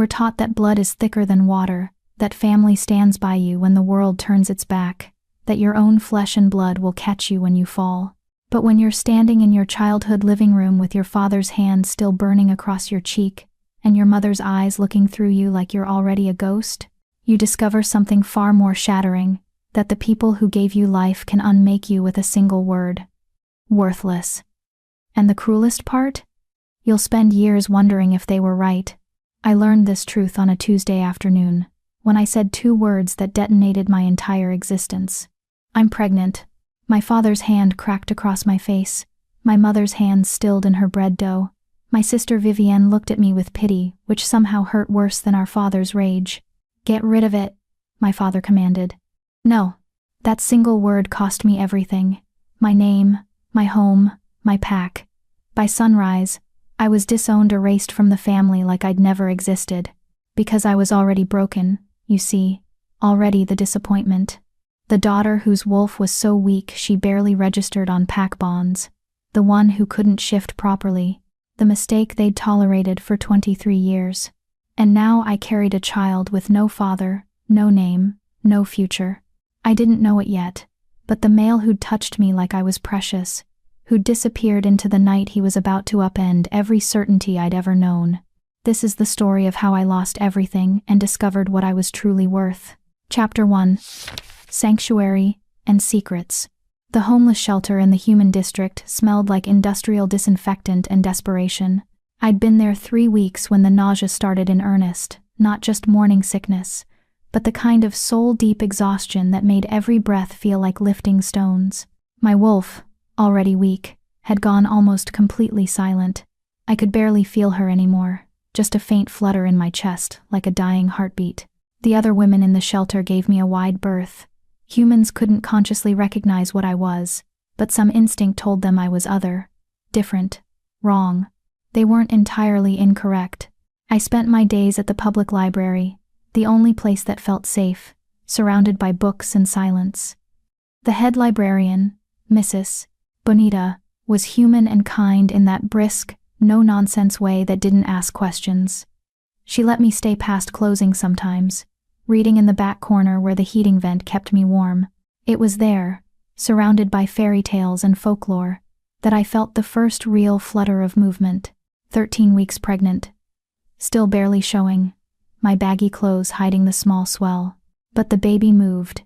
We're taught that blood is thicker than water, that family stands by you when the world turns its back, that your own flesh and blood will catch you when you fall. But when you're standing in your childhood living room with your father's hand still burning across your cheek, and your mother's eyes looking through you like you're already a ghost, you discover something far more shattering, that the people who gave you life can unmake you with a single word. Worthless. And the cruelest part? You'll spend years wondering if they were right. I learned this truth on a Tuesday afternoon, when I said 2 words that detonated my entire existence. I'm pregnant. My father's hand cracked across my face, my mother's hand stilled in her bread dough. My sister Vivienne looked at me with pity, which somehow hurt worse than our father's rage. "Get rid of it," my father commanded. No. That single word cost me everything. My name, my home, my pack. By sunrise, I was disowned, erased from the family like I'd never existed. Because I was already broken, you see, already the disappointment. The daughter whose wolf was so weak she barely registered on pack bonds. The one who couldn't shift properly. The mistake they'd tolerated for 23 years. And now I carried a child with no father, no name, no future. I didn't know it yet, but the male who'd touched me like I was precious, who'd disappeared into the night he was about to upend every certainty I'd ever known. This is the story of how I lost everything and discovered what I was truly worth. Chapter 1. Sanctuary and Secrets. The homeless shelter in the human district smelled like industrial disinfectant and desperation. I'd been there 3 weeks when the nausea started in earnest, not just morning sickness, but the kind of soul-deep exhaustion that made every breath feel like lifting stones. My wolf, already weak, had gone almost completely silent. I could barely feel her anymore, just a faint flutter in my chest, like a dying heartbeat. The other women in the shelter gave me a wide berth. Humans couldn't consciously recognize what I was, but some instinct told them I was other, different, wrong. They weren't entirely incorrect. I spent my days at the public library, the only place that felt safe, surrounded by books and silence. The head librarian, Mrs. Bonita, was human and kind in that brisk, no-nonsense way that didn't ask questions. She let me stay past closing sometimes, reading in the back corner where the heating vent kept me warm. It was there, surrounded by fairy tales and folklore, that I felt the first real flutter of movement. 13 weeks pregnant. Still barely showing, my baggy clothes hiding the small swell. But the baby moved,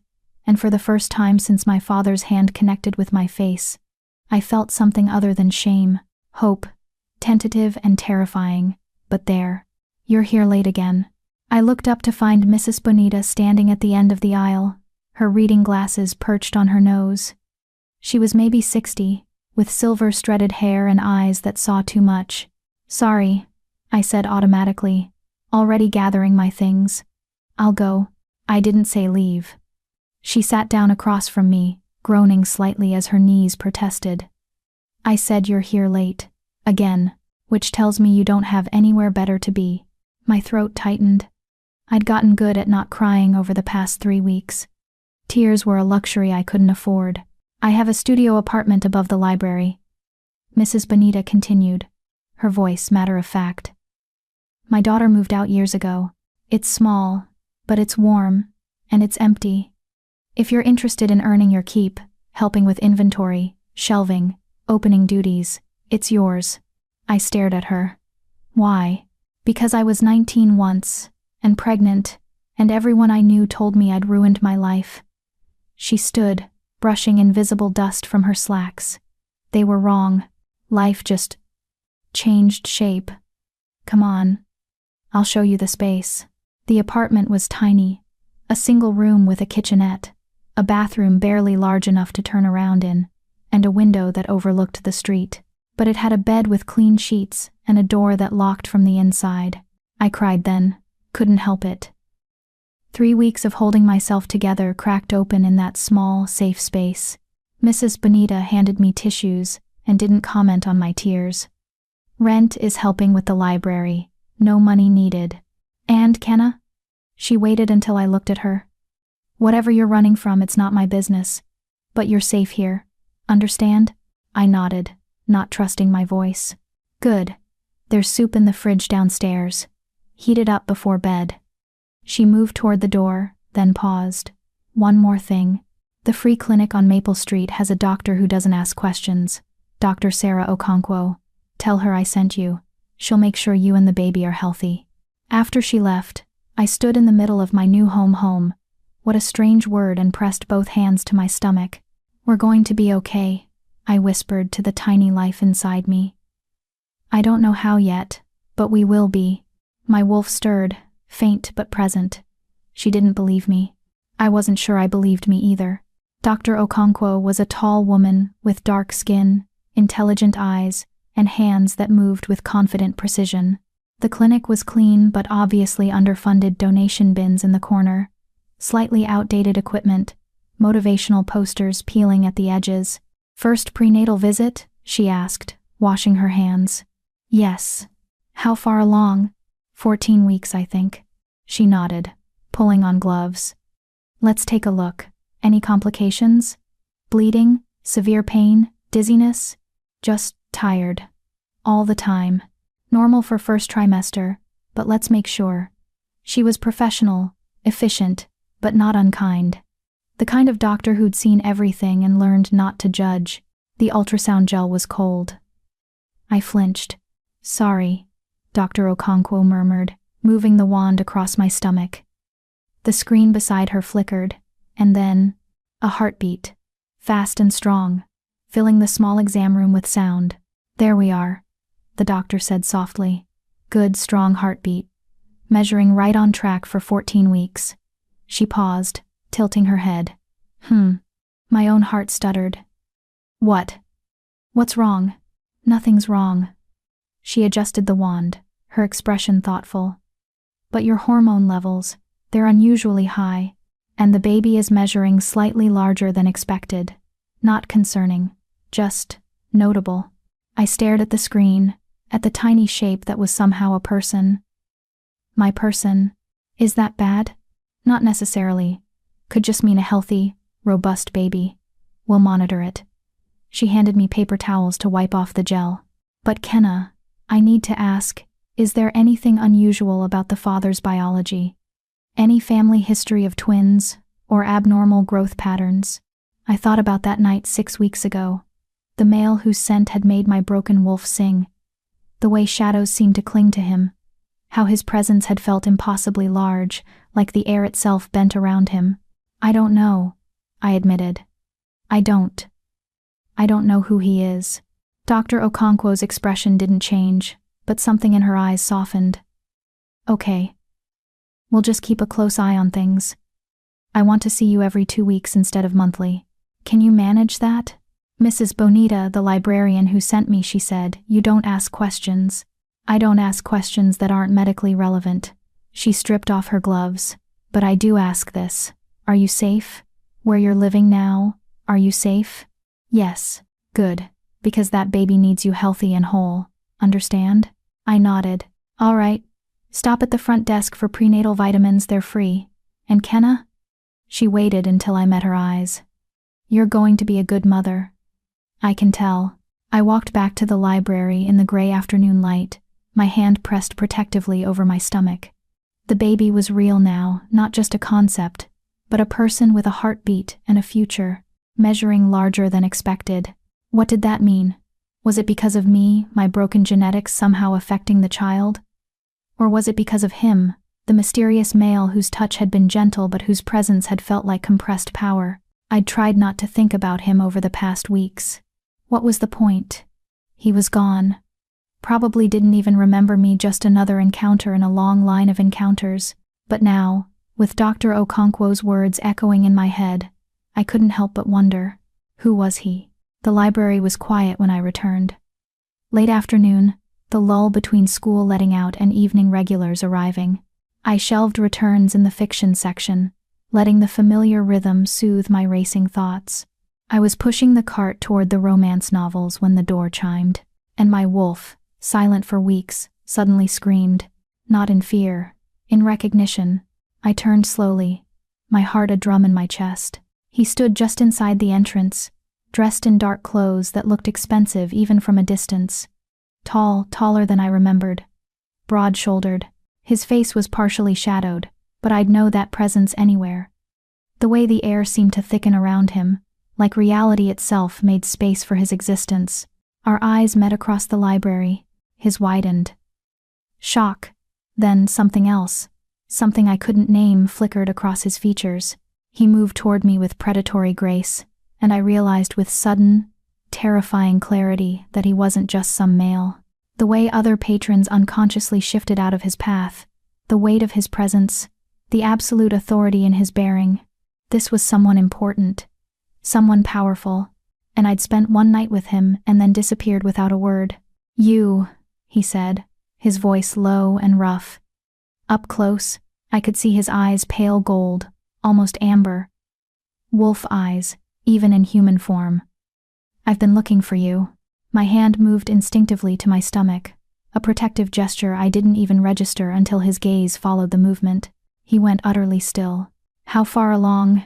and for the first time since my father's hand connected with my face, I felt something other than shame, hope, tentative and terrifying. But there. "You're here late again." I looked up to find Mrs. Bonita standing at the end of the aisle, her reading glasses perched on her nose. She was maybe 60, with silver-threaded hair and eyes that saw too much. "Sorry," I said automatically, already gathering my things. "I'll go." I didn't say leave. She sat down across from me, groaning slightly as her knees protested. "I said you're here late. Again, which tells me you don't have anywhere better to be." My throat tightened. I'd gotten good at not crying over the past 3 weeks. Tears were a luxury I couldn't afford. "I have a studio apartment above the library," Mrs. Bonita continued, her voice matter of fact. "My daughter moved out years ago. It's small, but it's warm, and it's empty. If you're interested in earning your keep, helping with inventory, shelving, opening duties, it's yours." I stared at her. Why? Because I was 19 once, and pregnant, and everyone I knew told me I'd ruined my life. She stood, brushing invisible dust from her slacks. They were wrong. Life just changed shape. "Come on. I'll show you the space." The apartment was tiny, a single room with a kitchenette, a bathroom barely large enough to turn around in, and a window that overlooked the street. But it had a bed with clean sheets and a door that locked from the inside. I cried then, couldn't help it. 3 weeks of holding myself together cracked open in that small, safe space. Mrs. Bonita handed me tissues and didn't comment on my tears. "Rent is helping with the library. No money needed. And, Kenna?" She waited until I looked at her. "Whatever you're running from, it's not my business. But you're safe here. Understand?" I nodded, not trusting my voice. "Good. There's soup in the fridge downstairs. Heat it up before bed." She moved toward the door, then paused. "One more thing. The free clinic on Maple Street has a doctor who doesn't ask questions. Dr. Sarah Okonkwo. Tell her I sent you. She'll make sure you and the baby are healthy." After she left, I stood in the middle of my new home. What a strange word, and pressed both hands to my stomach. "We're going to be okay," I whispered to the tiny life inside me. "I don't know how yet, but we will be." My wolf stirred, faint but present. She didn't believe me. I wasn't sure I believed me either. Dr. Okonkwo was a tall woman with dark skin, intelligent eyes, and hands that moved with confident precision. The clinic was clean but obviously underfunded, donation bins in the corner, slightly outdated equipment, motivational posters peeling at the edges. "First prenatal visit?" she asked, washing her hands. "Yes." "How far along?" 14 weeks, I think." She nodded, pulling on gloves. "Let's take a look. Any complications? Bleeding? Severe pain? Dizziness?" "Just tired. All the time. Normal for first trimester, but let's make sure." She was professional, efficient, but not unkind. The kind of doctor who'd seen everything and learned not to judge. The ultrasound gel was cold. I flinched. "Sorry," Dr. Okonkwo murmured, moving the wand across my stomach. The screen beside her flickered, and then, a heartbeat, fast and strong, filling the small exam room with sound. "There we are," the doctor said softly. "Good, strong heartbeat. Measuring right on track for 14 weeks. She paused, tilting her head. My own heart stuttered. "What? What's wrong?" "Nothing's wrong." She adjusted the wand, her expression thoughtful. "But your hormone levels, they're unusually high, and the baby is measuring slightly larger than expected. Not concerning, just notable." I stared at the screen, at the tiny shape that was somehow a person. "My person. Is that bad?" "Not necessarily. Could just mean a healthy, robust baby. We'll monitor it." She handed me paper towels to wipe off the gel. "But Kenna, I need to ask, is there anything unusual about the father's biology? Any family history of twins, or abnormal growth patterns?" I thought about that night 6 weeks ago. The male whose scent had made my broken wolf sing. The way shadows seemed to cling to him. How his presence had felt impossibly large, like the air itself bent around him. "I don't know," I admitted. I don't know who he is." Dr. Okonkwo's expression didn't change, but something in her eyes softened. "Okay. We'll just keep a close eye on things. I want to see you every 2 weeks instead of monthly. Can you manage that?" "Mrs. Bonita, the librarian who sent me," she said, "you don't ask questions." "I don't ask questions that aren't medically relevant." She stripped off her gloves. "But I do ask this. Are you safe? Where you're living now, are you safe?" "Yes." "Good. Because that baby needs you healthy and whole. Understand?" I nodded. "All right. Stop at the front desk for prenatal vitamins, they're free. And Kenna?" She waited until I met her eyes. "You're going to be a good mother." "I can tell." I walked back to the library in the gray afternoon light, my hand pressed protectively over my stomach. The baby was real now, not just a concept, but a person with a heartbeat and a future, measuring larger than expected. What did that mean? Was it because of me, my broken genetics somehow affecting the child? Or was it because of him, the mysterious male whose touch had been gentle but whose presence had felt like compressed power? I'd tried not to think about him over the past weeks. What was the point? He was gone. Probably didn't even remember me, just another encounter in a long line of encounters. But now, with Dr. Okonkwo's words echoing in my head, I couldn't help but wonder, who was he? The library was quiet when I returned. Late afternoon, the lull between school letting out and evening regulars arriving. I shelved returns in the fiction section, letting the familiar rhythm soothe my racing thoughts. I was pushing the cart toward the romance novels when the door chimed, and my wolf, silent for weeks, suddenly screamed, not in fear, in recognition. I turned slowly, my heart a drum in my chest. He stood just inside the entrance, dressed in dark clothes that looked expensive even from a distance. Tall, taller than I remembered. Broad-shouldered. His face was partially shadowed, but I'd know that presence anywhere. The way the air seemed to thicken around him, like reality itself made space for his existence. Our eyes met across the library. His widened. Shock. Then something else. Something I couldn't name flickered across his features. He moved toward me with predatory grace, and I realized with sudden, terrifying clarity that he wasn't just some male. The way other patrons unconsciously shifted out of his path, the weight of his presence, the absolute authority in his bearing. This was someone important, someone powerful, and I'd spent one night with him and then disappeared without a word. "You," he said, his voice low and rough. Up close, I could see his eyes pale gold, almost amber. Wolf eyes, even in human form. "I've been looking for you." My hand moved instinctively to my stomach, a protective gesture I didn't even register until his gaze followed the movement. He went utterly still. "How far along?"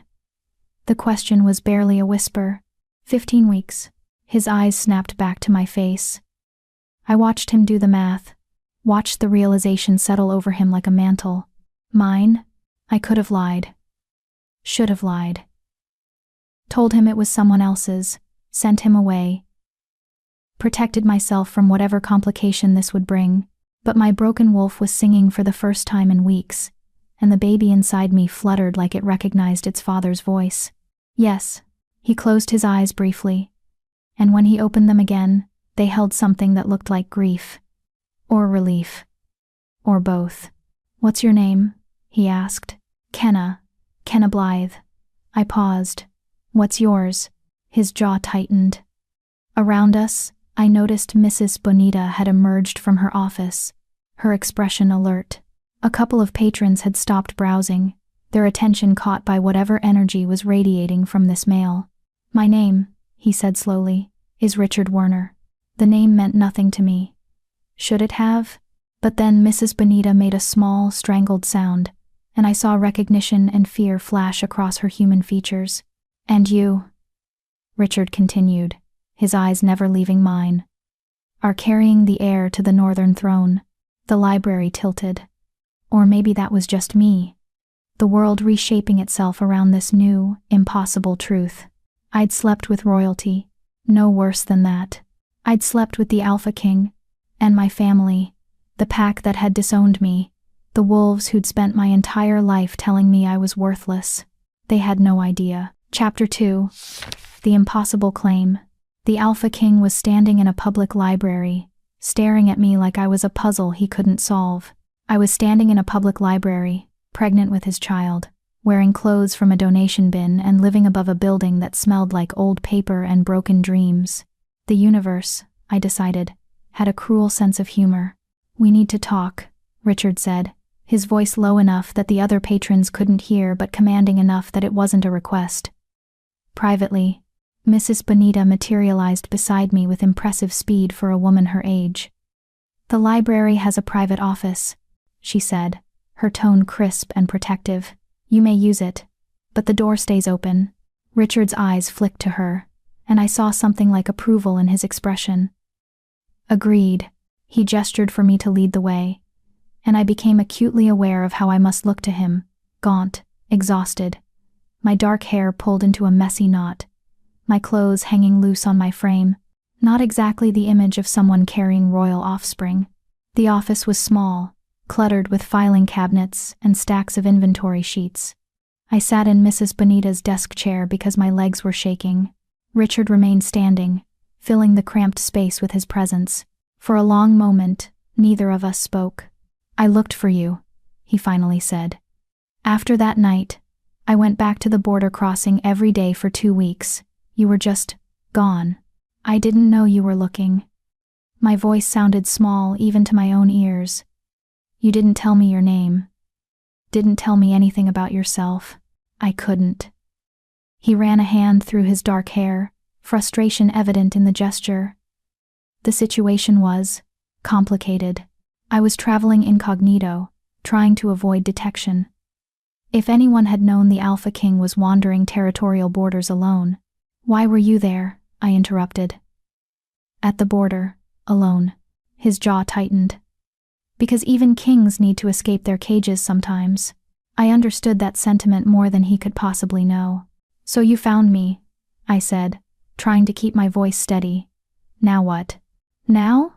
The question was barely a whisper. 15 weeks. His eyes snapped back to my face. I watched him do the math, watched the realization settle over him like a mantle. Mine? I could have lied. Should have lied. Told him it was someone else's, sent him away. Protected myself from whatever complication this would bring, but my broken wolf was singing for the first time in weeks, and the baby inside me fluttered like it recognized its father's voice. Yes, he closed his eyes briefly, and when he opened them again, they held something that looked like grief. Or relief. Or both. "What's your name?" he asked. Kenna Blythe." I paused. "What's yours?" His jaw tightened. Around us, I noticed Mrs. Bonita had emerged from her office, her expression alert. A couple of patrons had stopped browsing, their attention caught by whatever energy was radiating from this male. "My name," he said slowly, "is Richard Werner." The name meant nothing to me. Should it have? But then Mrs. Bonita made a small, strangled sound, and I saw recognition and fear flash across her human features. "And you," Richard continued, his eyes never leaving mine, "are carrying the heir to the northern throne." The library tilted. Or maybe that was just me. The world reshaping itself around this new, impossible truth. I'd slept with royalty. No worse than that. I'd slept with the Alpha King. And my family. The pack that had disowned me. The wolves who'd spent my entire life telling me I was worthless. They had no idea. Chapter 2. The impossible claim. The Alpha King was standing in a public library, staring at me like I was a puzzle he couldn't solve. I was standing in a public library, pregnant with his child, wearing clothes from a donation bin and living above a building that smelled like old paper and broken dreams. The universe, I decided, had a cruel sense of humor. "We need to talk," Richard said, his voice low enough that the other patrons couldn't hear but commanding enough that it wasn't a request. Privately, Mrs. Bonita materialized beside me with impressive speed for a woman her age. "The library has a private office," she said, her tone crisp and protective. "You may use it, but the door stays open." Richard's eyes flicked to her, and I saw something like approval in his expression. "Agreed." He gestured for me to lead the way, and I became acutely aware of how I must look to him, gaunt, exhausted, my dark hair pulled into a messy knot, my clothes hanging loose on my frame, not exactly the image of someone carrying royal offspring. The office was small, cluttered with filing cabinets and stacks of inventory sheets. I sat in Mrs. Bonita's desk chair because my legs were shaking. Richard remained standing, filling the cramped space with his presence. For a long moment, neither of us spoke. "I looked for you," he finally said. "After that night, I went back to the border crossing every day for 2 weeks. You were just gone. I didn't know you were looking." My voice sounded small even to my own ears. "You didn't tell me your name. Didn't tell me anything about yourself." I couldn't. He ran a hand through his dark hair, frustration evident in the gesture. The situation was complicated. I was traveling incognito, trying to avoid detection. If anyone had known the Alpha King was wandering territorial borders alone. "Why were you there?" I interrupted. "At the border, alone." His jaw tightened. Because even kings need to escape their cages sometimes. I understood that sentiment more than he could possibly know. So you found me, I said, trying to keep my voice steady. Now what? Now?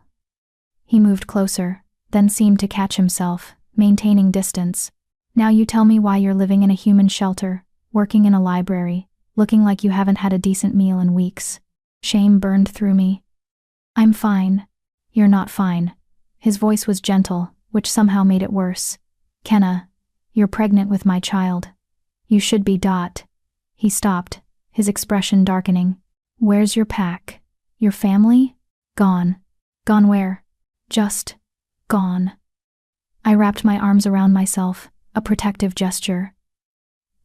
He moved closer, then seemed to catch himself, maintaining distance. Now you tell me why you're living in a human shelter, working in a library, looking like you haven't had a decent meal in weeks. Shame burned through me. I'm fine. You're not fine. His voice was gentle, which somehow made it worse. Kenna, you're pregnant with my child. You should be. He stopped, his expression darkening. Where's your pack? Your family? Gone. Gone where? Just gone. I wrapped my arms around myself, a protective gesture.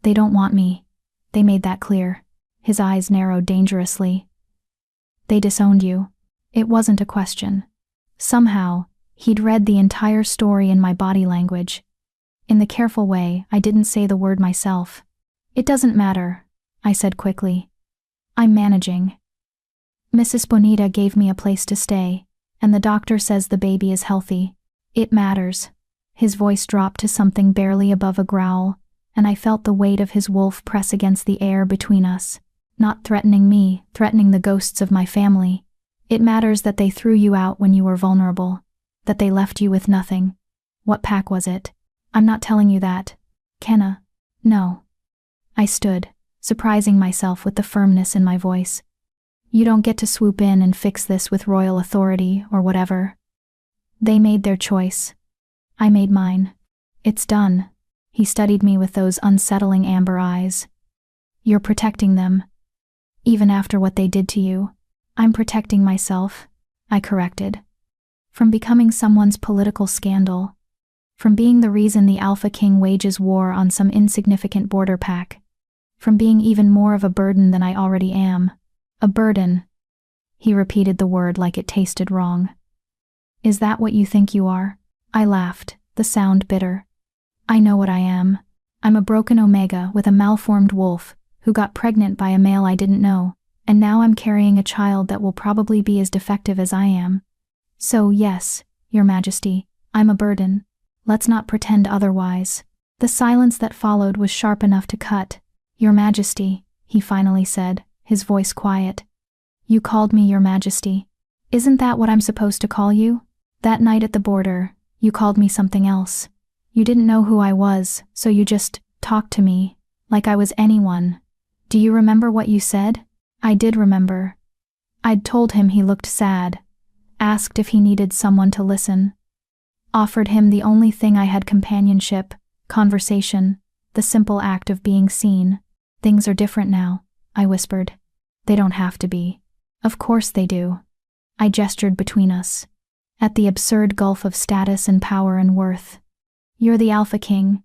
They don't want me. They made that clear. His eyes narrowed dangerously. They disowned you. It wasn't a question. Somehow, he'd read the entire story in my body language. In the careful way, I didn't say the word myself. It doesn't matter, I said quickly. I'm managing. Mrs. Bonita gave me a place to stay, and the doctor says the baby is healthy. It matters. His voice dropped to something barely above a growl, and I felt the weight of his wolf press against the air between us. Not threatening me, threatening the ghosts of my family. It matters that they threw you out when you were vulnerable, that they left you with nothing. What pack was it? I'm not telling you that. Kenna. No. I stood, surprising myself with the firmness in my voice. You don't get to swoop in and fix this with royal authority or whatever. They made their choice. I made mine. It's done. He studied me with those unsettling amber eyes. You're protecting them. Even after what they did to you. I'm protecting myself, I corrected. From becoming someone's political scandal. From being the reason the Alpha King wages war on some insignificant border pack. From being even more of a burden than I already am. A burden. He repeated the word like it tasted wrong. Is that what you think you are? I laughed, the sound bitter. I know what I am. I'm a broken omega with a malformed wolf who got pregnant by a male I didn't know, and now I'm carrying a child that will probably be as defective as I am. So yes, Your Majesty, I'm a burden. Let's not pretend otherwise. The silence that followed was sharp enough to cut. Your Majesty, he finally said, his voice quiet. You called me Your Majesty. Isn't that what I'm supposed to call you? That night at the border, you called me something else. You didn't know who I was, so you just talked to me, like I was anyone. Do you remember what you said? I did remember. I'd told him he looked sad, asked if he needed someone to listen. Offered him the only thing I had: companionship, conversation, the simple act of being seen. Things are different now, I whispered. They don't have to be. Of course they do. I gestured between us, at the absurd gulf of status and power and worth. You're the Alpha King.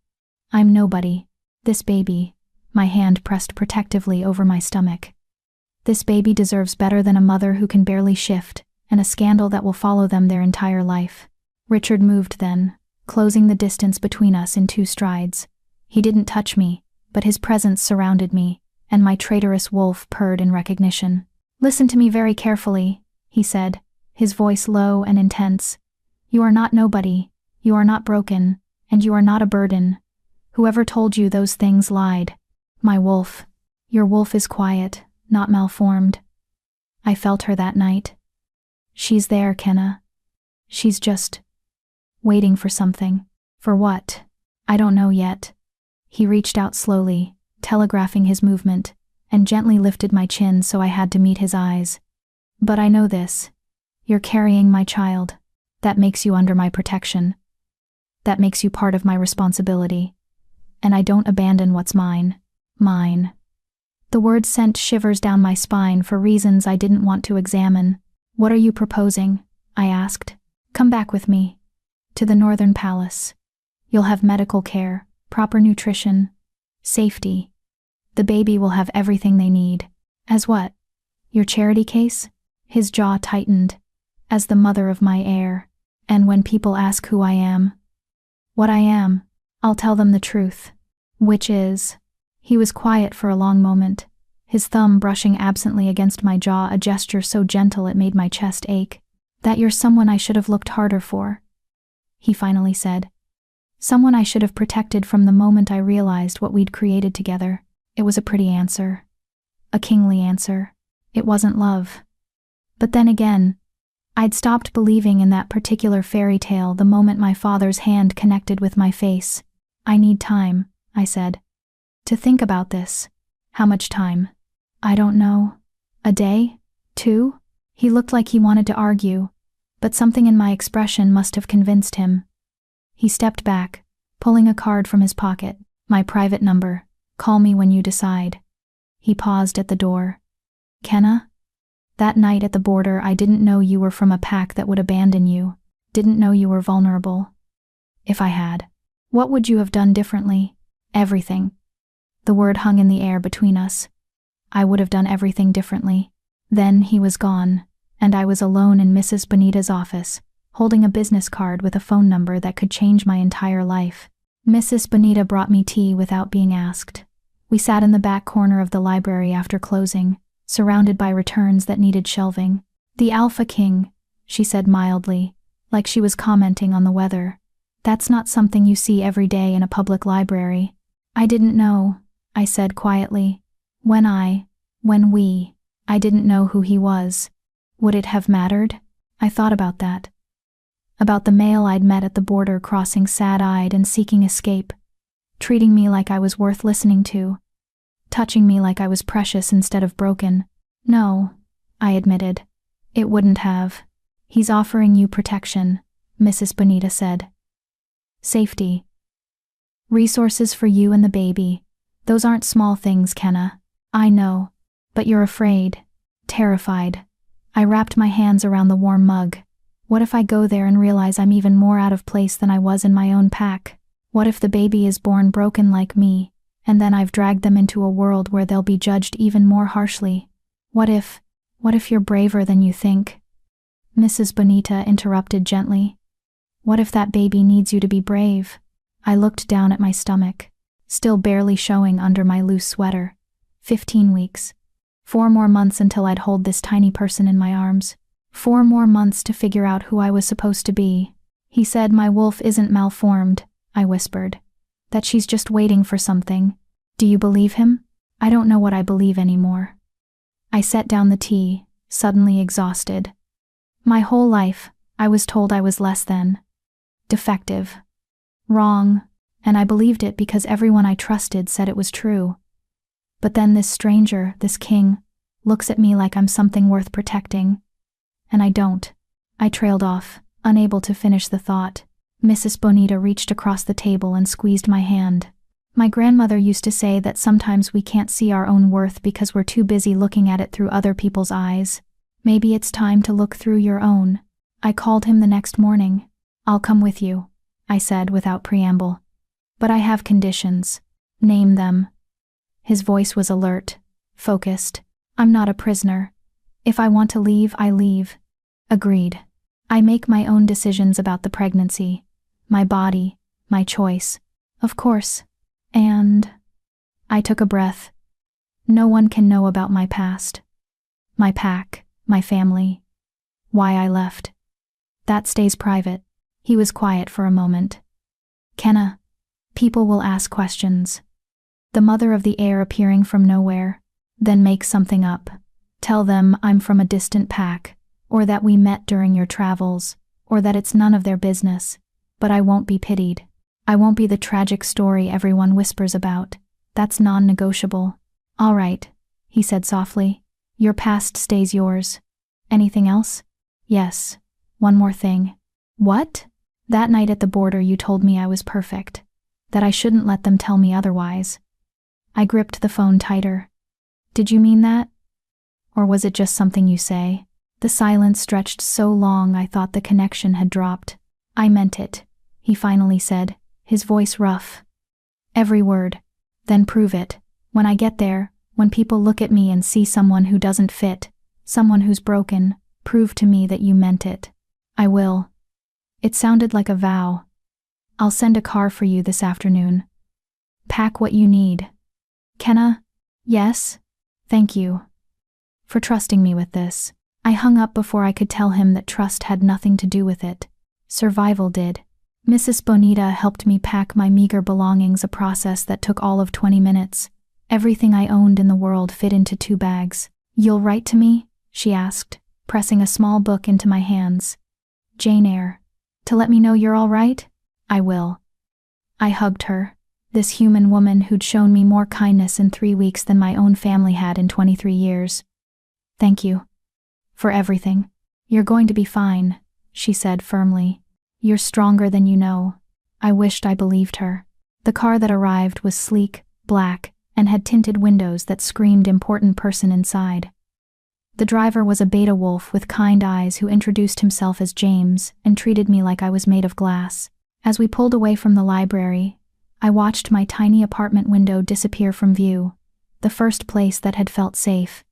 I'm nobody. This baby, my hand pressed protectively over my stomach. This baby deserves better than a mother who can barely shift, and a scandal that will follow them their entire life. Richard moved then, closing the distance between us in 2 strides. He didn't touch me, but his presence surrounded me, and my traitorous wolf purred in recognition. Listen to me very carefully, he said, his voice low and intense. You are not nobody, you are not broken, and you are not a burden. Whoever told you those things lied. My wolf. Your wolf is quiet, not malformed. I felt her that night. She's there, Kenna. She's just waiting for something. For what? I don't know yet. He reached out slowly, telegraphing his movement, and gently lifted my chin so I had to meet his eyes. But I know this. You're carrying my child. That makes you under my protection. That makes you part of my responsibility. And I don't abandon what's mine. Mine. The words sent shivers down my spine for reasons I didn't want to examine. What are you proposing? I asked. Come back with me. To the Northern Palace. You'll have medical care, proper nutrition, safety. The baby will have everything they need. As what? Your charity case? His jaw tightened. As the mother of my heir. And when people ask who I am, what I am, I'll tell them the truth. Which is... He was quiet for a long moment, his thumb brushing absently against my jaw, a gesture so gentle it made my chest ache. That you're someone I should have looked harder for. he finally said. Someone I should have protected from the moment I realized what we'd created together. It was a pretty answer. A kingly answer. It wasn't love. But then again, I'd stopped believing in that particular fairy tale the moment my father's hand connected with my face. I need time, I said. To think about this. How much time? I don't know. A day? 2? He looked like he wanted to argue, but something in my expression must have convinced him. He stepped back, pulling a card from his pocket. My private number. Call me when you decide. He paused at the door. Kenna? That night at the border, I didn't know you were from a pack that would abandon you. Didn't know you were vulnerable. If I had, what would you have done differently? Everything. The word hung in the air between us. I would have done everything differently. Then he was gone, and I was alone in Mrs. Bonita's office, holding a business card with a phone number that could change my entire life. Mrs. Bonita brought me tea without being asked. We sat in the back corner of the library after closing, surrounded by returns that needed shelving. The Alpha King, she said mildly, like she was commenting on the weather. That's not something you see every day in a public library. I didn't know, I said quietly. I didn't know who he was. Would it have mattered? I thought about that. About the male I'd met at the border crossing sad-eyed and seeking escape, treating me like I was worth listening to, touching me like I was precious instead of broken. No, I admitted. It wouldn't have. He's offering you protection, Mrs. Bonita said. Safety. Resources for you and the baby. Those aren't small things, Kenna. I know. But you're afraid. Terrified. I wrapped my hands around the warm mug. What if I go there and realize I'm even more out of place than I was in my own pack? What if the baby is born broken like me, and then I've dragged them into a world where they'll be judged even more harshly? What if you're braver than you think? Mrs. Bonita interrupted gently. What if that baby needs you to be brave? I looked down at my stomach, still barely showing under my loose sweater. 15 weeks. 4 more months until I'd hold this tiny person in my arms. 4 more months to figure out who I was supposed to be. He said my wolf isn't malformed, I whispered. That she's just waiting for something. Do you believe him? I don't know what I believe anymore. I set down the tea, suddenly exhausted. My whole life, I was told I was less than. Defective. Wrong, and I believed it because everyone I trusted said it was true. But then this stranger, this king, looks at me like I'm something worth protecting. And I don't. I trailed off, unable to finish the thought. Mrs. Bonita reached across the table and squeezed my hand. My grandmother used to say that sometimes we can't see our own worth because we're too busy looking at it through other people's eyes. Maybe it's time to look through your own. I called him the next morning. I'll come with you, I said without preamble. But I have conditions. Name them. His voice was alert, focused. I'm not a prisoner. If I want to leave, I leave. Agreed. I make my own decisions about the pregnancy. My body, my choice. Of course. And I took a breath. No one can know about my past. My pack, my family. Why I left. That stays private. He was quiet for a moment. Kenna, people will ask questions. The mother of the heir appearing from nowhere, then make something up. Tell them I'm from a distant pack, or that we met during your travels, or that it's none of their business. But I won't be pitied. I won't be the tragic story everyone whispers about. That's non-negotiable. All right, he said softly. Your past stays yours. Anything else? Yes. One more thing. What? That night at the border you told me I was perfect. That I shouldn't let them tell me otherwise. I gripped the phone tighter. Did you mean that? Or was it just something you say? The silence stretched so long I thought the connection had dropped. I meant it, he finally said, his voice rough. Every word. Then prove it. When I get there, when people look at me and see someone who doesn't fit, someone who's broken, prove to me that you meant it. I will. It sounded like a vow. I'll send a car for you this afternoon. Pack what you need. Kenna? Yes? Thank you. For trusting me with this. I hung up before I could tell him that trust had nothing to do with it. Survival did. Mrs. Bonita helped me pack my meager belongings, a process that took all of 20 minutes. Everything I owned in the world fit into 2 bags. "You'll write to me?" she asked, pressing a small book into my hands. "Jane Eyre. To let me know you're all right?" "I will." I hugged her, this human woman who'd shown me more kindness in 3 weeks than my own family had in 23 years. "Thank you. For everything. You're going to be fine," she said firmly. "You're stronger than you know." I wished I believed her. The car that arrived was sleek, black, and had tinted windows that screamed important person inside. The driver was a beta wolf with kind eyes who introduced himself as James and treated me like I was made of glass. As we pulled away from the library, I watched my tiny apartment window disappear from view, the first place that had felt safe,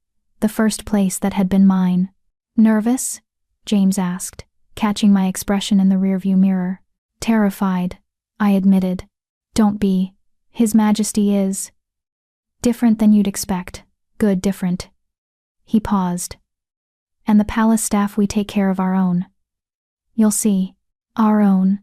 the first place that had been mine. "Nervous?" James asked, catching my expression in the rearview mirror. "Terrified," I admitted. "Don't be. His Majesty is different than you'd expect. Good, different." He paused. "And the palace staff, we take care of our own." "You'll see. Our own."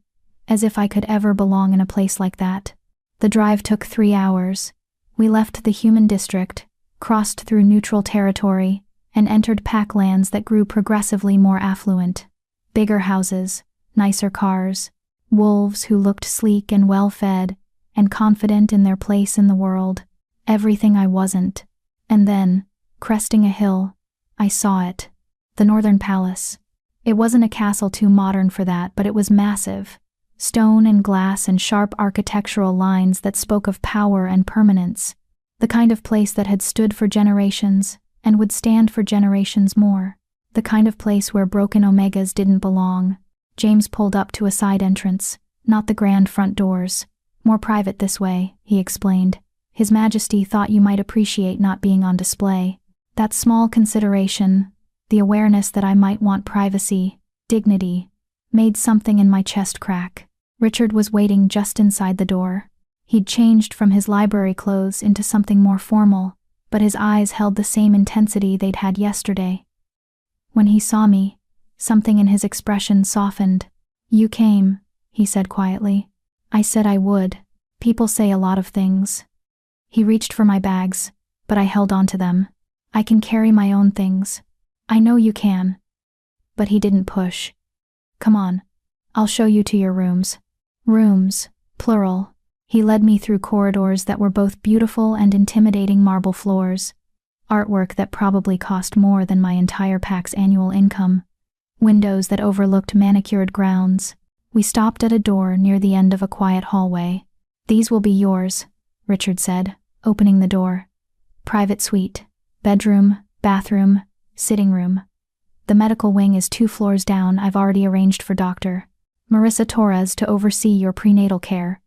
As if I could ever belong in a place like that. The drive took 3 hours. We left the human district, crossed through neutral territory, and entered packlands that grew progressively more affluent. Bigger houses, nicer cars, wolves who looked sleek and well-fed, and confident in their place in the world. Everything I wasn't. And then, cresting a hill, I saw it. The Northern Palace. It wasn't a castle too modern for that, but it was massive. Stone and glass and sharp architectural lines that spoke of power and permanence. The kind of place that had stood for generations and would stand for generations more. The kind of place where broken omegas didn't belong. James pulled up to a side entrance, not the grand front doors. "More private this way," he explained. "His Majesty thought you might appreciate not being on display." That small consideration, the awareness that I might want privacy, dignity, made something in my chest crack. Richard was waiting just inside the door. He'd changed from his library clothes into something more formal, but his eyes held the same intensity they'd had yesterday. When he saw me, something in his expression softened. "You came," he said quietly. "I said I would. People say a lot of things." He reached for my bags, but I held on to them. "I can carry my own things." "I know you can." But he didn't push. "Come on. I'll show you to your rooms." Rooms, plural. He led me through corridors that were both beautiful and intimidating, marble floors. Artwork that probably cost more than my entire pack's annual income. Windows that overlooked manicured grounds. We stopped at a door near the end of a quiet hallway. "These will be yours," Richard said, opening the door. "Private suite. Bedroom, bathroom, sitting room. The medical wing is 2 floors down. I've already arranged for Dr. Marissa Torres to oversee your prenatal care.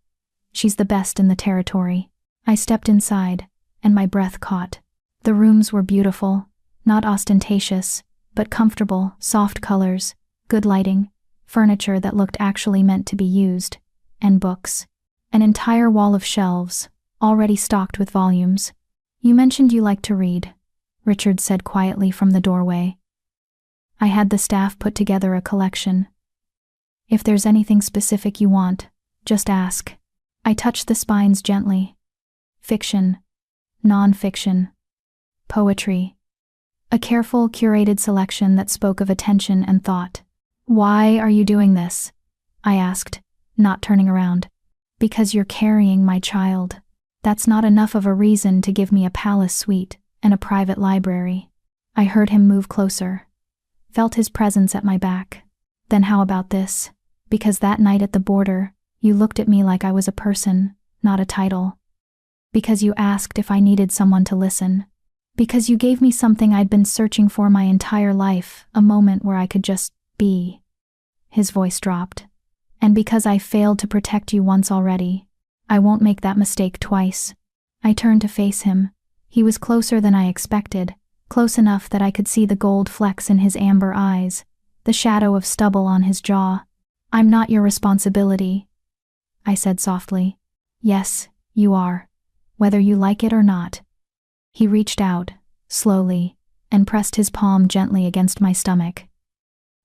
She's the best in the territory." I stepped inside, and my breath caught. The rooms were beautiful, not ostentatious, but comfortable, soft colors, good lighting, furniture that looked actually meant to be used, and books. An entire wall of shelves, already stocked with volumes. "You mentioned you like to read," Richard said quietly from the doorway. I had the staff put together a collection. "If there's anything specific you want, just ask." I touched the spines gently. Fiction, non-fiction, poetry. A careful, curated selection that spoke of attention and thought. "Why are you doing this?" I asked, not turning around. "Because you're carrying my child. That's not enough of a reason to give me a palace suite and a private library." I heard him move closer. Felt his presence at my back. "Then how about this? Because that night at the border, you looked at me like I was a person, not a title. Because you asked if I needed someone to listen. Because you gave me something I'd been searching for my entire life, a moment where I could just be." His voice dropped. "And because I failed to protect you once already, I won't make that mistake twice." I turned to face him. He was closer than I expected, close enough that I could see the gold flecks in his amber eyes, the shadow of stubble on his jaw. "I'm not your responsibility," I said softly. "Yes, you are, whether you like it or not." He reached out, slowly, and pressed his palm gently against my stomach.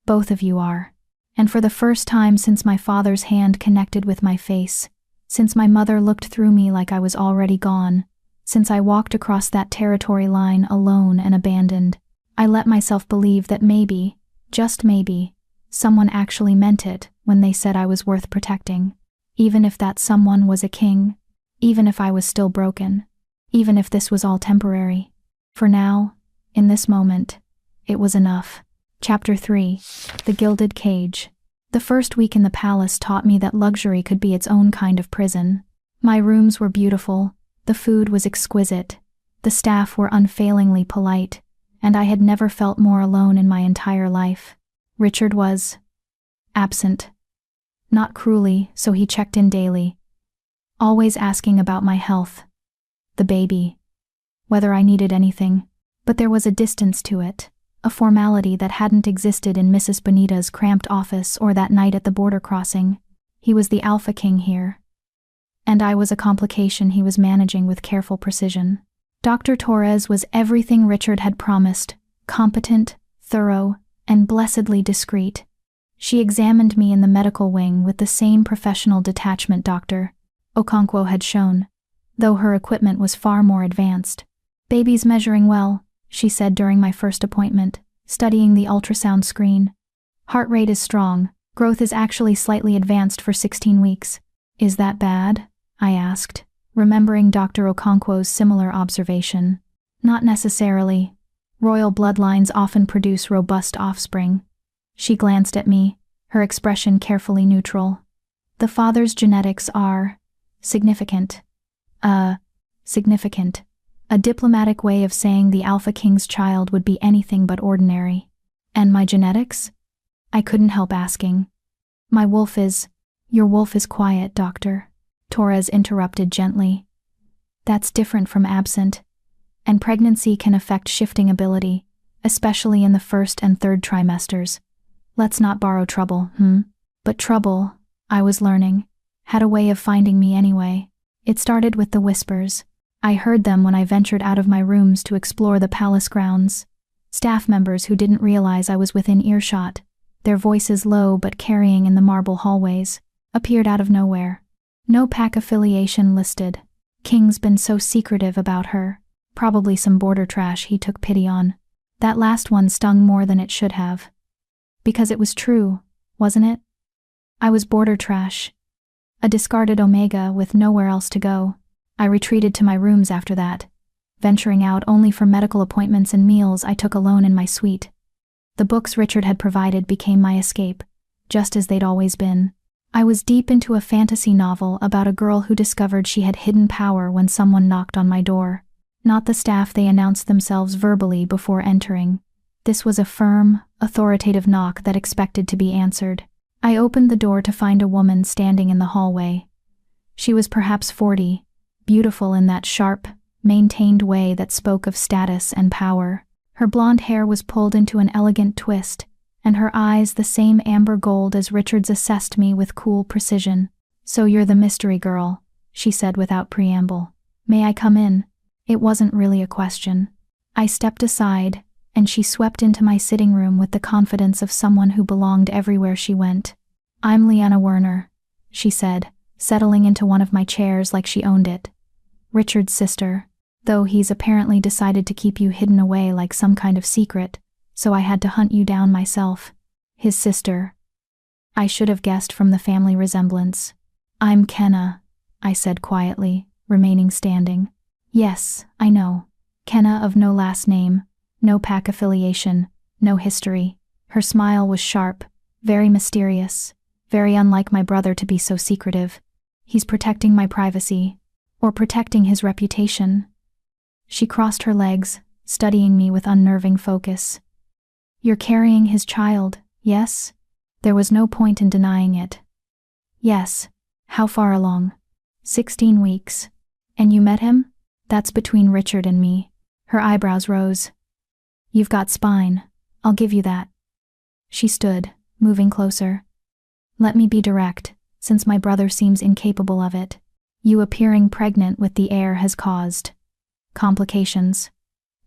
"Both of you are. And for the first time since my father's hand connected with my face, since my mother looked through me like I was already gone, since I walked across that territory line alone and abandoned, I let myself believe that maybe, just maybe, someone actually meant it when they said I was worth protecting. Even if that someone was a king, even if I was still broken, even if this was all temporary. For now, in this moment, it was enough. Chapter 3. The Gilded Cage. The first week in the palace taught me that luxury could be its own kind of prison. My rooms were beautiful, the food was exquisite, the staff were unfailingly polite, and I had never felt more alone in my entire life. Richard was absent. Not cruelly, so he checked in daily, always asking about my health, the baby, whether I needed anything. But there was a distance to it, a formality that hadn't existed in Mrs. Bonita's cramped office or that night at the border crossing. He was the alpha king here, and I was a complication he was managing with careful precision. Dr. Torres was everything Richard had promised, competent, thorough, and blessedly discreet. She examined me in the medical wing with the same professional detachment Dr. Okonkwo had shown, though her equipment was far more advanced. "Baby's measuring well," she said during my first appointment, studying the ultrasound screen. "Heart rate is strong, growth is actually slightly advanced for 16 weeks. "Is that bad?" I asked, remembering Dr. Okonkwo's similar observation. "Not necessarily. Royal bloodlines often produce robust offspring." She glanced at me, her expression carefully neutral. "The father's genetics are significant." Significant. A diplomatic way of saying the Alpha King's child would be anything but ordinary. "And my genetics?" I couldn't help asking. "My wolf is—" "Your wolf is quiet, doctor," Torres interrupted gently. "That's different from absent, and pregnancy can affect shifting ability, especially in the first and third trimesters. Let's not borrow trouble, But trouble, I was learning, had a way of finding me anyway. It started with the whispers. I heard them when I ventured out of my rooms to explore the palace grounds. Staff members who didn't realize I was within earshot, their voices low but carrying in the marble hallways, appeared out of nowhere. "No pack affiliation listed. King's been so secretive about her. Probably some border trash he took pity on." That last one stung more than it should have. Because it was true, wasn't it? I was border trash. A discarded Omega with nowhere else to go. I retreated to my rooms after that, venturing out only for medical appointments and meals I took alone in my suite. The books Richard had provided became my escape, just as they'd always been. I was deep into a fantasy novel about a girl who discovered she had hidden power when someone knocked on my door. Not the staff they announced themselves verbally before entering. This was a firm, authoritative knock that expected to be answered. I opened the door to find a woman standing in the hallway. She was perhaps 40, beautiful in that sharp, maintained way that spoke of status and power. Her blonde hair was pulled into an elegant twist, and her eyes the same amber gold as Richard's assessed me with cool precision. "So you're the mystery girl," she said without preamble. "May I come in?" It wasn't really a question. I stepped aside, and she swept into my sitting room with the confidence of someone who belonged everywhere she went. "I'm Leanna Werner," she said, settling into one of my chairs like she owned it. "Richard's sister, though he's apparently decided to keep you hidden away like some kind of secret, so I had to hunt you down myself." His sister. I should have guessed from the family resemblance. "I'm Kenna," I said quietly, remaining standing. "Yes, I know. Kenna of no last name. No pack affiliation, no history." Her smile was sharp, very mysterious, very unlike my brother to be so secretive. "He's protecting my privacy, or protecting his reputation." She crossed her legs, studying me with unnerving focus. "You're carrying his child, yes?" There was no point in denying it. "Yes. How far along?" 16 weeks. "And you met him?" "That's between Richard and me." Her eyebrows rose. "You've got spine, I'll give you that." She stood, moving closer. "Let me be direct, since my brother seems incapable of it. You appearing pregnant with the heir has caused complications.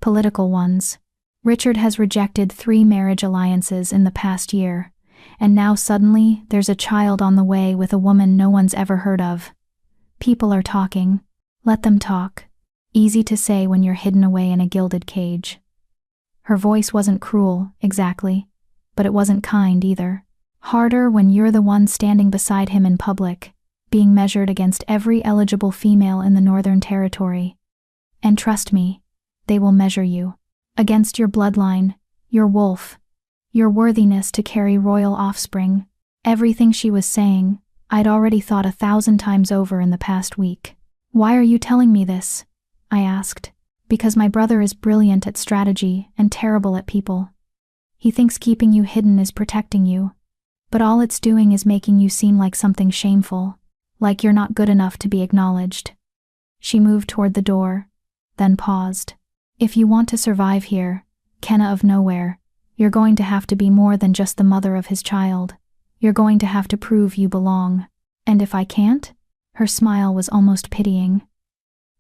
Political ones. Richard has rejected 3 marriage alliances in the past year, and now suddenly there's a child on the way with a woman no one's ever heard of. People are talking. Let them talk. Easy to say when you're hidden away in a gilded cage. Her voice wasn't cruel, exactly, but it wasn't kind either. Harder when you're the one standing beside him in public, being measured against every eligible female in the Northern Territory. And trust me, they will measure you. Against your bloodline, your wolf, your worthiness to carry royal offspring. Everything she was saying, I'd already thought 1,000 times over in the past week. Why are you telling me this? I asked. Because my brother is brilliant at strategy and terrible at people. He thinks keeping you hidden is protecting you, but all it's doing is making you seem like something shameful, like you're not good enough to be acknowledged. She moved toward the door, then paused. If you want to survive here, Kenna of Nowhere, you're going to have to be more than just the mother of his child. You're going to have to prove you belong. And if I can't? Her smile was almost pitying.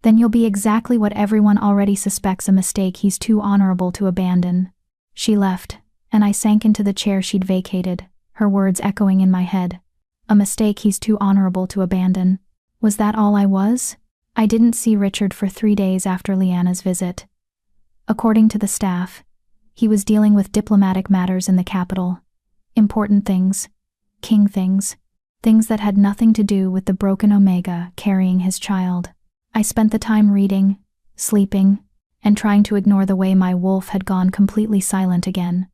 Then you'll be exactly what everyone already suspects, a mistake he's too honorable to abandon. She left, and I sank into the chair she'd vacated, her words echoing in my head. A mistake he's too honorable to abandon. Was that all I was? I didn't see Richard for 3 days after Leanna's visit. According to the staff, he was dealing with diplomatic matters in the capital. Important things. King things. Things that had nothing to do with the broken Omega carrying his child. I spent the time reading, sleeping, and trying to ignore the way my wolf had gone completely silent again.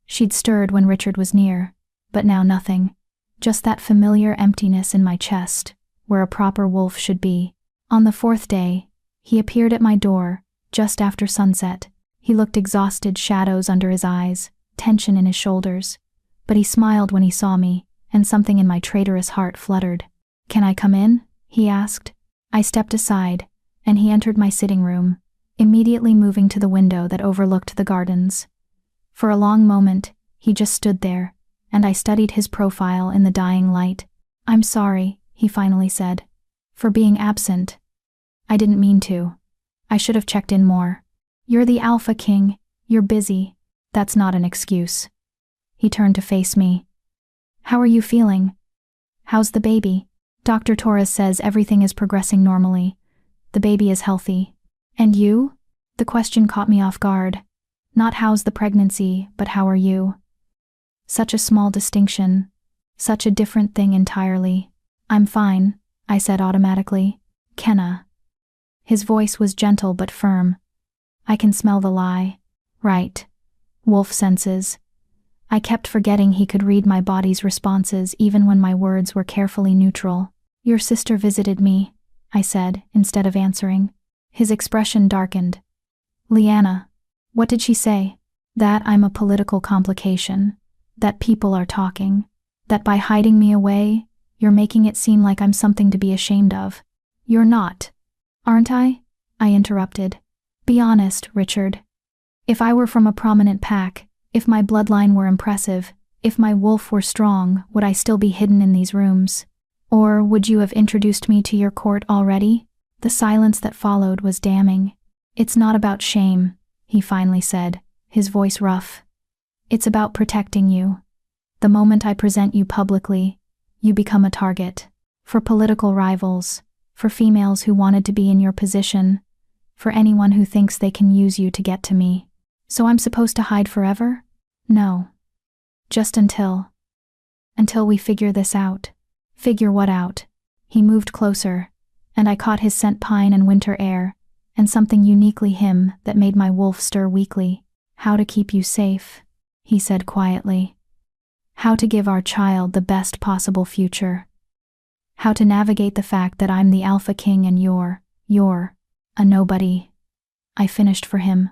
She'd stirred when Richard was near, but now nothing. Just that familiar emptiness in my chest, where a proper wolf should be. On the 4th day, he appeared at my door, just after sunset. He looked exhausted, shadows under his eyes, tension in his shoulders. But he smiled when he saw me, and something in my traitorous heart fluttered. "Can I come in?" he asked. I stepped aside, and he entered my sitting room, immediately moving to the window that overlooked the gardens. For a long moment, he just stood there, and I studied his profile in the dying light. "I'm sorry," he finally said, "for being absent. I didn't mean to. I should have checked in more. You're the Alpha King, you're busy. That's not an excuse." He turned to face me. "How are you feeling? How's the baby?" "Dr. Torres says everything is progressing normally. The baby is healthy. And you?" The question caught me off guard. Not how's the pregnancy, but how are you? Such a small distinction. Such a different thing entirely. "I'm fine," I said automatically. "Kenna." His voice was gentle but firm. I can smell the lie. Right. Wolf senses. I kept forgetting he could read my body's responses even when my words were carefully neutral. "Your sister visited me," I said, instead of answering. His expression darkened. "Leanna, what did she say?" "That I'm a political complication. That people are talking. That by hiding me away, you're making it seem like I'm something to be ashamed of." "You're not. Aren't I?" I interrupted. "Be honest, Richard. If I were from a prominent pack, if my bloodline were impressive, if my wolf were strong, would I still be hidden in these rooms? Or would you have introduced me to your court already?" The silence that followed was damning. "It's not about shame," he finally said, his voice rough. "It's about protecting you. The moment I present you publicly, you become a target. For political rivals, for females who wanted to be in your position, for anyone who thinks they can use you to get to me. So I'm supposed to hide forever? No. Just until we figure this out." "Figure what out?" He moved closer, and I caught his scent pine and winter air, and something uniquely him that made my wolf stir weakly. "How to keep you safe," he said quietly. "How to give our child the best possible future. How to navigate the fact that I'm the Alpha King and you're a nobody." I finished for him.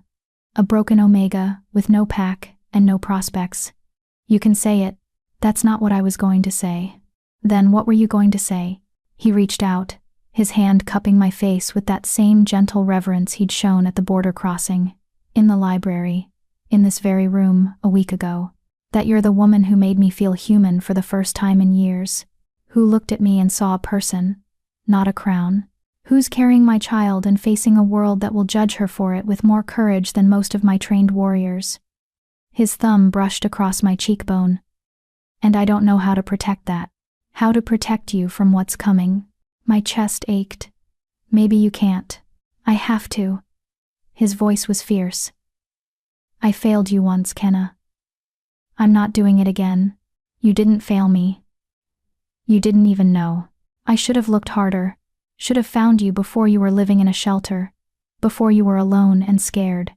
A broken Omega with no pack and no prospects. "You can say it. That's not what I was going to say." "Then what were you going to say?" He reached out, his hand cupping my face with that same gentle reverence he'd shown at the border crossing, in the library, in this very room a week ago. "That you're the woman who made me feel human for the first time in years, who looked at me and saw a person, not a crown, who's carrying my child and facing a world that will judge her for it with more courage than most of my trained warriors." His thumb brushed across my cheekbone. And I don't know how to protect that. How to protect you from what's coming. My chest ached. Maybe you can't. I have to. His voice was fierce. I failed you once, Kenna. I'm not doing it again. You didn't fail me. You didn't even know. I should have looked harder. Should have found you before you were living in a shelter. Before you were alone and scared.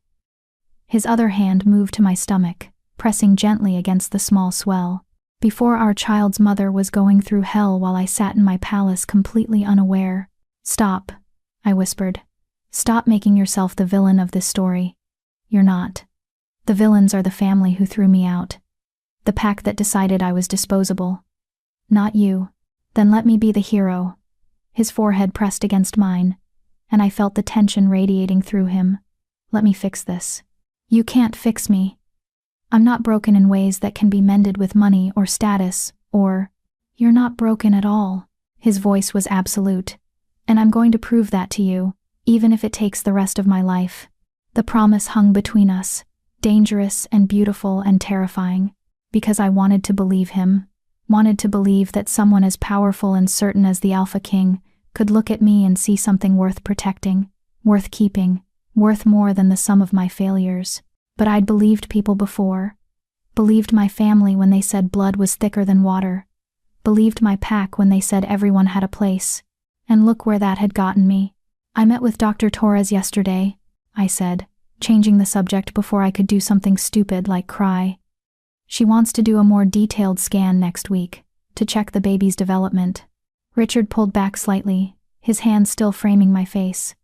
His other hand moved to my stomach, pressing gently against the small swell. Before our child's mother was going through hell while I sat in my palace completely unaware. Stop, I whispered. Stop making yourself the villain of this story. You're not. The villains are the family who threw me out. The pack that decided I was disposable. Not you. Then let me be the hero. His forehead pressed against mine, and I felt the tension radiating through him. Let me fix this. You can't fix me. I'm not broken in ways that can be mended with money or status, or, you're not broken at all. His voice was absolute. And I'm going to prove that to you, even if it takes the rest of my life. The promise hung between us, dangerous and beautiful and terrifying, because I wanted to believe him, wanted to believe that someone as powerful and certain as the Alpha King could look at me and see something worth protecting, worth keeping, worth more than the sum of my failures. But I'd believed people before. Believed my family when they said blood was thicker than water. Believed my pack when they said everyone had a place. And look where that had gotten me. I met with Dr. Torres yesterday, I said, changing the subject before I could do something stupid like cry. She wants to do a more detailed scan next week, to check the baby's development. Richard pulled back slightly, his hand still framing my face.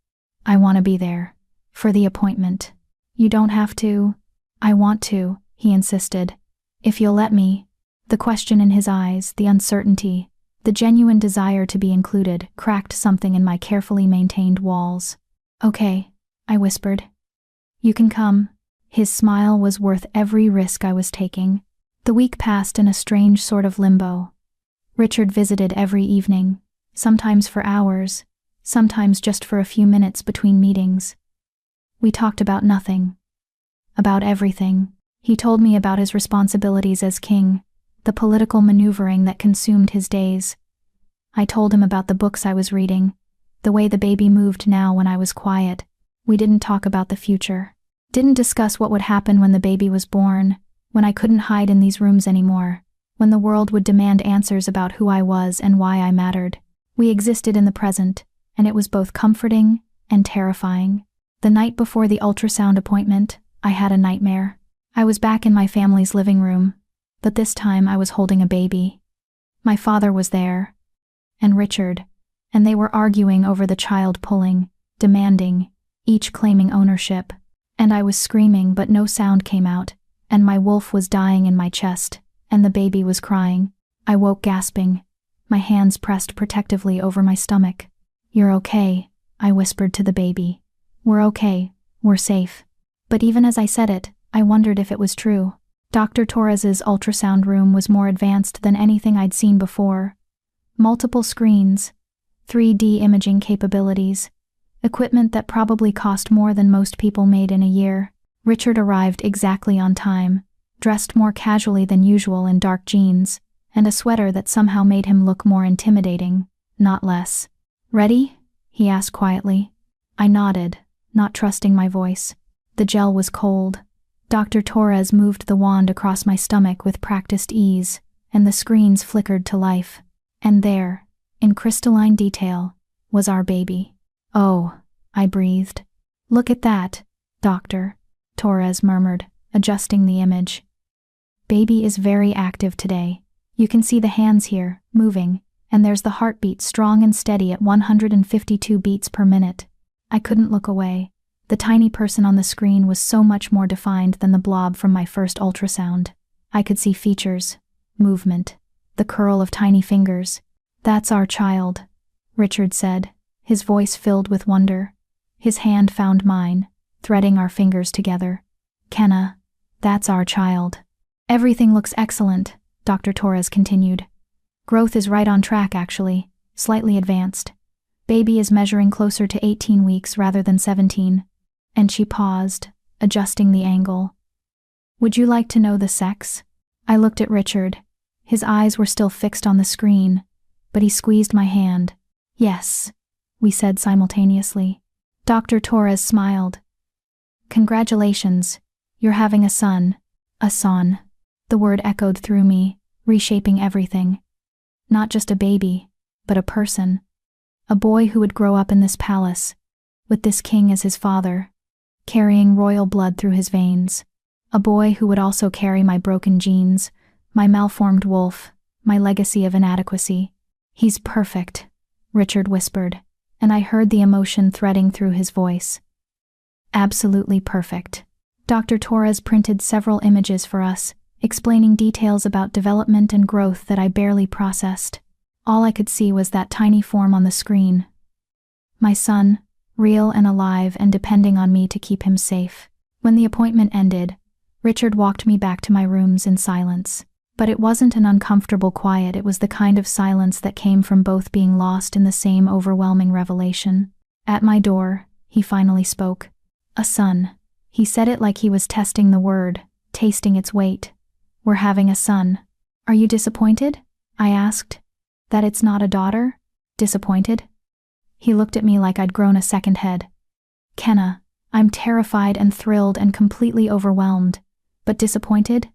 I want to be there. For the appointment. You don't have to. I want to, he insisted. If you'll let me. The question in his eyes, the uncertainty, the genuine desire to be included, cracked something in my carefully maintained walls. Okay, I whispered. You can come. His smile was worth every risk I was taking. The week passed in a strange sort of limbo. Richard visited every evening, sometimes for hours, sometimes just for a few minutes between meetings. We talked about nothing. About everything. He told me about his responsibilities as king, the political maneuvering that consumed his days. I told him about the books I was reading, the way the baby moved now when I was quiet. We didn't talk about the future. Didn't discuss what would happen when the baby was born, when I couldn't hide in these rooms anymore, when the world would demand answers about who I was and why I mattered. We existed in the present, and it was both comforting and terrifying. The night before the ultrasound appointment, I had a nightmare. I was back in my family's living room, but this time I was holding a baby. My father was there, and Richard, and they were arguing over the child, pulling, demanding, each claiming ownership. And I was screaming, but no sound came out, and my wolf was dying in my chest, and the baby was crying. I woke gasping, my hands pressed protectively over my stomach. You're okay, I whispered to the baby. We're okay, we're safe. But even as I said it, I wondered if it was true. Dr. Torres's ultrasound room was more advanced than anything I'd seen before. Multiple screens, 3D imaging capabilities, equipment that probably cost more than most people made in a year. Richard arrived exactly on time, dressed more casually than usual in dark jeans, and a sweater that somehow made him look more intimidating, not less. Ready? He asked quietly. I nodded, not trusting my voice. The gel was cold. Dr. Torres moved the wand across my stomach with practiced ease, and the screens flickered to life. And there, in crystalline detail, was our baby. Oh, I breathed. Look at that, Doctor, Torres murmured, adjusting the image. Baby is very active today. You can see the hands here, moving, and there's the heartbeat strong and steady at 152 beats per minute. I couldn't look away. The tiny person on the screen was so much more defined than the blob from my first ultrasound. I could see features, movement, the curl of tiny fingers. That's our child, Richard said, his voice filled with wonder. His hand found mine, threading our fingers together. Kenna, that's our child. Everything looks excellent, Dr. Torres continued. Growth is right on track actually, slightly advanced. Baby is measuring closer to 18 weeks rather than 17. And she paused, adjusting the angle. Would you like to know the sex? I looked at Richard. His eyes were still fixed on the screen, but he squeezed my hand. Yes, we said simultaneously. Dr. Torres smiled. Congratulations, you're having a son. A son. The word echoed through me, reshaping everything. Not just a baby, but a person. A boy who would grow up in this palace, with this king as his father, carrying royal blood through his veins. A boy who would also carry my broken genes, my malformed wolf, my legacy of inadequacy. He's perfect, Richard whispered, and I heard the emotion threading through his voice. Absolutely perfect. Dr. Torres printed several images for us, explaining details about development and growth that I barely processed. All I could see was that tiny form on the screen. My son, real and alive and depending on me to keep him safe. When the appointment ended, Richard walked me back to my rooms in silence. But it wasn't an uncomfortable quiet, it was the kind of silence that came from both being lost in the same overwhelming revelation. At my door, he finally spoke. A son. He said it like he was testing the word, tasting its weight. We're having a son. Are you disappointed? I asked. That it's not a daughter? Disappointed? He looked at me like I'd grown a second head. Kenna, I'm terrified and thrilled and completely overwhelmed. But disappointed?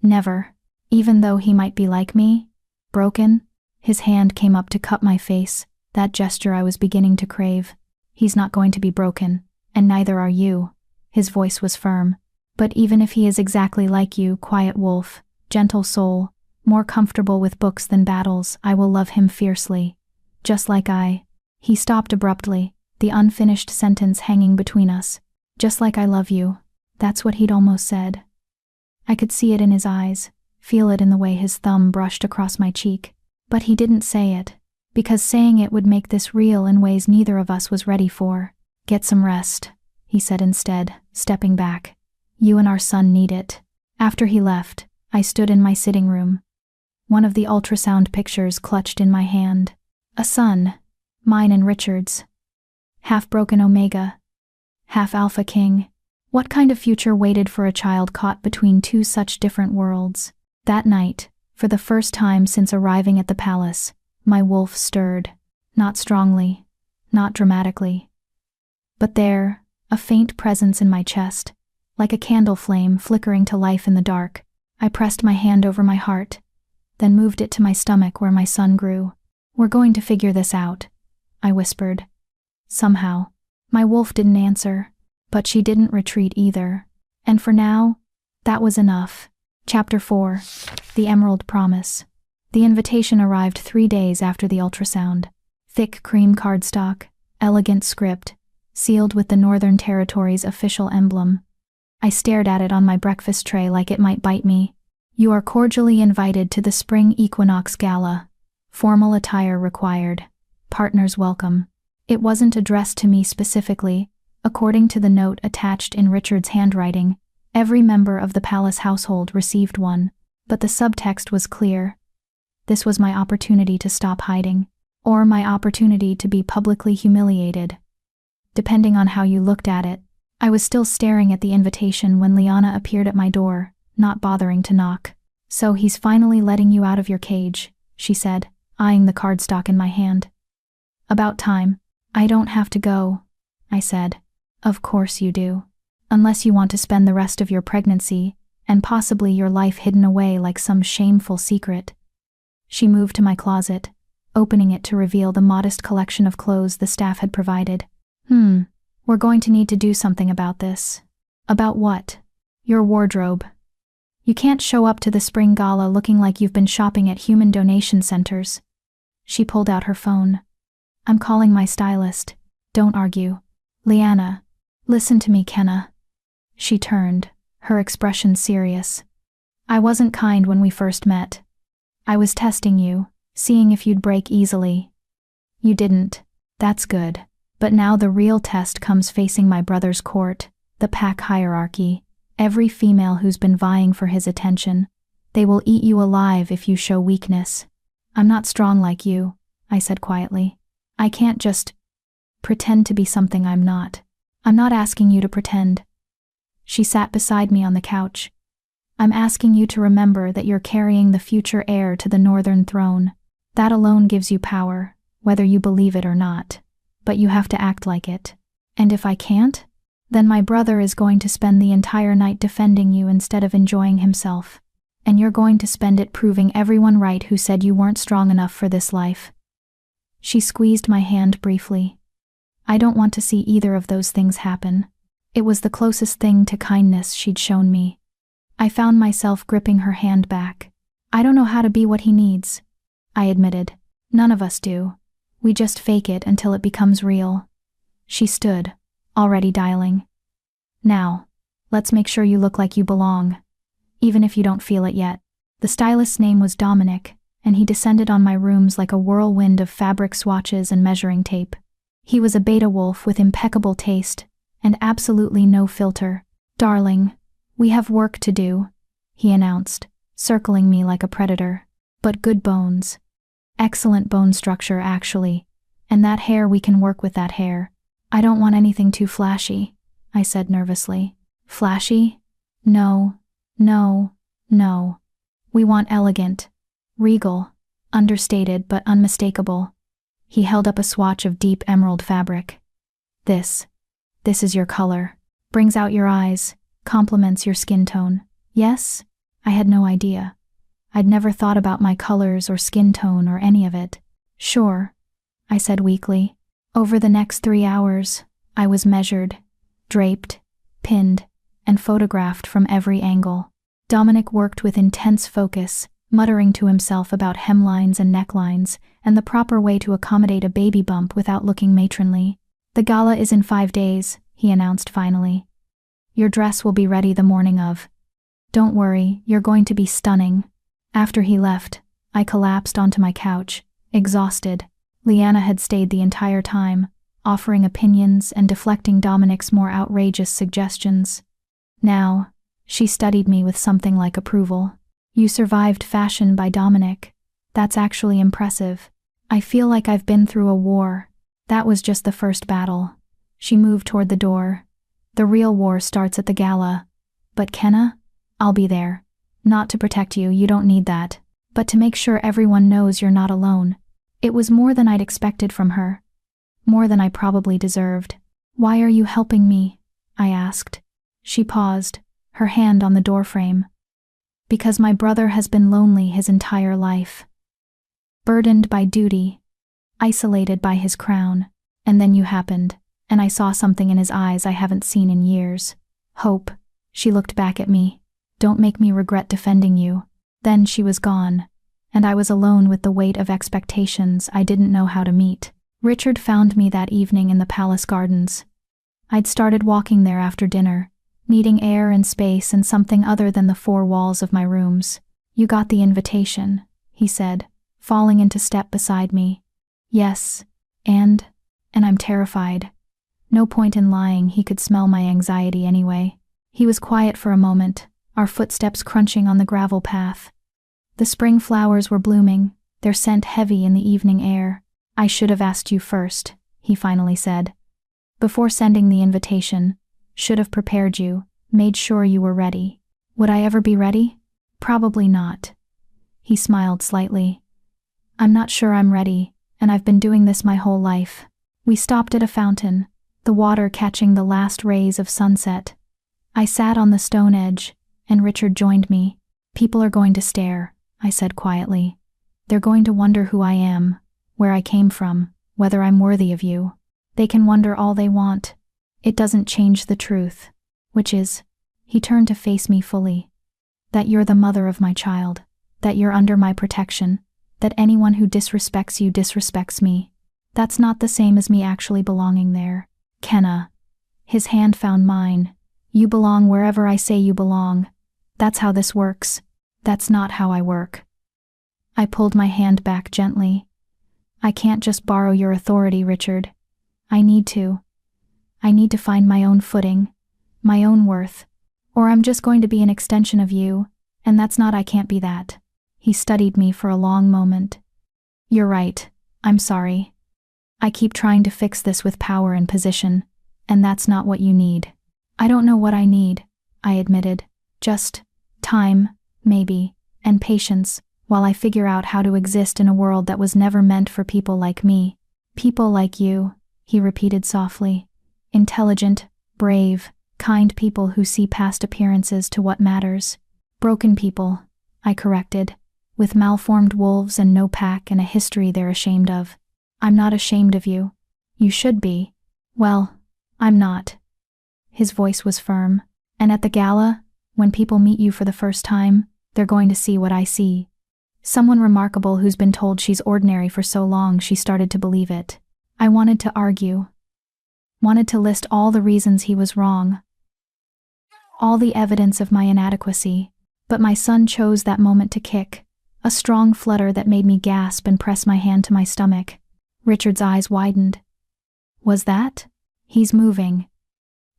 Never. Even though he might be like me, broken. His hand came up to cup my face, that gesture I was beginning to crave. He's not going to be broken, and neither are you. His voice was firm. But even if he is exactly like you, quiet wolf, gentle soul, more comfortable with books than battles, I will love him fiercely. Just like I. He stopped abruptly, the unfinished sentence hanging between us. Just like I love you. That's what he'd almost said. I could see it in his eyes. Feel it in the way his thumb brushed across my cheek. But he didn't say it, because saying it would make this real in ways neither of us was ready for. Get some rest, he said instead, stepping back. You and our son need it. After he left, I stood in my sitting room. One of the ultrasound pictures clutched in my hand. A son, mine and Richard's. Half broken Omega, half Alpha King. What kind of future waited for a child caught between two such different worlds? That night, for the first time since arriving at the palace, my wolf stirred. Not strongly, not dramatically. But there, a faint presence in my chest, like a candle flame flickering to life in the dark. I pressed my hand over my heart, then moved it to my stomach where my son grew. We're going to figure this out, I whispered. Somehow. My wolf didn't answer, but she didn't retreat either. And for now, that was enough. Chapter 4. The Emerald Promise. The invitation arrived 3 days after the ultrasound. Thick cream cardstock, elegant script, sealed with the Northern Territory's official emblem. I stared at it on my breakfast tray like it might bite me. You are cordially invited to the Spring Equinox Gala. Formal attire required. Partners welcome. It wasn't addressed to me specifically. According to the note attached in Richard's handwriting, every member of the palace household received one, but the subtext was clear. This was my opportunity to stop hiding, or my opportunity to be publicly humiliated. Depending on how you looked at it. I was still staring at the invitation when Liana appeared at my door, not bothering to knock. So he's finally letting you out of your cage, she said, eyeing the cardstock in my hand. About time. I don't have to go, I said. Of course you do. Unless you want to spend the rest of your pregnancy, and possibly your life hidden away like some shameful secret. She moved to my closet, opening it to reveal the modest collection of clothes the staff had provided. We're going to need to do something about this. About what? Your wardrobe. You can't show up to the spring gala looking like you've been shopping at human donation centers. She pulled out her phone. I'm calling my stylist. Don't argue. Liana, listen to me, Kenna. She turned, her expression serious. I wasn't kind when we first met. I was testing you, seeing if you'd break easily. You didn't. That's good. But now the real test comes facing my brother's court, the pack hierarchy, every female who's been vying for his attention. They will eat you alive if you show weakness. I'm not strong like you, I said quietly. I can't just pretend to be something I'm not. I'm not asking you to pretend. She sat beside me on the couch. I'm asking you to remember that you're carrying the future heir to the Northern Throne. That alone gives you power, whether you believe it or not. But you have to act like it. And if I can't? Then my brother is going to spend the entire night defending you instead of enjoying himself. And you're going to spend it proving everyone right who said you weren't strong enough for this life. She squeezed my hand briefly. I don't want to see either of those things happen. It was the closest thing to kindness she'd shown me. I found myself gripping her hand back. I don't know how to be what he needs, I admitted. None of us do. We just fake it until it becomes real. She stood, already dialing. Now, let's make sure you look like you belong, even if you don't feel it yet. The stylist's name was Dominic, and he descended on my rooms like a whirlwind of fabric swatches and measuring tape. He was a beta wolf with impeccable taste, and absolutely no filter. Darling, we have work to do, he announced, circling me like a predator. But good bones. Excellent bone structure, actually. And that hair, we can work with that hair. I don't want anything too flashy, I said nervously. Flashy? No. We want elegant, regal, understated but unmistakable. He held up a swatch of deep emerald fabric. This is your color. Brings out your eyes, complements your skin tone. Yes? I had no idea. I'd never thought about my colors or skin tone or any of it. Sure, I said weakly. Over the next 3 hours, I was measured, draped, pinned, and photographed from every angle. Dominic worked with intense focus, muttering to himself about hemlines and necklines, and the proper way to accommodate a baby bump without looking matronly. The gala is in 5 days, he announced finally. Your dress will be ready the morning of. Don't worry, you're going to be stunning. After he left, I collapsed onto my couch, exhausted. Leanna had stayed the entire time, offering opinions and deflecting Dominic's more outrageous suggestions. Now, she studied me with something like approval. You survived fashion by Dominic. That's actually impressive. I feel like I've been through a war. That was just the first battle. She moved toward the door. The real war starts at the gala. But Kenna? I'll be there. Not to protect you, you don't need that. But to make sure everyone knows you're not alone. It was more than I'd expected from her. More than I probably deserved. Why are you helping me? I asked. She paused, her hand on the doorframe. Because my brother has been lonely his entire life. Burdened by duty. Isolated by his crown. And then you happened, and I saw something in his eyes I haven't seen in years. Hope. She looked back at me. Don't make me regret defending you. Then she was gone, and I was alone with the weight of expectations I didn't know how to meet. Richard found me that evening in the palace gardens. I'd started walking there after dinner, needing air and space and something other than the 4 walls of my rooms. You got the invitation, he said, falling into step beside me. Yes, and I'm terrified. No point in lying, he could smell my anxiety anyway. He was quiet for a moment, our footsteps crunching on the gravel path. The spring flowers were blooming, their scent heavy in the evening air. I should have asked you first, he finally said. Before sending the invitation, should have prepared you, made sure you were ready. Would I ever be ready? Probably not. He smiled slightly. I'm not sure I'm ready, and I've been doing this my whole life. We stopped at a fountain, the water catching the last rays of sunset. I sat on the stone edge, and Richard joined me. People are going to stare, I said quietly. They're going to wonder who I am, where I came from, whether I'm worthy of you. They can wonder all they want. It doesn't change the truth, which is, he turned to face me fully, that you're the mother of my child, that you're under my protection, that anyone who disrespects you disrespects me. That's not the same as me actually belonging there. Kenna. His hand found mine. You belong wherever I say you belong. That's how this works. That's not how I work. I pulled my hand back gently. I can't just borrow your authority, Richard. I need to. I need to find my own footing, my own worth, or I'm just going to be an extension of you, and that's not, I can't be that. He studied me for a long moment. You're right, I'm sorry. I keep trying to fix this with power and position, and that's not what you need. I don't know what I need, I admitted. Just Time, maybe, and patience, while I figure out how to exist in a world that was never meant for people like me. People like you, he repeated softly. Intelligent, brave, kind people who see past appearances to what matters. Broken people, I corrected, with malformed wolves and no pack and a history they're ashamed of. I'm not ashamed of you. You should be. Well, I'm not. His voice was firm. And at the gala, when people meet you for the first time, they're going to see what I see. Someone remarkable who's been told she's ordinary for so long she started to believe it. I wanted to argue. Wanted to list all the reasons he was wrong. All the evidence of my inadequacy. But my son chose that moment to kick. A strong flutter that made me gasp and press my hand to my stomach. Richard's eyes widened. Was that? He's moving.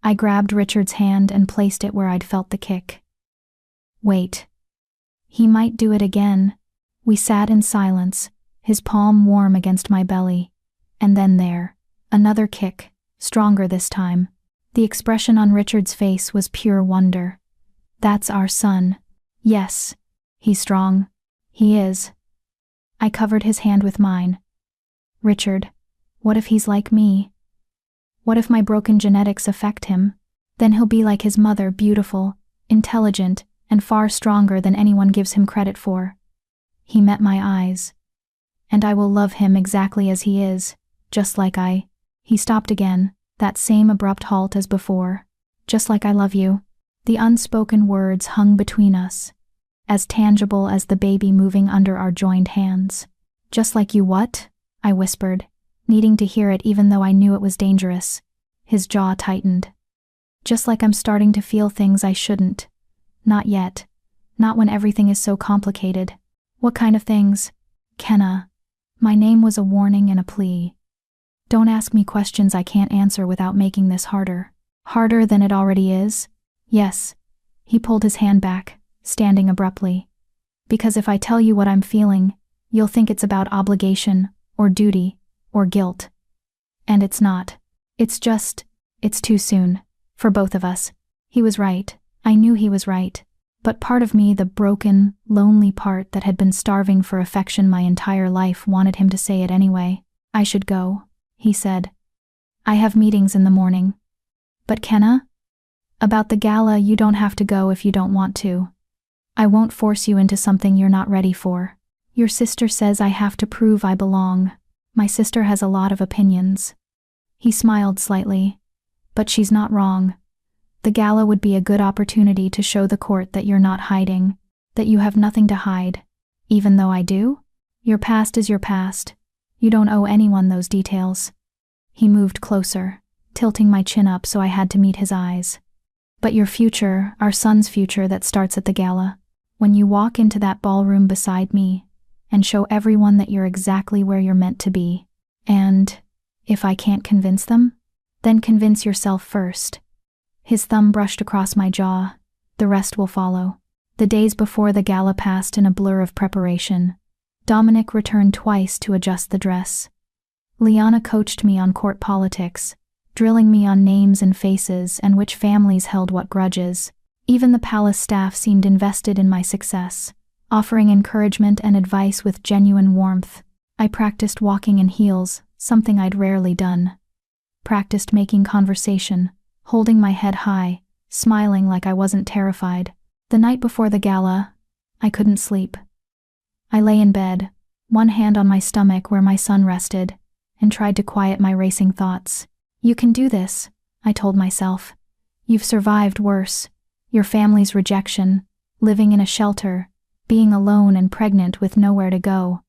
I grabbed Richard's hand and placed it where I'd felt the kick. Wait. He might do it again. We sat in silence, his palm warm against my belly. And then there, another kick, stronger this time. The expression on Richard's face was pure wonder. That's our son. Yes. He's strong. He is. I covered his hand with mine. Richard, what if he's like me? What if my broken genetics affect him? Then he'll be like his mother, beautiful, intelligent, and far stronger than anyone gives him credit for. He met my eyes. And I will love him exactly as he is, just like He stopped again, that same abrupt halt as before. Just like I love you. The unspoken words hung between us, as tangible as the baby moving under our joined hands. Just like you what? I whispered, needing to hear it even though I knew it was dangerous. His jaw tightened. Just like I'm starting to feel things I shouldn't. Not yet. Not when everything is so complicated. What kind of things? Kenna. My name was a warning and a plea. Don't ask me questions I can't answer without making this harder. Harder than it already is? Yes. He pulled his hand back, standing abruptly. Because if I tell you what I'm feeling, you'll think it's about obligation, or duty, or guilt. And it's not. It's too soon. For both of us. He was right. I knew he was right. But part of me, the broken, lonely part that had been starving for affection my entire life, wanted him to say it anyway. I should go, he said. I have meetings in the morning. But Kenna? About the gala, you don't have to go if you don't want to. I won't force you into something you're not ready for. Your sister says I have to prove I belong. My sister has a lot of opinions. He smiled slightly. But she's not wrong. The gala would be a good opportunity to show the court that you're not hiding, that you have nothing to hide. Even though I do? Your past is your past. You don't owe anyone those details. He moved closer, tilting my chin up so I had to meet his eyes. But your future, our son's future that starts at the gala, when you walk into that ballroom beside me and show everyone that you're exactly where you're meant to be. And, if I can't convince them, then convince yourself first. His thumb brushed across my jaw. The rest will follow. The days before the gala passed in a blur of preparation. Dominic returned twice to adjust the dress. Liana coached me on court politics, drilling me on names and faces and which families held what grudges. Even the palace staff seemed invested in my success, offering encouragement and advice with genuine warmth. I practiced walking in heels, something I'd rarely done. Practiced making conversation, holding my head high, smiling like I wasn't terrified. The night before the gala, I couldn't sleep. I lay in bed, one hand on my stomach where my son rested, and tried to quiet my racing thoughts. You can do this, I told myself. You've survived worse. Your family's rejection, living in a shelter, being alone and pregnant with nowhere to go.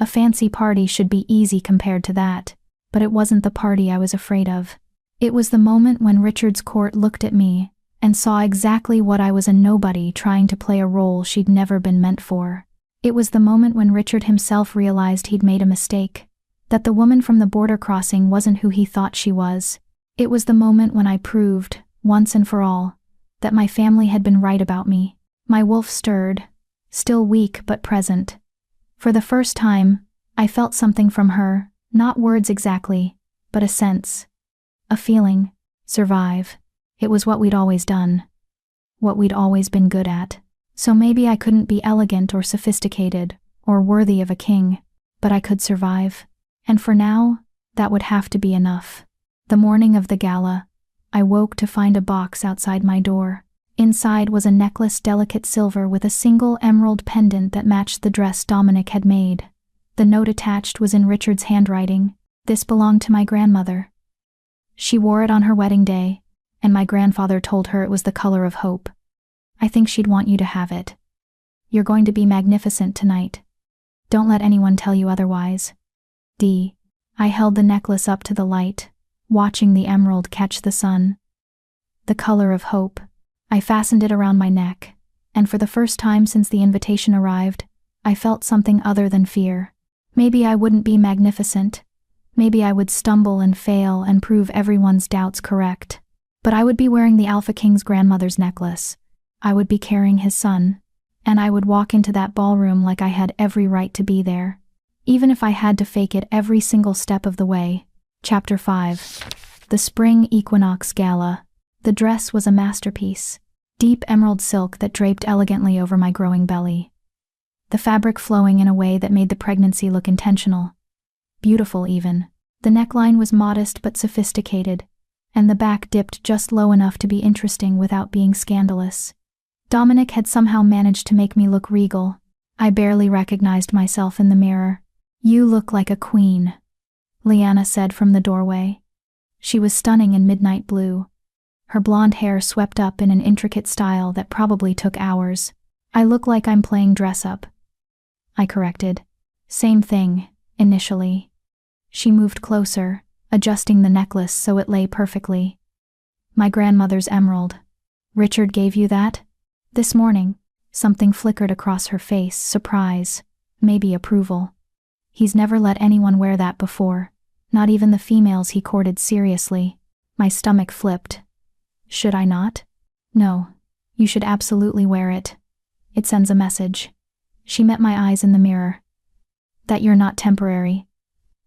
A fancy party should be easy compared to that, but it wasn't the party I was afraid of. It was the moment when Richard's court looked at me and saw exactly what I was, a nobody trying to play a role she'd never been meant for. It was the moment when Richard himself realized he'd made a mistake, that the woman from the border crossing wasn't who he thought she was. It was the moment when I proved, once and for all, that my family had been right about me. My wolf stirred, still weak but present. For the first time, I felt something from her, not words exactly, but a sense. A feeling. Survive. It was what we'd always done. What we'd always been good at. So maybe I couldn't be elegant or sophisticated, or worthy of a king, but I could survive. And for now, that would have to be enough. The morning of the gala, I woke to find a box outside my door. Inside was a necklace, delicate silver with a single emerald pendant that matched the dress Dominic had made. The note attached was in Richard's handwriting. This belonged to my grandmother. She wore it on her wedding day, and my grandfather told her it was the color of hope. I think she'd want you to have it. You're going to be magnificent tonight. Don't let anyone tell you otherwise. D. I held the necklace up to the light, watching the emerald catch the sun. The color of hope. I fastened it around my neck, and for the first time since the invitation arrived, I felt something other than fear. Maybe I wouldn't be magnificent. Maybe I would stumble and fail and prove everyone's doubts correct. But I would be wearing the Alpha King's grandmother's necklace. I would be carrying his son. And I would walk into that ballroom like I had every right to be there, even if I had to fake it every single step of the way. Chapter 5. The Spring Equinox Gala. The dress was a masterpiece. Deep emerald silk that draped elegantly over my growing belly. The fabric flowing in a way that made the pregnancy look intentional. Beautiful even. The neckline was modest but sophisticated, and the back dipped just low enough to be interesting without being scandalous. Dominic had somehow managed to make me look regal. I barely recognized myself in the mirror. "You look like a queen," Liana said from the doorway. She was stunning in midnight blue. Her blonde hair swept up in an intricate style that probably took hours. "I look like I'm playing dress-up," I corrected. "Same thing, initially." She moved closer, adjusting the necklace so it lay perfectly. "My grandmother's emerald. Richard gave you that?" "This morning." Something flickered across her face, surprise, maybe approval. "He's never let anyone wear that before, not even the females he courted seriously." My stomach flipped. "Should I not?" "No. You should absolutely wear it. It sends a message." She met my eyes in the mirror. "That you're not temporary.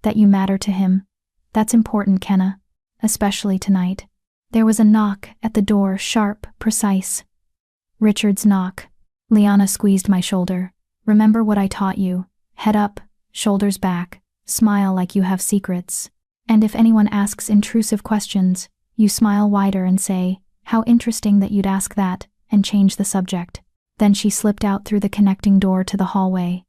That you matter to him. That's important, Kenna. Especially tonight." There was a knock at the door, sharp, precise. Richard's knock. Liana squeezed my shoulder. "Remember what I taught you. Head up, shoulders back, smile like you have secrets. And if anyone asks intrusive questions, you smile wider and say, 'How interesting that you'd ask that,' and change the subject." Then she slipped out through the connecting door to the hallway,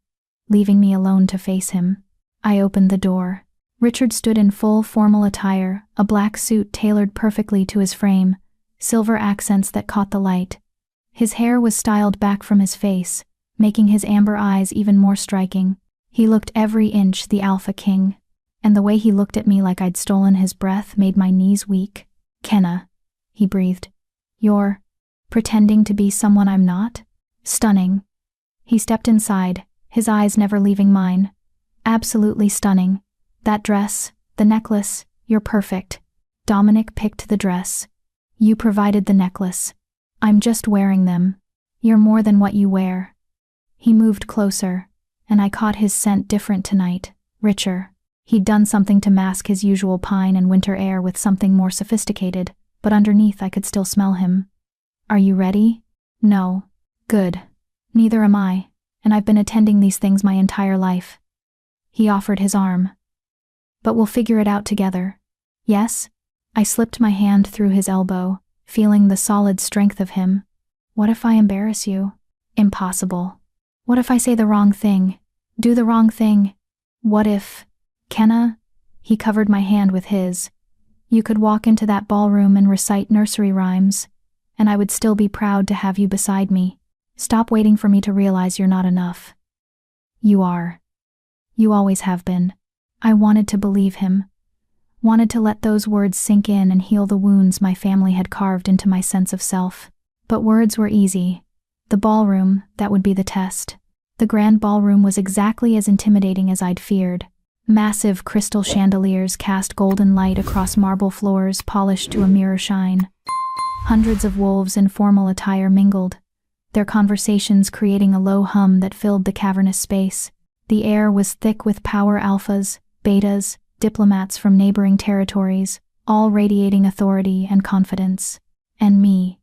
leaving me alone to face him. I opened the door. Richard stood in full formal attire, a black suit tailored perfectly to his frame, silver accents that caught the light. His hair was styled back from his face, making his amber eyes even more striking. He looked every inch the Alpha King, and the way he looked at me like I'd stolen his breath made my knees weak. "Kenna," he breathed. "You're pretending to be someone I'm not?" "Stunning." He stepped inside, his eyes never leaving mine. "Absolutely stunning. That dress, the necklace, you're perfect." Dominic picked the dress. "You provided the necklace. I'm just wearing them. You're more than what you wear." He moved closer, and I caught his scent different tonight, richer. He'd done something to mask his usual pine and winter air with something more sophisticated, but underneath I could still smell him. "Are you ready?" "No." "Good. Neither am I, and I've been attending these things my entire life." He offered his arm. "But we'll figure it out together." "Yes?" I slipped my hand through his elbow, feeling the solid strength of him. "What if I embarrass you?" "Impossible." "What if I say the wrong thing? Do the wrong thing? What if—" "Kenna?" He covered my hand with his. "You could walk into that ballroom and recite nursery rhymes, and I would still be proud to have you beside me. Stop waiting for me to realize you're not enough." "You are. You always have been." I wanted to believe him. Wanted to let those words sink in and heal the wounds my family had carved into my sense of self. But words were easy. The ballroom, that would be the test. The grand ballroom was exactly as intimidating as I'd feared. Massive crystal chandeliers cast golden light across marble floors polished to a mirror shine. Hundreds of wolves in formal attire mingled, their conversations creating a low hum that filled the cavernous space. The air was thick with power alphas, betas, diplomats from neighboring territories, all radiating authority and confidence. And me,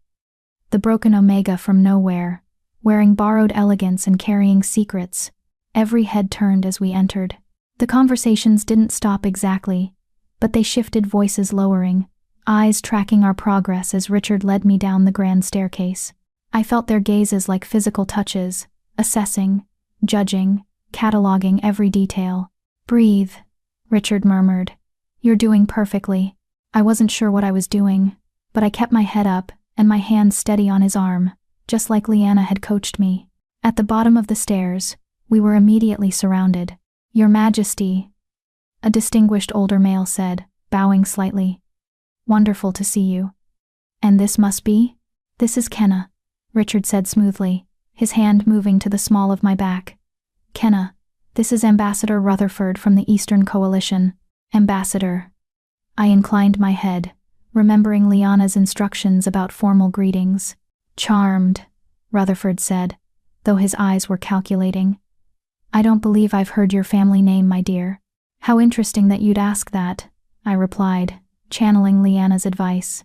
the broken omega from nowhere, wearing borrowed elegance and carrying secrets. Every head turned as we entered. The conversations didn't stop exactly, but they shifted, voices lowering, eyes tracking our progress as Richard led me down the grand staircase. I felt their gazes like physical touches, assessing, judging, cataloging every detail. "Breathe," Richard murmured. "You're doing perfectly." I wasn't sure what I was doing, but I kept my head up and my hand steady on his arm, just like Leanna had coached me. At the bottom of the stairs, we were immediately surrounded. "Your Majesty," a distinguished older male said, bowing slightly. "Wonderful to see you. And this must be?" "This is Kenna," Richard said smoothly, his hand moving to the small of my back. "Kenna, this is Ambassador Rutherford from the Eastern Coalition." "Ambassador." I inclined my head, remembering Liana's instructions about formal greetings. "Charmed," Rutherford said, though his eyes were calculating. "I don't believe I've heard your family name, my dear." "How interesting that you'd ask that," I replied, channeling Liana's advice.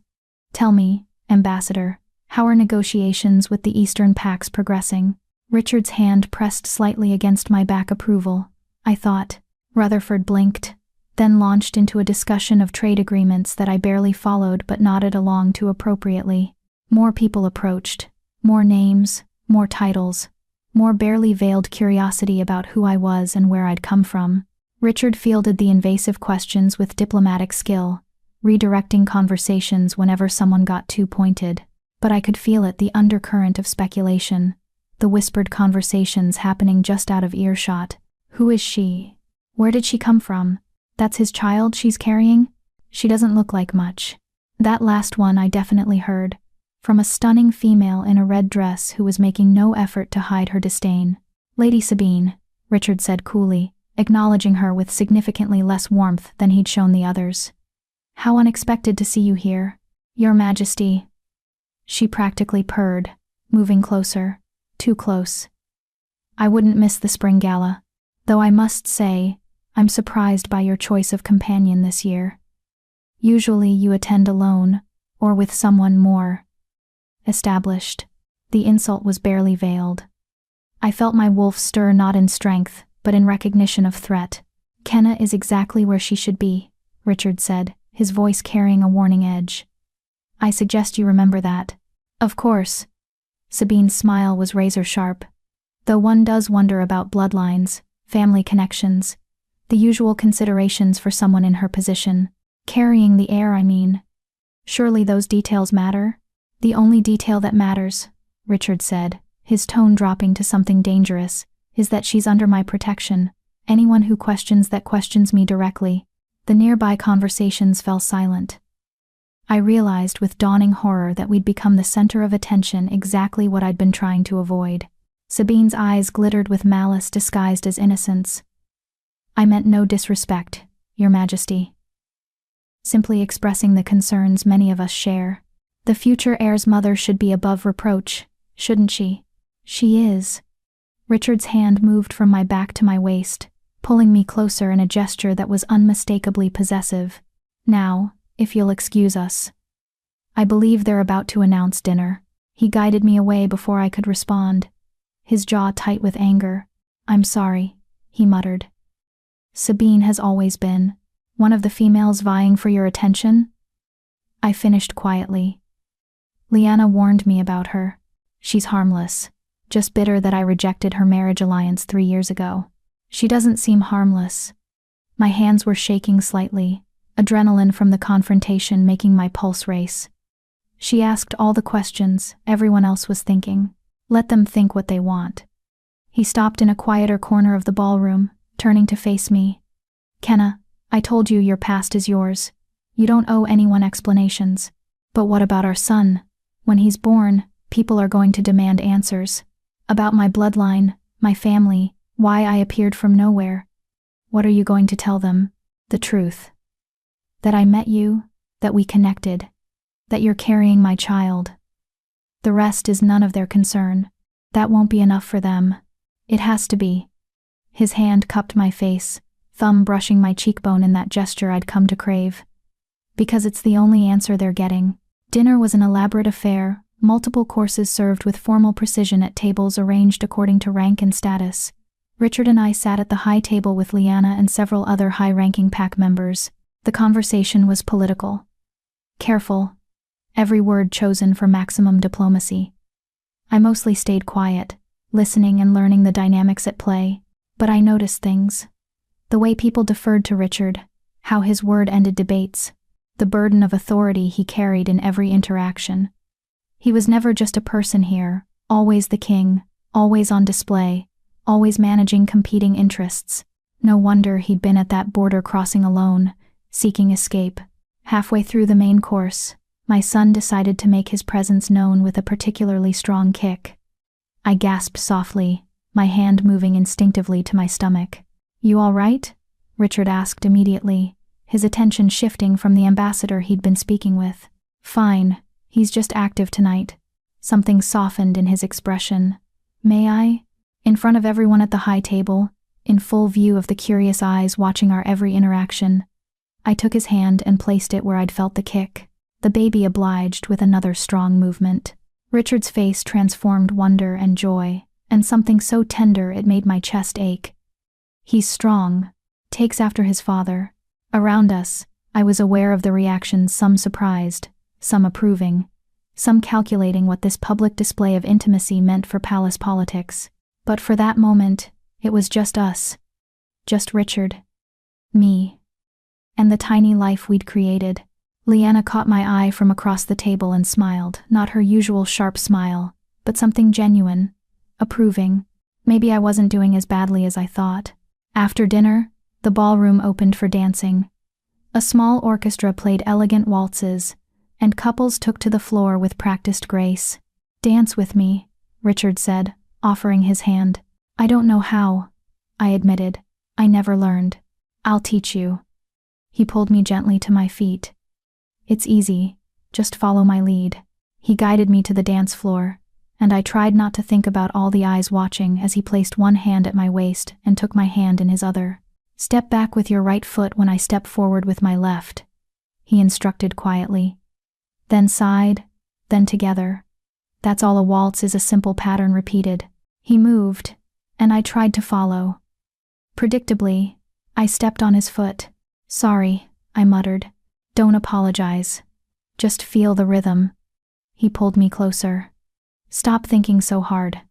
"Tell me, Ambassador, how are negotiations with the Eastern Pax progressing?" Richard's hand pressed slightly against my back approval. I thought. Rutherford blinked, then launched into a discussion of trade agreements that I barely followed but nodded along to appropriately. More people approached, more names, more titles, more barely veiled curiosity about who I was and where I'd come from. Richard fielded the invasive questions with diplomatic skill, redirecting conversations whenever someone got too pointed. But I could feel it, the undercurrent of speculation, the whispered conversations happening just out of earshot. "Who is she? Where did she come from? That's his child she's carrying? She doesn't look like much." That last one I definitely heard, from a stunning female in a red dress who was making no effort to hide her disdain. "Lady Sabine," Richard said coolly, acknowledging her with significantly less warmth than he'd shown the others. "How unexpected to see you here." "Your Majesty." She practically purred, moving closer, too close. "I wouldn't miss the spring gala, though I must say, I'm surprised by your choice of companion this year. Usually you attend alone, or with someone more established." The insult was barely veiled. I felt my wolf stir, not in strength, but in recognition of threat. "Kenna is exactly where she should be," Richard said, his voice carrying a warning edge. "I suggest you remember that." "Of course." Sabine's smile was razor-sharp. "Though one does wonder about bloodlines, family connections, the usual considerations for someone in her position. Carrying the heir, I mean. Surely those details matter?" "The only detail that matters," Richard said, his tone dropping to something dangerous, "is that she's under my protection. Anyone who questions that questions me directly." The nearby conversations fell silent. I realized with dawning horror that we'd become the center of attention, exactly what I'd been trying to avoid. Sabine's eyes glittered with malice disguised as innocence. "I meant no disrespect, Your Majesty. Simply expressing the concerns many of us share. The future heir's mother should be above reproach, shouldn't she?" "She is." Richard's hand moved from my back to my waist, pulling me closer in a gesture that was unmistakably possessive. "Now, if you'll excuse us. I believe they're about to announce dinner." He guided me away before I could respond, his jaw tight with anger. "I'm sorry," he muttered. "Sabine has always been one of the females vying for your attention?" I finished quietly. "Liana warned me about her. She's harmless, just bitter that I rejected her marriage alliance 3 years ago." "She doesn't seem harmless." My hands were shaking slightly, adrenaline from the confrontation making my pulse race. "She asked all the questions everyone else was thinking. Let them think what they want." He stopped in a quieter corner of the ballroom, turning to face me. "Kenna, I told you your past is yours. You don't owe anyone explanations. But what about our son? When he's born, people are going to demand answers. About my bloodline, my family, why I appeared from nowhere. What are you going to tell them? The truth. That I met you, that we connected, that you're carrying my child. The rest is none of their concern. That won't be enough for them. It has to be." His hand cupped my face, thumb brushing my cheekbone in that gesture I'd come to crave. "Because it's the only answer they're getting." Dinner was an elaborate affair, multiple courses served with formal precision at tables arranged according to rank and status. Richard and I sat at the high table with Liana and several other high-ranking pack members. The conversation was political. Careful, every word chosen for maximum diplomacy. I mostly stayed quiet, listening and learning the dynamics at play, but I noticed things. The way people deferred to Richard, how his word ended debates, the burden of authority he carried in every interaction. He was never just a person here, always the king, always on display, always managing competing interests. No wonder he'd been at that border crossing alone, seeking escape. Halfway through the main course, my son decided to make his presence known with a particularly strong kick. I gasped softly, my hand moving instinctively to my stomach. "You all right?" Richard asked immediately, his attention shifting from the ambassador he'd been speaking with. "Fine, he's just active tonight." Something softened in his expression. "May I?" In front of everyone at the high table, in full view of the curious eyes watching our every interaction, I took his hand and placed it where I'd felt the kick. The baby obliged with another strong movement. Richard's face transformed wonder and joy, and something so tender it made my chest ache. He's strong, takes after his father. Around us, I was aware of the reactions, some surprised, some approving, some calculating what this public display of intimacy meant for palace politics. But for that moment, it was just us. Just Richard. Me. And the tiny life we'd created. Liana caught my eye from across the table and smiled, not her usual sharp smile, but something genuine, approving. Maybe I wasn't doing as badly as I thought. After dinner, the ballroom opened for dancing. A small orchestra played elegant waltzes, and couples took to the floor with practiced grace. "Dance with me," Richard said, offering his hand. "I don't know how," I admitted. "I never learned. I'll teach you." He pulled me gently to my feet. "It's easy, just follow my lead." He guided me to the dance floor, and I tried not to think about all the eyes watching as he placed one hand at my waist and took my hand in his other. "Step back with your right foot when I step forward with my left," he instructed quietly. "Then side, then together. That's all a waltz is, a simple pattern repeated." He moved, and I tried to follow. Predictably, I stepped on his foot. "Sorry," I muttered. "Don't apologize. Just feel the rhythm." He pulled me closer. "Stop thinking so hard.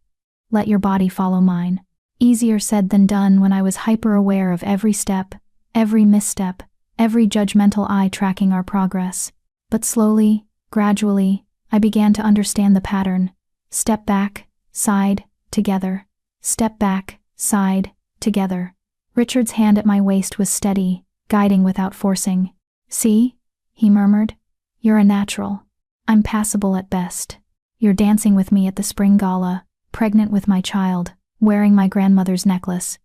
Let your body follow mine." Easier said than done when I was hyper-aware of every step, every misstep, every judgmental eye tracking our progress. But slowly, gradually, I began to understand the pattern. Step back, side, together. Step back, side, together. Richard's hand at my waist was steady, guiding without forcing. "See?" he murmured. "You're a natural. I'm passable at best. You're dancing with me at the spring gala, pregnant with my child, wearing my grandmother's necklace.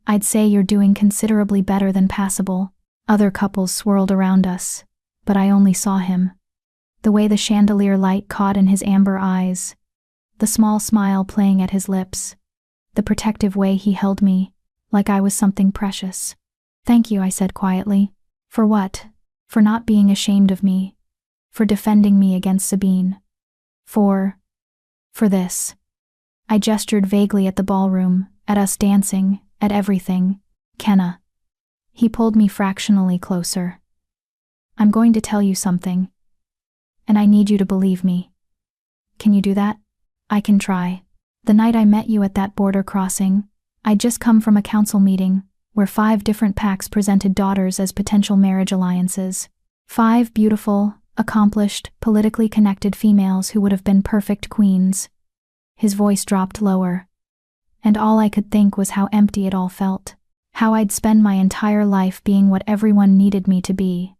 I'd say you're doing considerably better than passable." Other couples swirled around us, but I only saw him. The way the chandelier light caught in his amber eyes, the small smile playing at his lips, the protective way he held me, like I was something precious. "Thank you," I said quietly. "For what?" "For not being ashamed of me. For defending me against Sabine. For this." I gestured vaguely at the ballroom, at us dancing, at everything. "Kenna." He pulled me fractionally closer. "I'm going to tell you something. And I need you to believe me. Can you do that?" "I can try. The night I met you at that border crossing, I'd just come from a council meeting, where 5 different packs presented daughters as potential marriage alliances. 5 beautiful, accomplished, politically connected females who would have been perfect queens." His voice dropped lower, and all I could think was how empty it all felt. How I'd spend my entire life being what everyone needed me to be.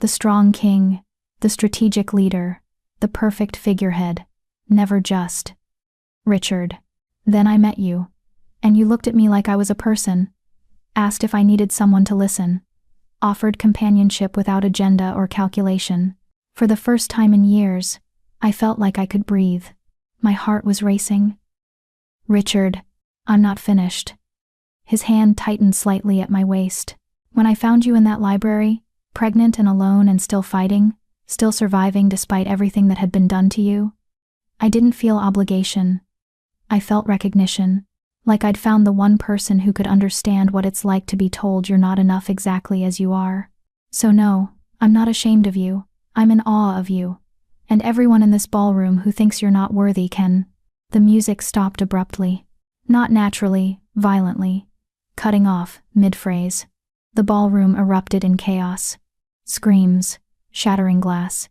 The strong king, the strategic leader, the perfect figurehead, never just Richard. Then I met you, and you looked at me like I was a person, asked if I needed someone to listen, offered companionship without agenda or calculation. For the first time in years, I felt like I could breathe. My heart was racing. "Richard, I'm not finished." His hand tightened slightly at my waist. "When I found you in that library, pregnant and alone and still fighting, still surviving despite everything that had been done to you, I didn't feel obligation. I felt recognition. Like I'd found the one person who could understand what it's like to be told you're not enough exactly as you are. So no, I'm not ashamed of you. I'm in awe of you. And everyone in this ballroom who thinks you're not worthy can. The music stopped abruptly. Not naturally, violently. Cutting off, mid-phrase. The ballroom erupted in chaos. Screams, shattering glass.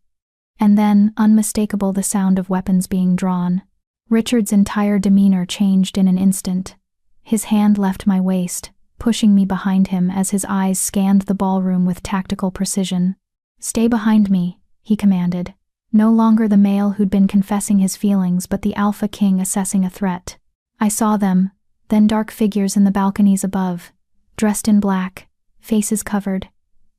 And then, unmistakable, the sound of weapons being drawn. Richard's entire demeanor changed in an instant. His hand left my waist, pushing me behind him as his eyes scanned the ballroom with tactical precision. "Stay behind me," he commanded. No longer the male who'd been confessing his feelings, but the alpha king assessing a threat. I saw them, then dark figures in the balconies above, dressed in black, faces covered.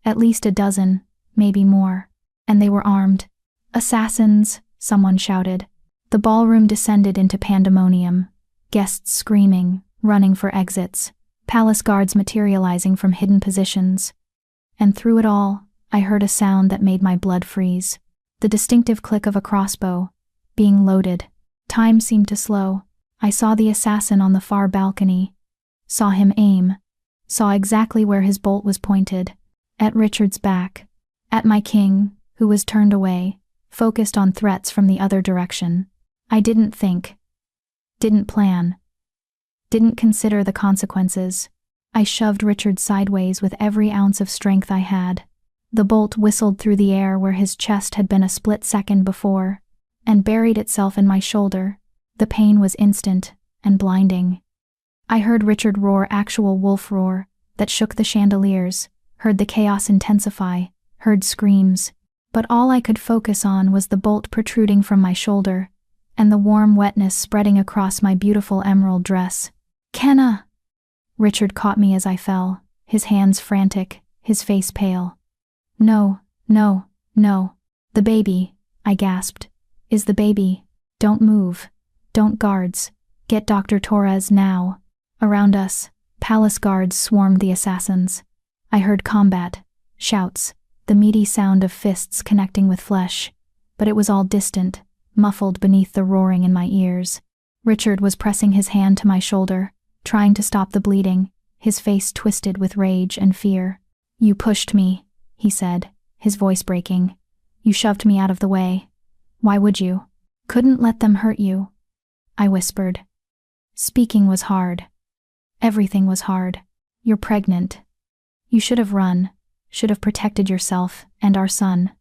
At least a dozen, maybe more. And they were armed. "Assassins!" someone shouted. The ballroom descended into pandemonium. Guests screaming, running for exits. Palace guards materializing from hidden positions. And through it all, I heard a sound that made my blood freeze. The distinctive click of a crossbow, being loaded. Time seemed to slow. I saw the assassin on the far balcony. Saw him aim. Saw exactly where his bolt was pointed. At Richard's back. At my king, who was turned away, focused on threats from the other direction. I didn't think. Didn't plan. Didn't consider the consequences. I shoved Richard sideways with every ounce of strength I had. The bolt whistled through the air where his chest had been a split second before, and buried itself in my shoulder. The pain was instant and blinding. I heard Richard roar, actual wolf roar, that shook the chandeliers, heard the chaos intensify, heard screams, but all I could focus on was the bolt protruding from my shoulder, and the warm wetness spreading across my beautiful emerald dress. "Kenna!" Richard caught me as I fell, his hands frantic, his face pale. "No, no, no. The baby," I gasped. "Is the baby. Don't move. Don't guards. Get Dr. Torres now." Around us, palace guards swarmed the assassins. I heard combat, shouts, the meaty sound of fists connecting with flesh, but it was all distant, muffled beneath the roaring in my ears. Richard was pressing his hand to my shoulder, trying to stop the bleeding, his face twisted with rage and fear. "You pushed me," he said, his voice breaking. "You shoved me out of the way. Why would you? Couldn't let them hurt you." I whispered. Speaking was hard. Everything was hard. "You're pregnant. You should have run, should have protected yourself and our son."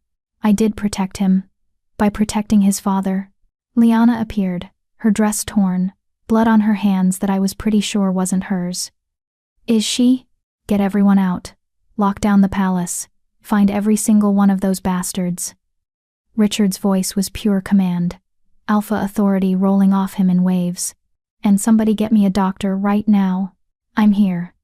I did protect him. By protecting his father. Liana appeared, her dress torn, blood on her hands that I was pretty sure wasn't hers. "Is she?" "Get everyone out. Lock down the palace. Find every single one of those bastards." Richard's voice was pure command, alpha authority rolling off him in waves. "And somebody get me a doctor right now. I'm here."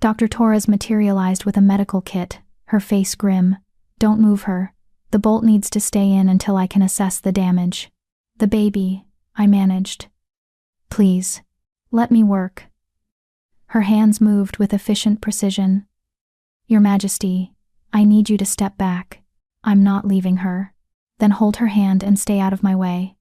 Dr. Torres materialized with a medical kit, her face grim. "Don't move her. The bolt needs to stay in until I can assess the damage." "The baby," I managed. "Please. Let me work." Her hands moved with efficient precision. "Your Majesty, I need you to step back. I'm not leaving her." "Then hold her hand and stay out of my way."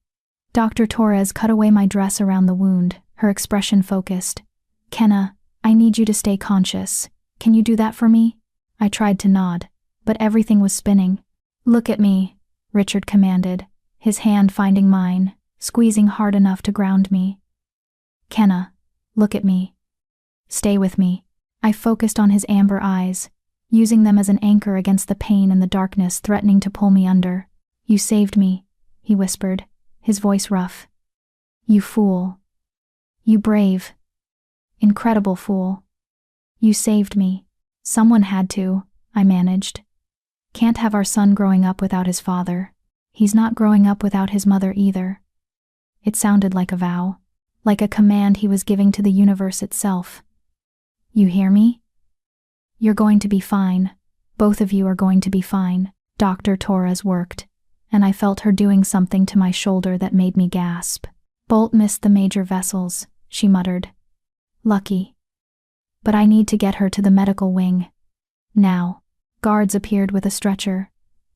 Dr. Torres cut away my dress around the wound, her expression focused. "Kenna, I need you to stay conscious. Can you do that for me?" I tried to nod, but everything was spinning. "Look at me," Richard commanded, his hand finding mine, squeezing hard enough to ground me. "Kenna, look at me. Stay with me." I focused on his amber eyes, using them as an anchor against the pain and the darkness threatening to pull me under. "You saved me," he whispered, his voice rough. "You fool. You brave, incredible fool. You saved me." "Someone had to," I managed. "Can't have our son growing up without his father. He's not growing up without his mother either." It sounded like a vow, like a command he was giving to the universe itself. "You hear me? You're going to be fine. Both of you are going to be fine." Dr. Torres worked, and I felt her doing something to my shoulder that made me gasp. "Bolt missed the major vessels," she muttered. "Lucky. But I need to get her to the medical wing. Now." Guards appeared with a stretcher.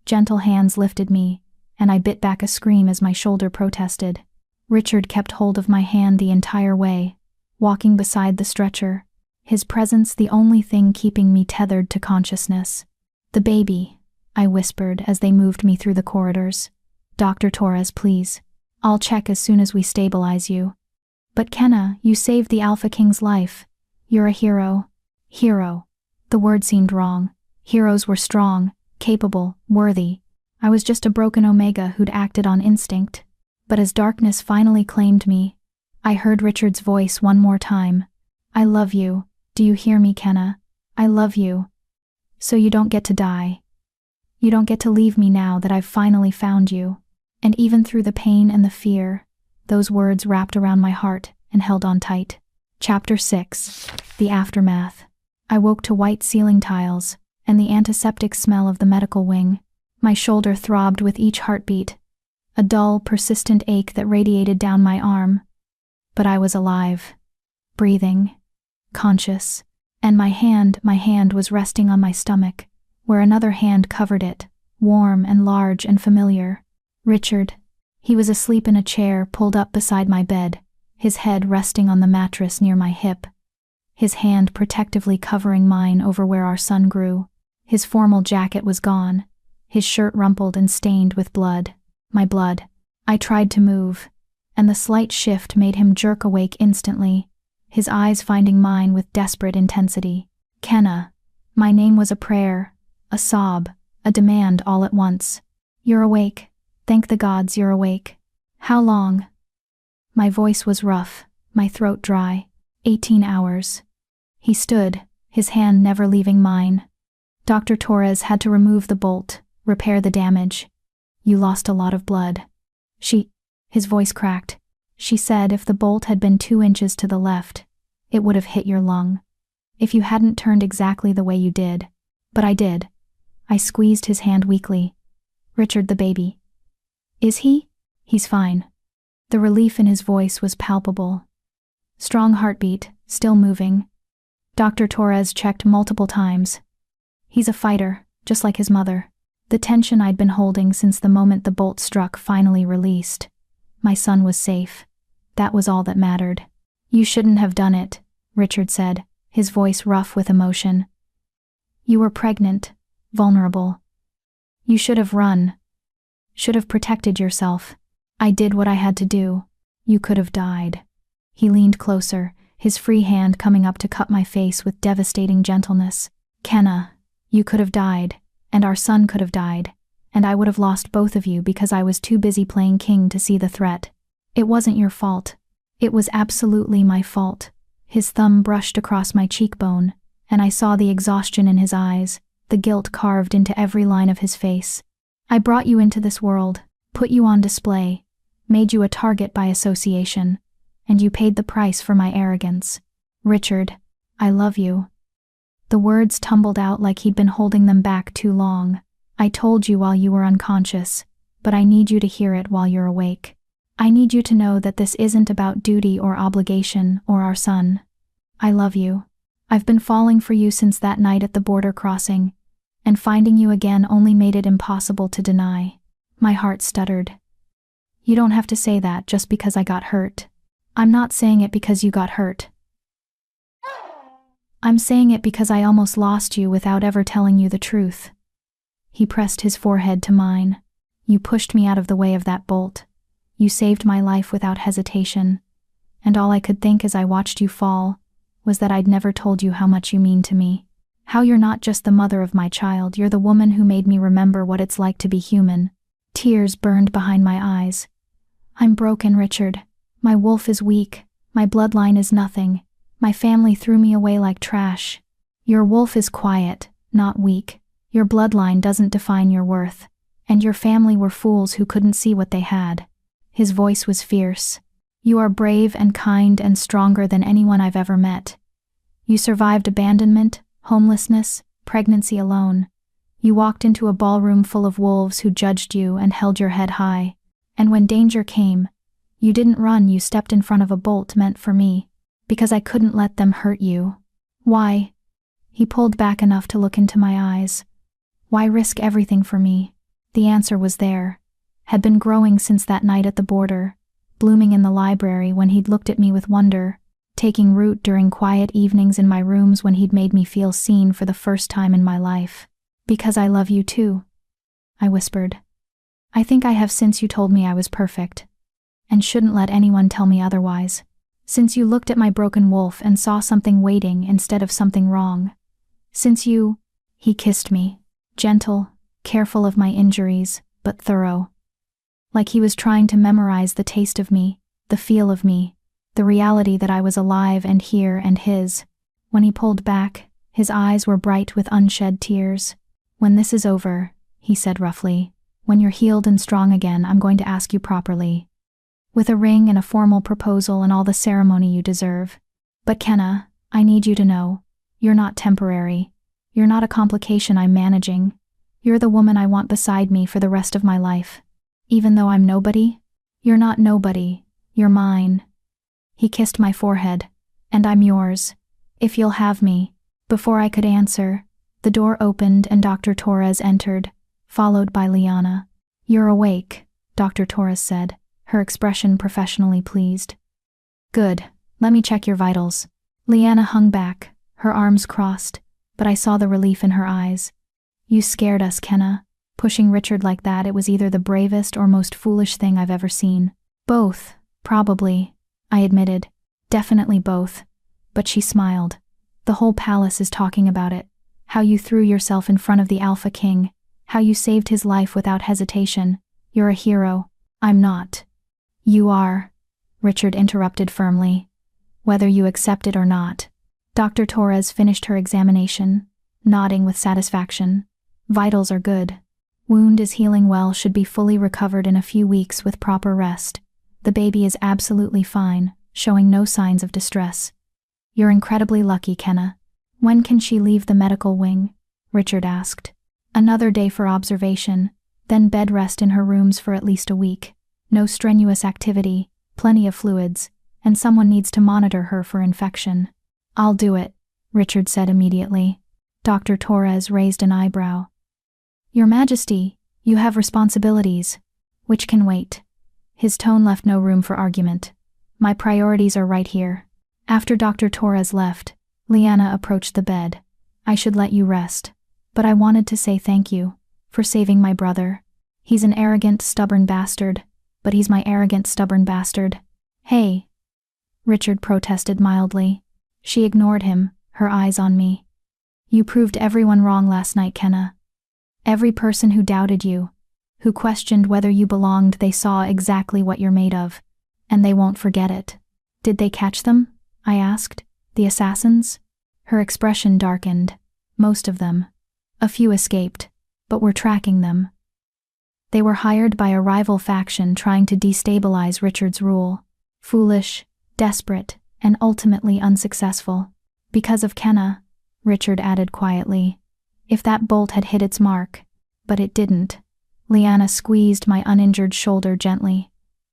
Gentle hands lifted me, and I bit back a scream as my shoulder protested. Richard kept hold of my hand the entire way, walking beside the stretcher, his presence the only thing keeping me tethered to consciousness. "The baby," I whispered as they moved me through the corridors. "Dr. Torres, please. I'll check as soon as we stabilize you." "But Kenna, you saved the Alpha King's life. You're a hero." Hero. The word seemed wrong. Heroes were strong, capable, worthy. I was just a broken Omega who'd acted on instinct. But as darkness finally claimed me, I heard Richard's voice one more time. "I love you. Do you hear me, Kenna? I love you. So you don't get to die. You don't get to leave me now that I've finally found you." And even through the pain and the fear, those words wrapped around my heart and held on tight. Chapter 6. The Aftermath. I woke to white ceiling tiles and the antiseptic smell of the medical wing. My shoulder throbbed with each heartbeat, a dull, persistent ache that radiated down my arm. But I was alive, breathing, conscious, and my hand was resting on my stomach, where another hand covered it, warm and large and familiar. Richard. He was asleep in a chair pulled up beside my bed, his head resting on the mattress near my hip, his hand protectively covering mine over where our son grew. His formal jacket was gone, his shirt rumpled and stained with blood. My blood. I tried to move, and the slight shift made him jerk awake instantly, his eyes finding mine with desperate intensity. "Kenna." My name was a prayer, a sob, a demand all at once. "You're awake. Thank the gods you're awake. How long?" My voice was rough, my throat dry. 18 hours. He stood, his hand never leaving mine. "Dr. Torres had to remove the bolt, repair the damage. You lost a lot of blood. His voice cracked. "She said if the bolt had been 2 inches to the left, it would have hit your lung. If you hadn't turned exactly the way you did. But I did." I squeezed his hand weakly. "Richard, the baby. Is he?" "He's fine." The relief in his voice was palpable. Strong heartbeat, still moving. Dr. Torres checked multiple times. "He's a fighter, just like his mother." The tension I'd been holding since the moment the bolt struck finally released. My son was safe. That was all that mattered. "You shouldn't have done it," Richard said, his voice rough with emotion. "You were pregnant, vulnerable. You should have run. Should have protected yourself. I did what I had to do. You could have died." He leaned closer, his free hand coming up to cut my face with devastating gentleness. "Kenna, you could have died. And our son could have died, and I would have lost both of you because I was too busy playing king to see the threat. It wasn't your fault. It was absolutely my fault." His thumb brushed across my cheekbone, and I saw the exhaustion in his eyes, the guilt carved into every line of his face. "I brought you into this world, put you on display, made you a target by association, and you paid the price for my arrogance. Richard, I love you." The words tumbled out like he'd been holding them back too long. "I told you while you were unconscious, but I need you to hear it while you're awake. I need you to know that this isn't about duty or obligation or our son. I love you. I've been falling for you since that night at the border crossing, and finding you again only made it impossible to deny." My heart stuttered. "You don't have to say that just because I got hurt. I'm not saying it because you got hurt. I'm saying it because I almost lost you without ever telling you the truth." He pressed his forehead to mine. "You pushed me out of the way of that bolt. You saved my life without hesitation. And all I could think as I watched you fall was that I'd never told you how much you mean to me. How you're not just the mother of my child, you're the woman who made me remember what it's like to be human." Tears burned behind my eyes. "I'm broken, Richard. My wolf is weak. My bloodline is nothing. My family threw me away like trash. Your wolf is quiet, not weak. Your bloodline doesn't define your worth. And your family were fools who couldn't see what they had." His voice was fierce. "You are brave and kind and stronger than anyone I've ever met. You survived abandonment, homelessness, pregnancy alone. You walked into a ballroom full of wolves who judged you and held your head high. And when danger came, you didn't run, you stepped in front of a bolt meant for me. Because I couldn't let them hurt you. Why?" He pulled back enough to look into my eyes. "Why risk everything for me?" The answer was there. had been growing since that night at the border, blooming in the library when he'd looked at me with wonder, taking root during quiet evenings in my rooms when he'd made me feel seen for the first time in my life. "Because I love you too," I whispered. "I think I have since you told me I was perfect, and shouldn't let anyone tell me otherwise. Since you looked at my broken wolf and saw something waiting instead of something wrong. Since you—" He kissed me, gentle, careful of my injuries, but thorough. Like he was trying to memorize the taste of me, the feel of me, the reality that I was alive and here and his. When he pulled back, his eyes were bright with unshed tears. "When this is over," he said roughly, "when you're healed and strong again, I'm going to ask you properly. With a ring and a formal proposal and all the ceremony you deserve. But Kenna, I need you to know, you're not temporary. You're not a complication I'm managing. You're the woman I want beside me for the rest of my life. Even though I'm nobody, you're not nobody, you're mine." He kissed my forehead. "And I'm yours, if you'll have me." Before I could answer, the door opened and Dr. Torres entered, followed by Liana. "You're awake," Dr. Torres said, her expression professionally pleased. "Good, let me check your vitals." Liana hung back, her arms crossed, but I saw the relief in her eyes. "You scared us, Kenna. Pushing Richard like that, it was either the bravest or most foolish thing I've ever seen." "Both, probably," I admitted. "Definitely both." But she smiled. "The whole palace is talking about it. How you threw yourself in front of the Alpha King. How you saved his life without hesitation. You're a hero." "I'm not." "You are," Richard interrupted firmly. "Whether you accept it or not." Dr. Torres finished her examination, nodding with satisfaction. "Vitals are good. Wound is healing well, should be fully recovered in a few weeks with proper rest. The baby is absolutely fine, showing no signs of distress." "You're incredibly lucky, Kenna." "When can she leave the medical wing?" Richard asked. "Another day for observation, then bed rest in her rooms for at least a week. No strenuous activity, plenty of fluids, and someone needs to monitor her for infection." "I'll do it," Richard said immediately. Dr. Torres raised an eyebrow. "Your Majesty, you have responsibilities, which can wait." His tone left no room for argument. "My priorities are right here." After Dr. Torres left, Liana approached the bed. "I should let you rest, but I wanted to say thank you for saving my brother. He's an arrogant, stubborn bastard, but he's my arrogant, stubborn bastard." "Hey," Richard protested mildly. She ignored him, her eyes on me. "You proved everyone wrong last night, Kenna. Every person who doubted you, who questioned whether you belonged, they saw exactly what you're made of, and they won't forget it." "Did they catch them?" I asked. "The assassins?" Her expression darkened. "Most of them. A few escaped, but we're tracking them. They were hired by a rival faction trying to destabilize Richard's rule. Foolish, desperate, and ultimately unsuccessful. Because of Kenna," Richard added quietly. "If that bolt had hit its mark, but it didn't." Liana squeezed my uninjured shoulder gently.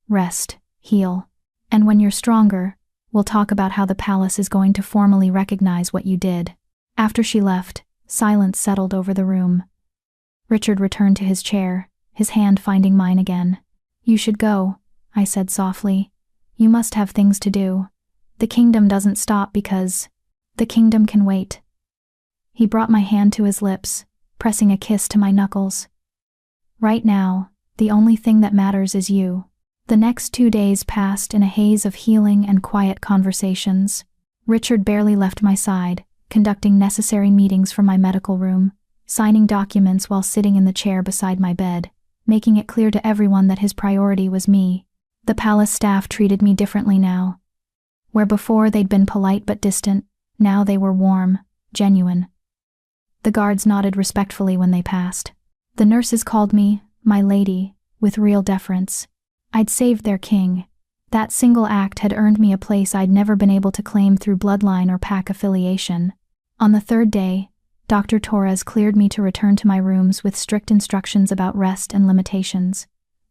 "Rest, heal. And when you're stronger, we'll talk about how the palace is going to formally recognize what you did." After she left, silence settled over the room. Richard returned to his chair, his hand finding mine again. "You should go," I said softly. "You must have things to do. The kingdom doesn't stop because the kingdom can wait." He brought my hand to his lips, pressing a kiss to my knuckles. "Right now, the only thing that matters is you." The next 2 days passed in a haze of healing and quiet conversations. Richard barely left my side, conducting necessary meetings from my medical room, signing documents while sitting in the chair beside my bed, making it clear to everyone that his priority was me. The palace staff treated me differently now. Where before they'd been polite but distant, now they were warm, genuine. The guards nodded respectfully when they passed. The nurses called me "my lady," with real deference. I'd saved their king. That single act had earned me a place I'd never been able to claim through bloodline or pack affiliation. On the 3rd day, Dr. Torres cleared me to return to my rooms with strict instructions about rest and limitations.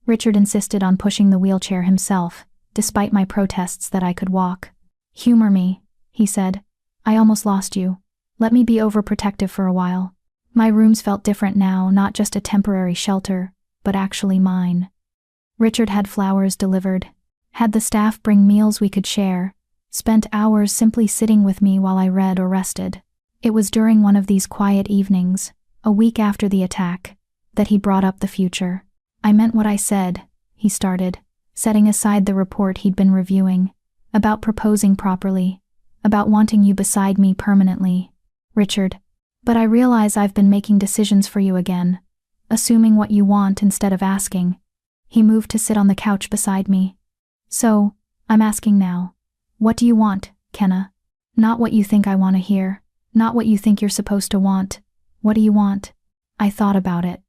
Richard insisted on pushing the wheelchair himself, despite my protests that I could walk. "Humor me," he said. "I almost lost you. Let me be overprotective for a while." My rooms felt different now, not just a temporary shelter, but actually mine. Richard had flowers delivered, had the staff bring meals we could share, spent hours simply sitting with me while I read or rested. It was during one of these quiet evenings, a week after the attack, that he brought up the future. I meant what I said, he started, setting aside the report he'd been reviewing, about proposing properly, about wanting you beside me permanently. Richard, but I realize I've been making decisions for you again, assuming what you want instead of asking. He moved to sit on the couch beside me. So, I'm asking now. What do you want, Kenna? Not what you think I want to hear, not what you think you're supposed to want. What do you want? I thought about it.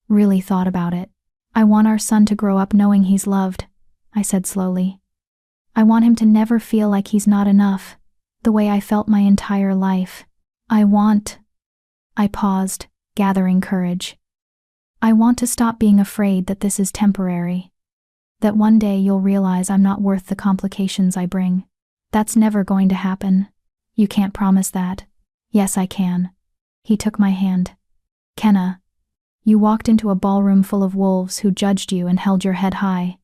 Really thought about it. I want our son to grow up knowing he's loved, I said slowly. I want him to never feel like he's not enough, the way I felt my entire life. I paused, gathering courage. I want to stop being afraid that this is temporary. That one day you'll realize I'm not worth the complications I bring. That's never going to happen. You can't promise that. Yes, I can. He took my hand. Kenna, you walked into a ballroom full of wolves who judged you and held your head high.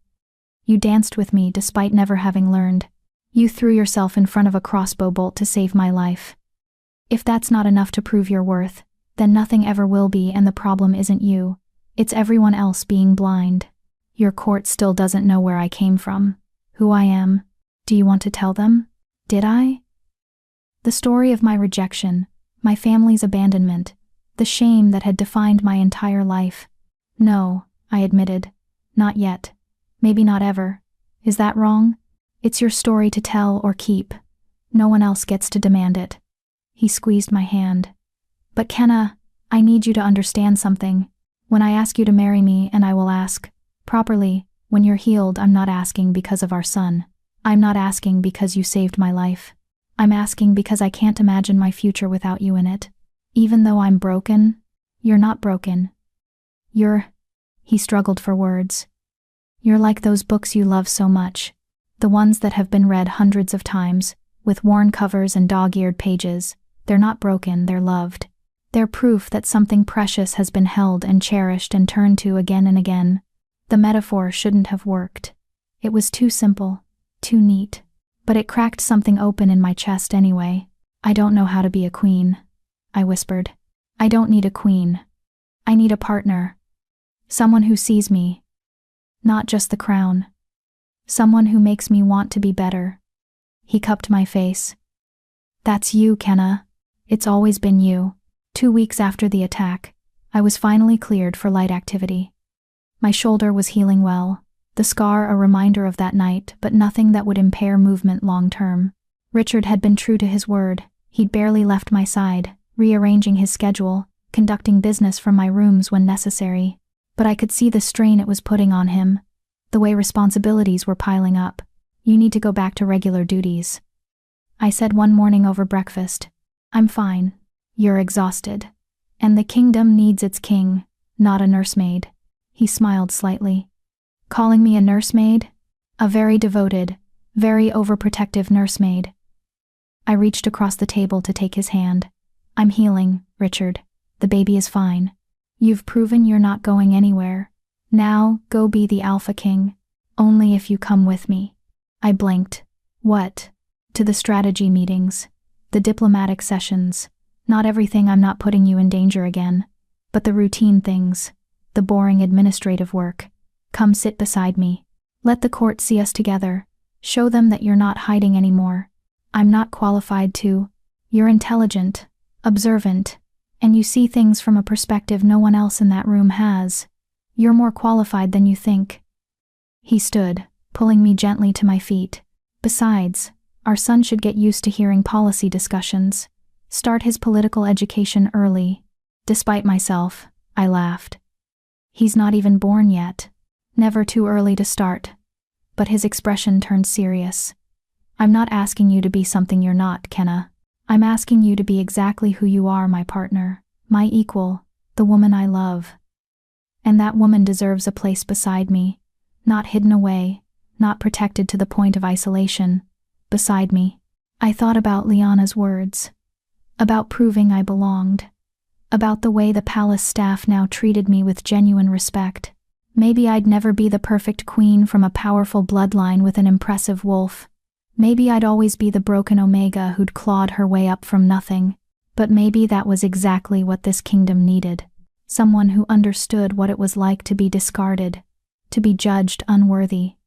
You danced with me despite never having learned. You threw yourself in front of a crossbow bolt to save my life. If that's not enough to prove your worth, then nothing ever will be, and the problem isn't you. It's everyone else being blind. Your court still doesn't know where I came from, who I am. Do you want to tell them? Did I? The story of my rejection, my family's abandonment, the shame that had defined my entire life. No, I admitted. Not yet. Maybe not ever. Is that wrong? It's your story to tell or keep. No one else gets to demand it. He squeezed my hand. But Kenna, I need you to understand something. When I ask you to marry me, and I will ask, properly, when you're healed, I'm not asking because of our son. I'm not asking because you saved my life. I'm asking because I can't imagine my future without you in it. Even though I'm broken, you're not broken. He struggled for words. You're like those books you love so much. The ones that have been read hundreds of times, with worn covers and dog-eared pages. They're not broken, they're loved. They're proof that something precious has been held and cherished and turned to again and again. The metaphor shouldn't have worked. It was too simple, too neat. But it cracked something open in my chest anyway. I don't know how to be a queen, I whispered. I don't need a queen. I need a partner. Someone who sees me. Not just the crown. Someone who makes me want to be better. He cupped my face. That's you, Kenna. It's always been you. 2 weeks after the attack, I was finally cleared for light activity. My shoulder was healing well, the scar a reminder of that night, but nothing that would impair movement long term. Richard had been true to his word. He'd barely left my side, rearranging his schedule, conducting business from my rooms when necessary. But I could see the strain it was putting on him, the way responsibilities were piling up. You need to go back to regular duties. I said one morning over breakfast. I'm fine. You're exhausted. And the kingdom needs its king, not a nursemaid. He smiled slightly. Calling me a nursemaid? A very devoted, very overprotective nursemaid. I reached across the table to take his hand. I'm healing, Richard. The baby is fine. You've proven you're not going anywhere. Now, go be the alpha king. Only if you come with me. I blinked. What? To the strategy meetings. The diplomatic sessions. Not everything. I'm not putting you in danger again. But the routine things. The boring administrative work. Come sit beside me. Let the court see us together. Show them that you're not hiding anymore. I'm not qualified to. You're intelligent, observant, and you see things from a perspective no one else in that room has. You're more qualified than you think. He stood, pulling me gently to my feet. Besides, our son should get used to hearing policy discussions. Start his political education early. Despite myself, I laughed. He's not even born yet. Never too early to start. But his expression turned serious. I'm not asking you to be something you're not, Kenna. I'm asking you to be exactly who you are, my partner, my equal, the woman I love. And that woman deserves a place beside me, not hidden away, not protected to the point of isolation, beside me. I thought about Liana's words, about proving I belonged, about the way the palace staff now treated me with genuine respect. Maybe I'd never be the perfect queen from a powerful bloodline with an impressive wolf. Maybe I'd always be the broken Omega who'd clawed her way up from nothing. But maybe that was exactly what this kingdom needed. Someone who understood what it was like to be discarded, to be judged unworthy,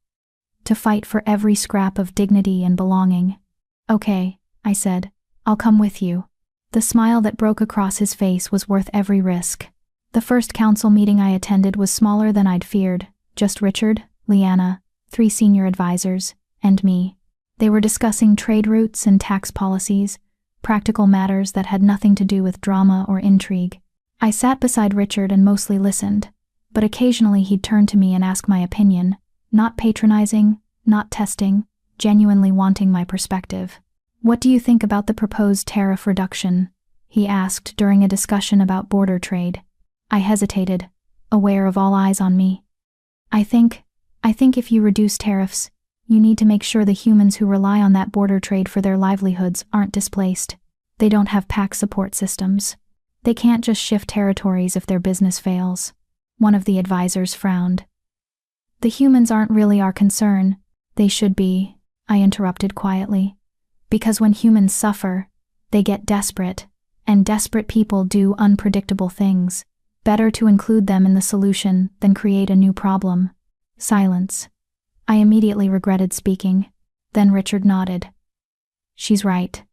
to fight for every scrap of dignity and belonging. "Okay," I said, "I'll come with you." The smile that broke across his face was worth every risk. The first council meeting I attended was smaller than I'd feared, just Richard, Leanna, 3 senior advisors, and me. They were discussing trade routes and tax policies, practical matters that had nothing to do with drama or intrigue. I sat beside Richard and mostly listened, but occasionally he'd turn to me and ask my opinion, not patronizing, not testing, genuinely wanting my perspective. "What do you think about the proposed tariff reduction?" he asked during a discussion about border trade. I hesitated, aware of all eyes on me. I think if you reduce tariffs, you need to make sure the humans who rely on that border trade for their livelihoods aren't displaced. They don't have PAC support systems. They can't just shift territories if their business fails." One of the advisors frowned. "The humans aren't really our concern. They should be," I interrupted quietly. "Because when humans suffer, they get desperate, and desperate people do unpredictable things. Better to include them in the solution than create a new problem." Silence. I immediately regretted speaking. Then Richard nodded. "She's right.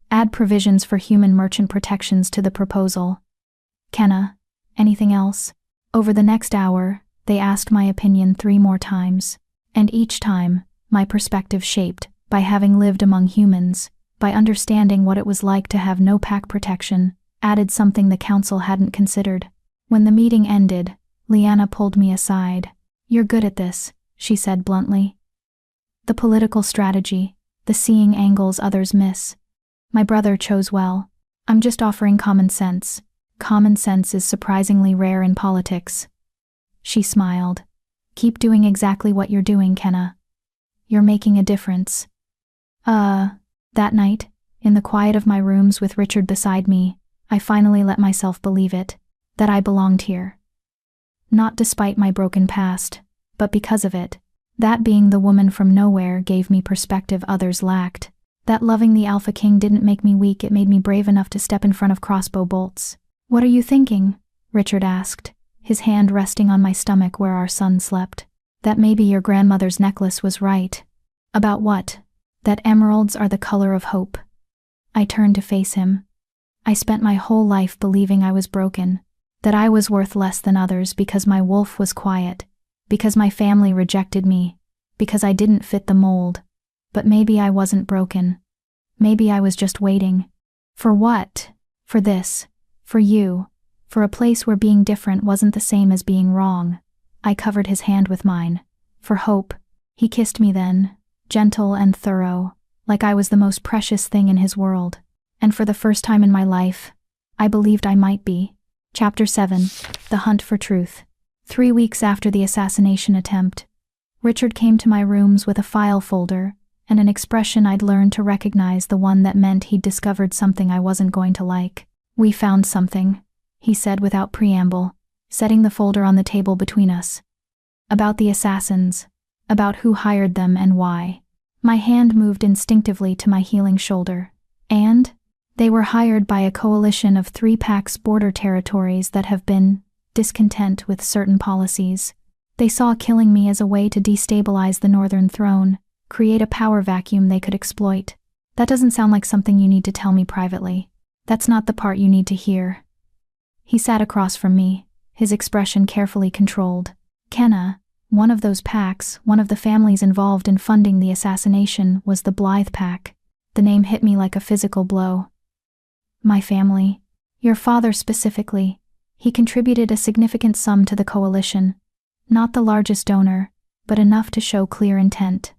Add provisions for human merchant protections to the proposal." "Kenna, anything else?" Over the next hour, they asked my opinion 3 more times, and each time, my perspective shaped by having lived among humans, by understanding what it was like to have no PAC protection, added something the council hadn't considered. When the meeting ended, Leanna pulled me aside. "You're good at this," she said bluntly. "The political strategy, the seeing angles others miss. My brother chose well. I'm just offering common sense. Common sense is surprisingly rare in politics." She smiled. "Keep doing exactly what you're doing, Kenna. You're making a difference." That night, in the quiet of my rooms with Richard beside me, I finally let myself believe it, that I belonged here. Not despite my broken past, but because of it. That being the woman from nowhere gave me perspective others lacked. That loving the Alpha King didn't make me weak, it made me brave enough to step in front of crossbow bolts. "What are you thinking?" Richard asked, his hand resting on my stomach where our son slept. "That maybe your grandmother's necklace was right." "About what?" "That emeralds are the color of hope." I turned to face him. I spent my whole life believing I was broken, that I was worth less than others because my wolf was quiet, because my family rejected me, because I didn't fit the mold. But maybe I wasn't broken. Maybe I was just waiting. For what? For this. For you. For a place where being different wasn't the same as being wrong. I covered his hand with mine. For hope. He kissed me then, gentle and thorough, like I was the most precious thing in his world. And for the first time in my life, I believed I might be. Chapter 7. The Hunt for Truth. 3 weeks after the assassination attempt, Richard came to my rooms with a file folder and an expression I'd learned to recognize, the one that meant he'd discovered something I wasn't going to like. "We found something," he said without preamble, setting the folder on the table between us. "About the assassins, about who hired them and why." My hand moved instinctively to my healing shoulder. "And? They were hired by a coalition of 3 PAC's border territories that have been discontent with certain policies. They saw killing me as a way to destabilize the Northern Throne, create a power vacuum they could exploit. That doesn't sound like something you need to tell me privately. That's not the part you need to hear." He sat across from me, his expression carefully controlled. "Kenna, one of those PACs, one of the families involved in funding the assassination, was the Blythe PAC." The name hit me like a physical blow. "My family. Your father specifically. He contributed a significant sum to the coalition. Not the largest donor, but enough to show clear intent."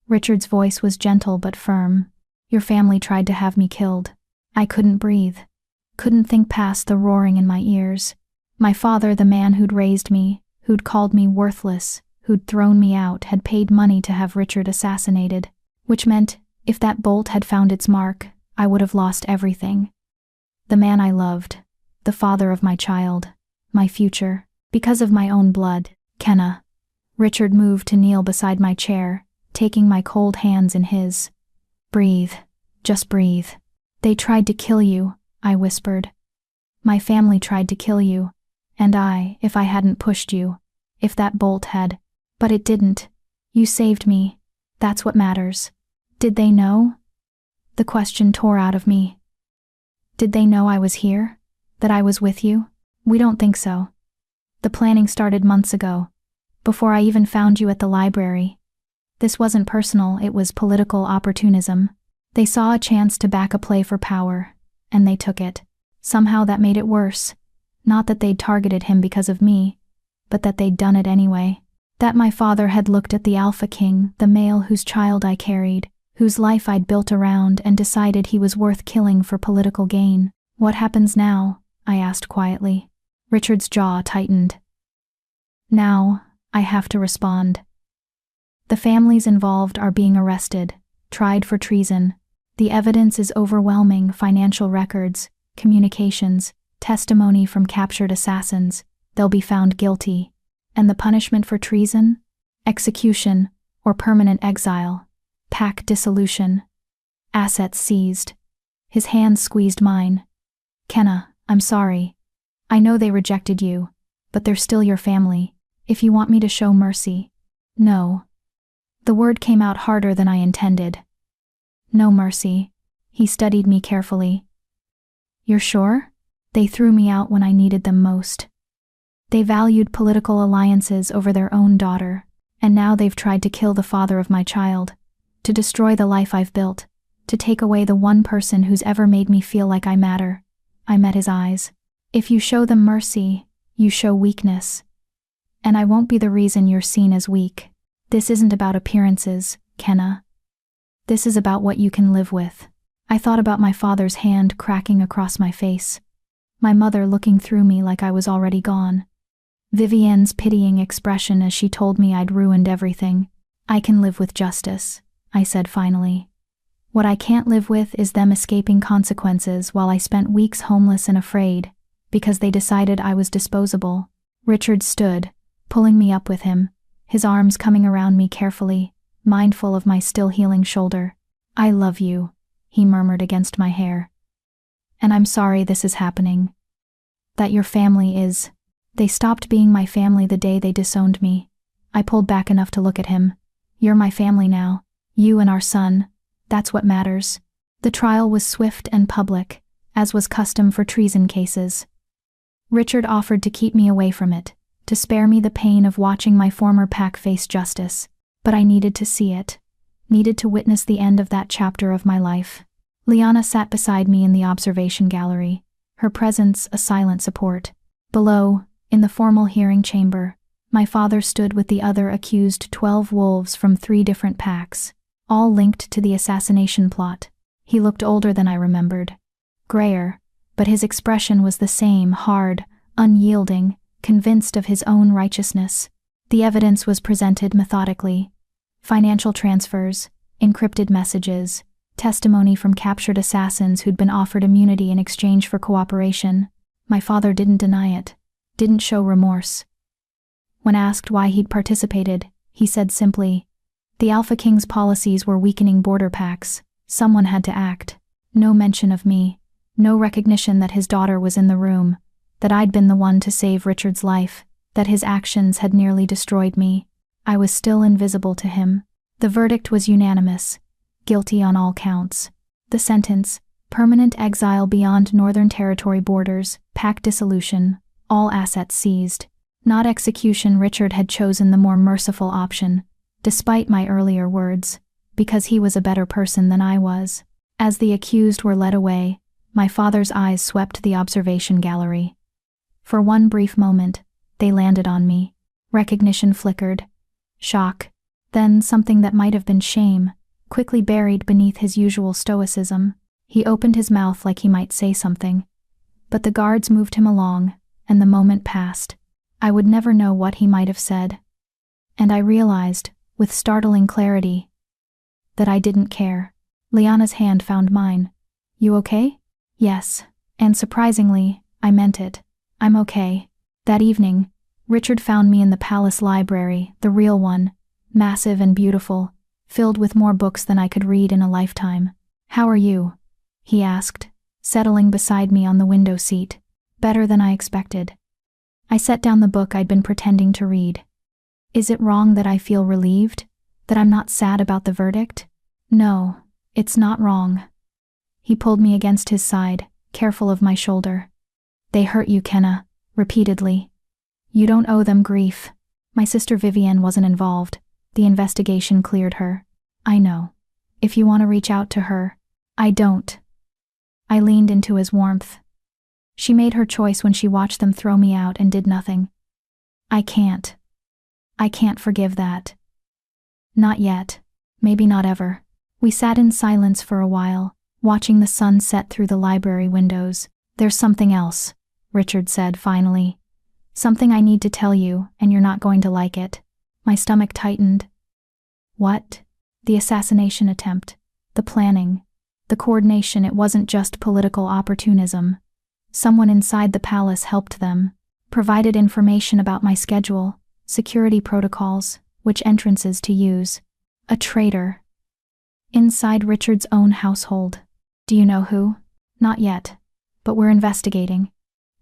Richard's voice was gentle but firm. "Your family tried to have me killed. I couldn't breathe. Couldn't think past the roaring in my ears. My father, the man who'd raised me, who'd called me worthless, who'd thrown me out, had paid money to have Richard assassinated. Which meant, if that bolt had found its mark, I would have lost everything. The man I loved, the father of my child, my future, because of my own blood. Kenna. Richard moved to kneel beside my chair, taking my cold hands in his. Breathe. Just breathe. They tried to kill you, I whispered. My family tried to kill you. And if I hadn't pushed you. If that bolt had. But it didn't. You saved me. That's what matters. Did they know? The question tore out of me. Did they know I was here? That I was with you? We don't think so. The planning started months ago. Before I even found you at the library. This wasn't personal, it was political opportunism. They saw a chance to back a play for power, and they took it. Somehow that made it worse. Not that they'd targeted him because of me, but that they'd done it anyway. That my father had looked at the Alpha King, the male whose child I carried, whose life I'd built around, and decided he was worth killing for political gain. What happens now? I asked quietly. Richard's jaw tightened. Now, I have to respond. The families involved are being arrested, tried for treason. The evidence is overwhelming: financial records, communications, testimony from captured assassins. They'll be found guilty. And the punishment for treason? Execution or permanent exile. Pack dissolution. Assets seized. His hand squeezed mine. Kenna, I'm sorry. I know they rejected you, but they're still your family. If you want me to show mercy. No. The word came out harder than I intended. No mercy. He studied me carefully. You're sure? They threw me out when I needed them most. They valued political alliances over their own daughter, and now they've tried to kill the father of my child, to destroy the life I've built, to take away the one person who's ever made me feel like I matter. I met his eyes. If you show them mercy, you show weakness. And I won't be the reason you're seen as weak. This isn't about appearances, Kenna. This is about what you can live with. I thought about my father's hand cracking across my face. My mother looking through me like I was already gone. Vivienne's pitying expression as she told me I'd ruined everything. I can live with justice, I said finally. What I can't live with is them escaping consequences while I spent weeks homeless and afraid, because they decided I was disposable. Richard stood, pulling me up with him, his arms coming around me carefully, mindful of my still healing shoulder. I love you, he murmured against my hair. And I'm sorry this is happening. That your family is. They stopped being my family the day they disowned me. I pulled back enough to look at him. You're my family now. You and our son. That's what matters. The trial was swift and public, as was custom for treason cases. Richard offered to keep me away from it, to spare me the pain of watching my former pack face justice. But I needed to see it. Needed to witness the end of that chapter of my life. Liana sat beside me in the observation gallery, her presence a silent support. Below, in the formal hearing chamber, my father stood with the other accused 12 wolves from 3 different packs, all linked to the assassination plot. He looked older than I remembered. Grayer, but his expression was the same, hard, unyielding, convinced of his own righteousness. The evidence was presented methodically. Financial transfers, encrypted messages, testimony from captured assassins who'd been offered immunity in exchange for cooperation. My father didn't deny it, didn't show remorse. When asked why he'd participated, he said simply, the Alpha King's policies were weakening border packs. Someone had to act. No mention of me. No recognition that his daughter was in the room, that I'd been the one to save Richard's life, that his actions had nearly destroyed me. I was still invisible to him. The verdict was unanimous. Guilty on all counts. The sentence, permanent exile beyond Northern Territory borders, pack dissolution, all assets seized. Not execution. Richard had chosen the more merciful option, despite my earlier words, because he was a better person than I was. As the accused were led away, my father's eyes swept the observation gallery. For one brief moment, they landed on me. Recognition flickered. Shock. Then something that might have been shame, quickly buried beneath his usual stoicism. He opened his mouth like he might say something, but the guards moved him along, and the moment passed. I would never know what he might have said. And I realized, with startling clarity, that I didn't care. Liana's hand found mine. You okay? Yes. And surprisingly, I meant it. I'm okay. That evening, Richard found me in the palace library, the real one, massive and beautiful, filled with more books than I could read in a lifetime. "How are you?" he asked, settling beside me on the window seat. "Better than I expected." I set down the book I'd been pretending to read. "Is it wrong that I feel relieved? That I'm not sad about the verdict?" "No, it's not wrong." He pulled me against his side, careful of my shoulder. "They hurt you, Kenna," repeatedly. "You don't owe them grief. My sister Vivienne wasn't involved. The investigation cleared her." "I know. If you want to reach out to her." "I don't." I leaned into his warmth. "She made her choice when she watched them throw me out and did nothing. I can't forgive that. Not yet. Maybe not ever." We sat in silence for a while, watching the sun set through the library windows. "There's something else," Richard said finally. "Something I need to tell you, and you're not going to like it." My stomach tightened. "What?" "The assassination attempt. The planning. The coordination. It wasn't just political opportunism. Someone inside the palace helped them. Provided information about my schedule, security protocols, which entrances to use. A traitor. Inside Richard's own household." "Do you know who?" "Not yet. But we're investigating.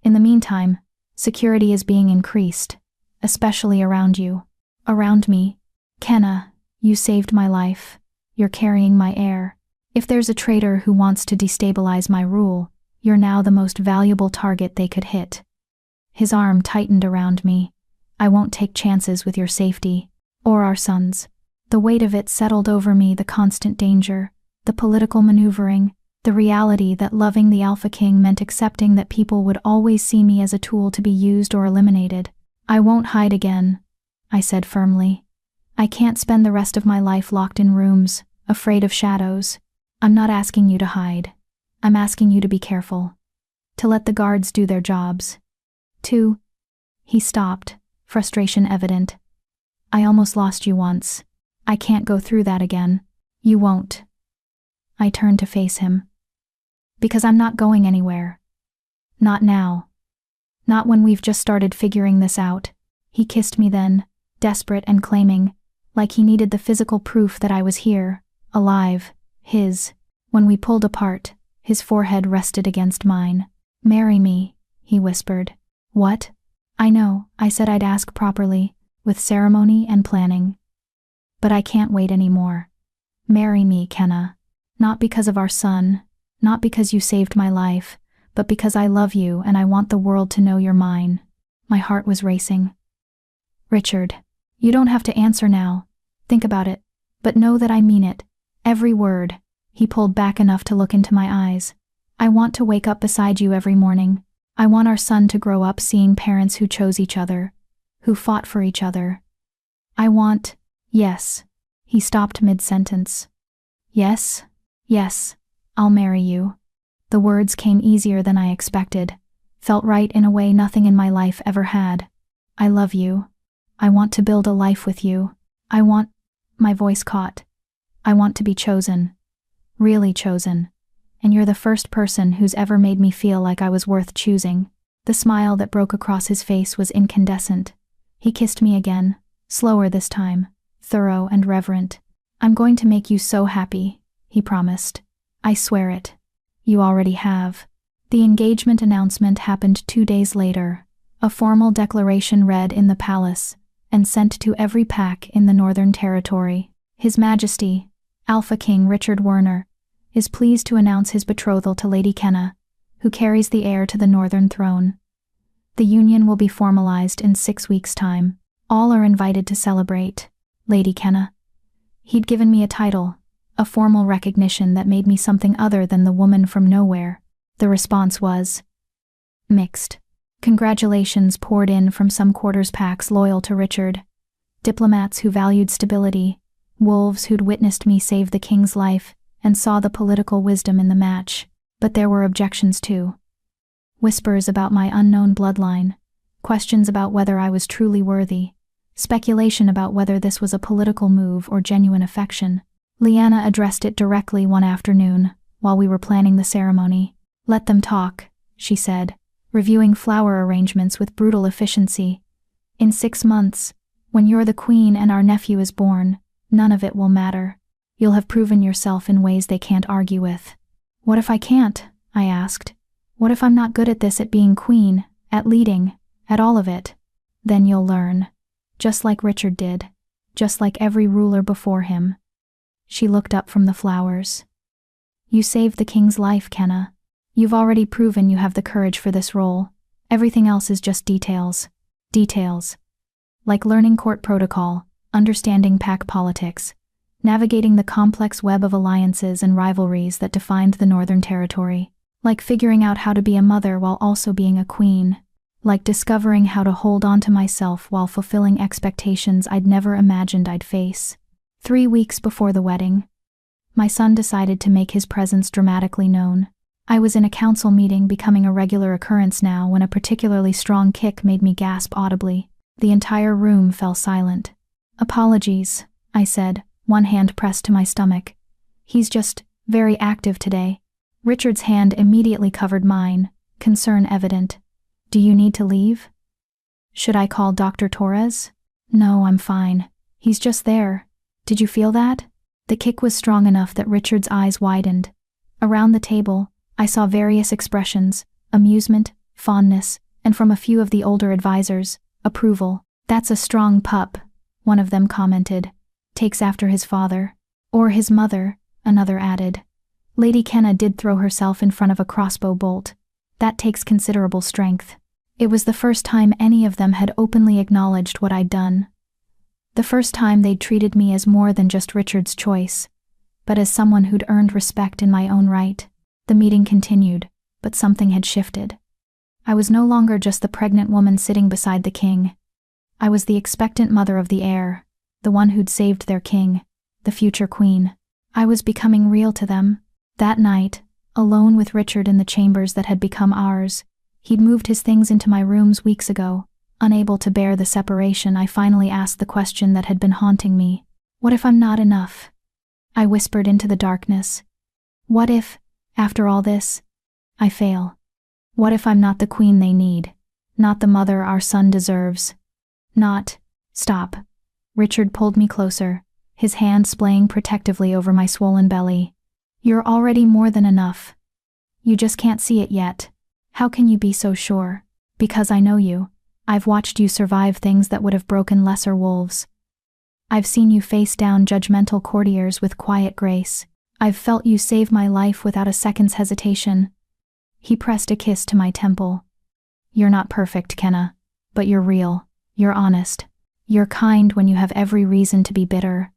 In the meantime, security is being increased, especially around you." "Around me?" "Kenna, you saved my life. You're carrying my heir. If there's a traitor who wants to destabilize my rule, you're now the most valuable target they could hit." His arm tightened around me. "I won't take chances with your safety, or our son's." The weight of it settled over me, the constant danger, the political maneuvering, the reality that loving the Alpha King meant accepting that people would always see me as a tool to be used or eliminated. "I won't hide again," I said firmly. "I can't spend the rest of my life locked in rooms, afraid of shadows. I'm not asking you to hide. I'm asking you to be careful. To let the guards do their jobs. To..." He stopped, frustration evident. "I almost lost you once. I can't go through that again." "You won't." I turned to face him. "Because I'm not going anywhere. Not now. Not when we've just started figuring this out." He kissed me then, desperate and claiming, like he needed the physical proof that I was here, alive, his. When we pulled apart, his forehead rested against mine. "Marry me," he whispered. "What?" "I know, I said I'd ask properly, with ceremony and planning. But I can't wait anymore. Marry me, Kenna. Not because of our son, not because you saved my life, but because I love you and I want the world to know you're mine." My heart was racing. "Richard, you don't have to answer now. Think about it, but know that I mean it. Every word." He pulled back enough to look into my eyes. "I want to wake up beside you every morning. I want our son to grow up seeing parents who chose each other, who fought for each other. I want..." "Yes." He stopped mid-sentence. "Yes, yes, I'll marry you." The words came easier than I expected, felt right in a way nothing in my life ever had. "I love you. I want to build a life with you. I want..." My voice caught. "I want to be chosen. Really chosen. And you're the first person who's ever made me feel like I was worth choosing." The smile that broke across his face was incandescent. He kissed me again, slower this time, thorough and reverent. "I'm going to make you so happy," he promised. "I swear it. You already have." The engagement announcement happened 2 days later, a formal declaration read in the palace, and sent to every pack in the Northern Territory. His Majesty, Alpha King Richard Werner, is pleased to announce his betrothal to Lady Kenna, who carries the heir to the Northern throne. The union will be formalized in 6 weeks' time. All are invited to celebrate. Lady Kenna. He'd given me a title, a formal recognition that made me something other than the woman from nowhere. The response was mixed. Congratulations poured in from some quarters packs loyal to Richard, diplomats who valued stability, wolves who'd witnessed me save the king's life and saw the political wisdom in the match. But there were objections too. Whispers about my unknown bloodline, questions about whether I was truly worthy, speculation about whether this was a political move or genuine affection. Leanna addressed it directly one afternoon, while we were planning the ceremony. "Let them talk," she said, reviewing flower arrangements with brutal efficiency. In 6 months, when you're the queen and our nephew is born, none of it will matter. You'll have proven yourself in ways they can't argue with." "What if I can't?" I asked. "What if I'm not good at this, at being queen, at leading, at all of it?" "Then you'll learn. Just like Richard did. Just like every ruler before him." She looked up from the flowers. "You saved the king's life, Kenna. You've already proven you have the courage for this role. Everything else is just details. Details. Like learning court protocol, understanding pack politics, navigating the complex web of alliances and rivalries that defined the Northern Territory. Like figuring out how to be a mother while also being a queen. Like discovering how to hold on to myself while fulfilling expectations I'd never imagined I'd face." 3 weeks before the wedding, my son decided to make his presence dramatically known. I was in a council meeting, becoming a regular occurrence now, when a particularly strong kick made me gasp audibly. The entire room fell silent. "Apologies," I said, one hand pressed to my stomach. "He's just very active today." Richard's hand immediately covered mine, concern evident. "Do you need to leave? Should I call Dr. Torres?" "No, I'm fine. He's just there. Did you feel that?" The kick was strong enough that Richard's eyes widened. Around the table, I saw various expressions: amusement, fondness, and from a few of the older advisors, approval. "That's a strong pup," one of them commented. "Takes after his father." "Or his mother," another added. Lady Kenna did throw herself in front of a crossbow bolt. That takes considerable strength. It was the first time any of them had openly acknowledged what I'd done. The first time they'd treated me as more than just Richard's choice, but as someone who'd earned respect in my own right. The meeting continued, but something had shifted. I was no longer just the pregnant woman sitting beside the king. I was the expectant mother of the heir, the one who'd saved their king, the future queen. I was becoming real to them. That night, alone with Richard in the chambers that had become ours, he'd moved his things into my rooms weeks ago. Unable to bear the separation, I finally asked the question that had been haunting me. "What if I'm not enough?" I whispered into the darkness. "What if, after all this, I fail? What if I'm not the queen they need? Not the mother our son deserves? Not—" "Stop." Richard pulled me closer, his hand splaying protectively over my swollen belly. "You're already more than enough. You just can't see it yet." "How can you be so sure?" "Because I know you. I've watched you survive things that would have broken lesser wolves. I've seen you face down judgmental courtiers with quiet grace. I've felt you save my life without a second's hesitation." He pressed a kiss to my temple. "You're not perfect, Kenna, but you're real. You're honest. You're kind when you have every reason to be bitter.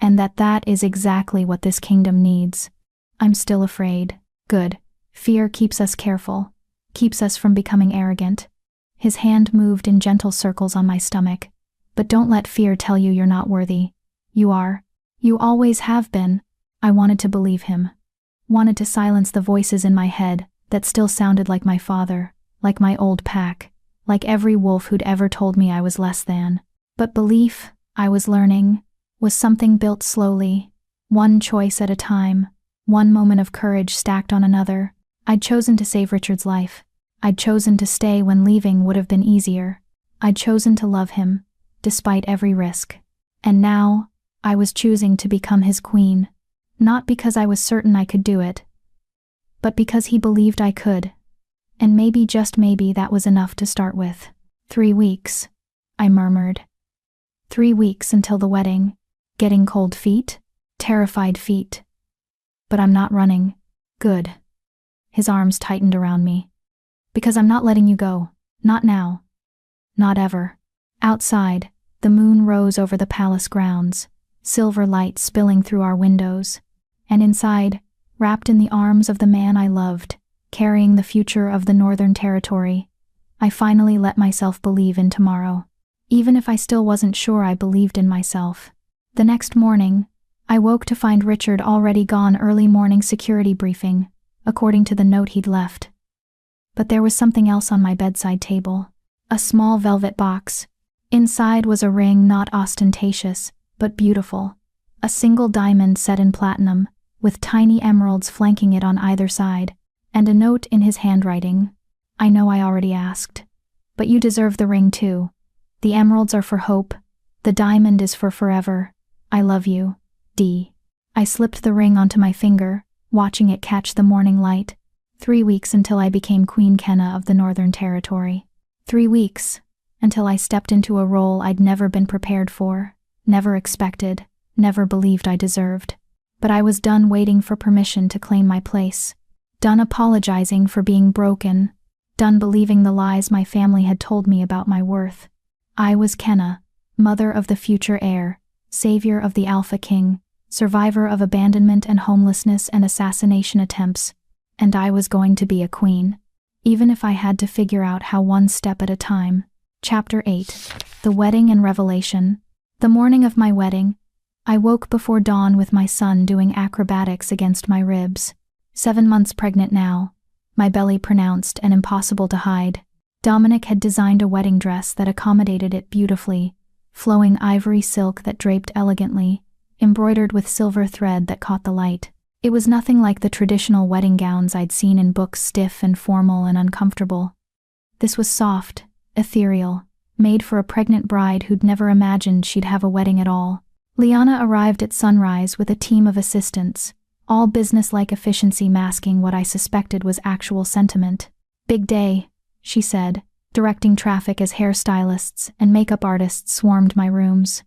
And that is exactly what this kingdom needs." "I'm still afraid." "Good. Fear keeps us careful, keeps us from becoming arrogant." His hand moved in gentle circles on my stomach. "But don't let fear tell you you're not worthy. You are. You always have been." I wanted to believe him. Wanted to silence the voices in my head that still sounded like my father, like my old pack, like every wolf who'd ever told me I was less than. But belief, I was learning, was something built slowly, one choice at a time, one moment of courage stacked on another. I'd chosen to save Richard's life. I'd chosen to stay when leaving would have been easier. I'd chosen to love him, despite every risk. And now, I was choosing to become his queen. Not because I was certain I could do it, but because he believed I could. And maybe, just maybe, that was enough to start with. 3 weeks, I murmured. 3 weeks until the wedding. Getting cold feet? Terrified feet. But I'm not running. Good. His arms tightened around me. Because I'm not letting you go. Not now. Not ever. Outside, the moon rose over the palace grounds, silver light spilling through our windows. And inside, wrapped in the arms of the man I loved, carrying the future of the Northern Territory, I finally let myself believe in tomorrow. Even if I still wasn't sure I believed in myself. The next morning, I woke to find Richard already gone. Early morning security briefing, according to the note he'd left. But there was something else on my bedside table. A small velvet box. Inside was a ring not ostentatious, but beautiful. A single diamond set in platinum, with tiny emeralds flanking it on either side, and a note in his handwriting. "I know I already asked, but you deserve the ring too. The emeralds are for hope. The diamond is for forever. I love you, D. I slipped the ring onto my finger, watching it catch the morning light. 3 weeks until I became Queen Kenna of the Northern Territory. 3 weeks until I stepped into a role I'd never been prepared for, never expected, never believed I deserved. But I was done waiting for permission to claim my place. Done apologizing for being broken. Done believing the lies my family had told me about my worth. I was Kenna, mother of the future heir, savior of the Alpha King, survivor of abandonment and homelessness and assassination attempts, and I was going to be a queen. Even if I had to figure out how, one step at a time. Chapter 8. The Wedding and Revelation. The morning of my wedding, I woke before dawn with my son doing acrobatics against my ribs. 7 months pregnant now, my belly pronounced and impossible to hide. Dominic had designed a wedding dress that accommodated it beautifully, flowing ivory silk that draped elegantly, embroidered with silver thread that caught the light. It was nothing like the traditional wedding gowns I'd seen in books, stiff and formal and uncomfortable. This was soft, ethereal, made for a pregnant bride who'd never imagined she'd have a wedding at all. Liana arrived at sunrise with a team of assistants, all business-like efficiency masking what I suspected was actual sentiment. "Big day," she said, directing traffic as hairstylists and makeup artists swarmed my rooms.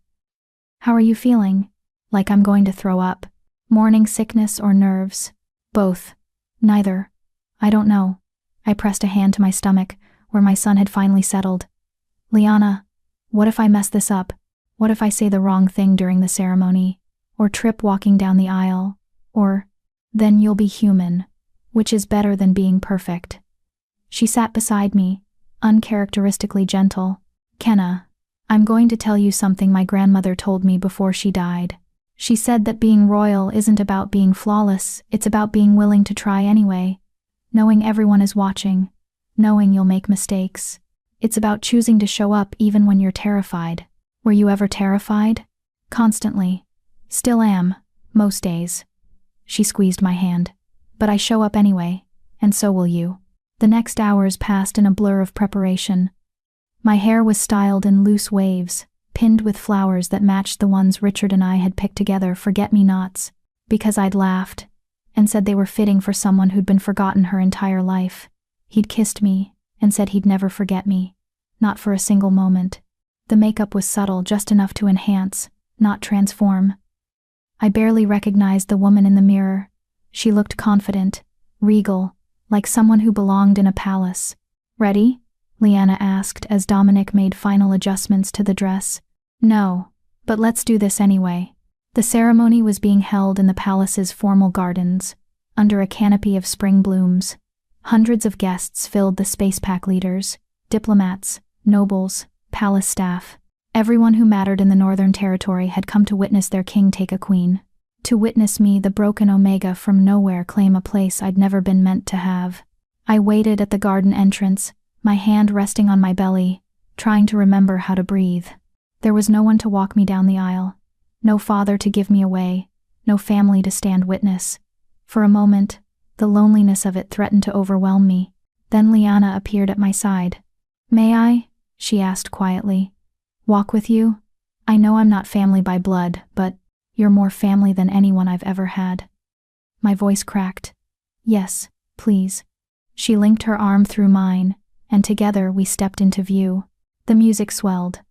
"How are you feeling?" "Like I'm going to throw up." "Morning sickness or nerves?" "Both." "Neither." "I don't know." I pressed a hand to my stomach, where my son had finally settled. "Liana, what if I mess this up? What if I say the wrong thing during the ceremony? Or trip walking down the aisle? Or, then you'll be human, which is better than being perfect." She sat beside me, uncharacteristically gentle. "Kenna, I'm going to tell you something my grandmother told me before she died. She said that being royal isn't about being flawless, it's about being willing to try anyway. Knowing everyone is watching. Knowing you'll make mistakes. It's about choosing to show up even when you're terrified." "Were you ever terrified?" "Constantly. Still am, most days." She squeezed my hand. "But I show up anyway, and so will you." The next hours passed in a blur of preparation. My hair was styled in loose waves, pinned with flowers that matched the ones Richard and I had picked together, forget-me-nots, because I'd laughed and said they were fitting for someone who'd been forgotten her entire life. He'd kissed me and said he'd never forget me, not for a single moment. The makeup was subtle, just enough to enhance, not transform. I barely recognized the woman in the mirror. She looked confident, regal, like someone who belonged in a palace. "Ready?" Liana asked as Dominic made final adjustments to the dress. "No, but let's do this anyway." The ceremony was being held in the palace's formal gardens, under a canopy of spring blooms. Hundreds of guests filled the spacepack leaders, diplomats, nobles, palace staff. Everyone who mattered in the Northern Territory had come to witness their king take a queen. To witness me, the broken Omega from nowhere, claim a place I'd never been meant to have. I waited at the garden entrance, my hand resting on my belly, trying to remember how to breathe. There was no one to walk me down the aisle. No father to give me away. No family to stand witness. For a moment, the loneliness of it threatened to overwhelm me. Then Liana appeared at my side. "May I?" she asked quietly. "Walk with you? I know I'm not family by blood, but you're more family than anyone I've ever had." My voice cracked. "Yes, please." She linked her arm through mine, and together we stepped into view. The music swelled.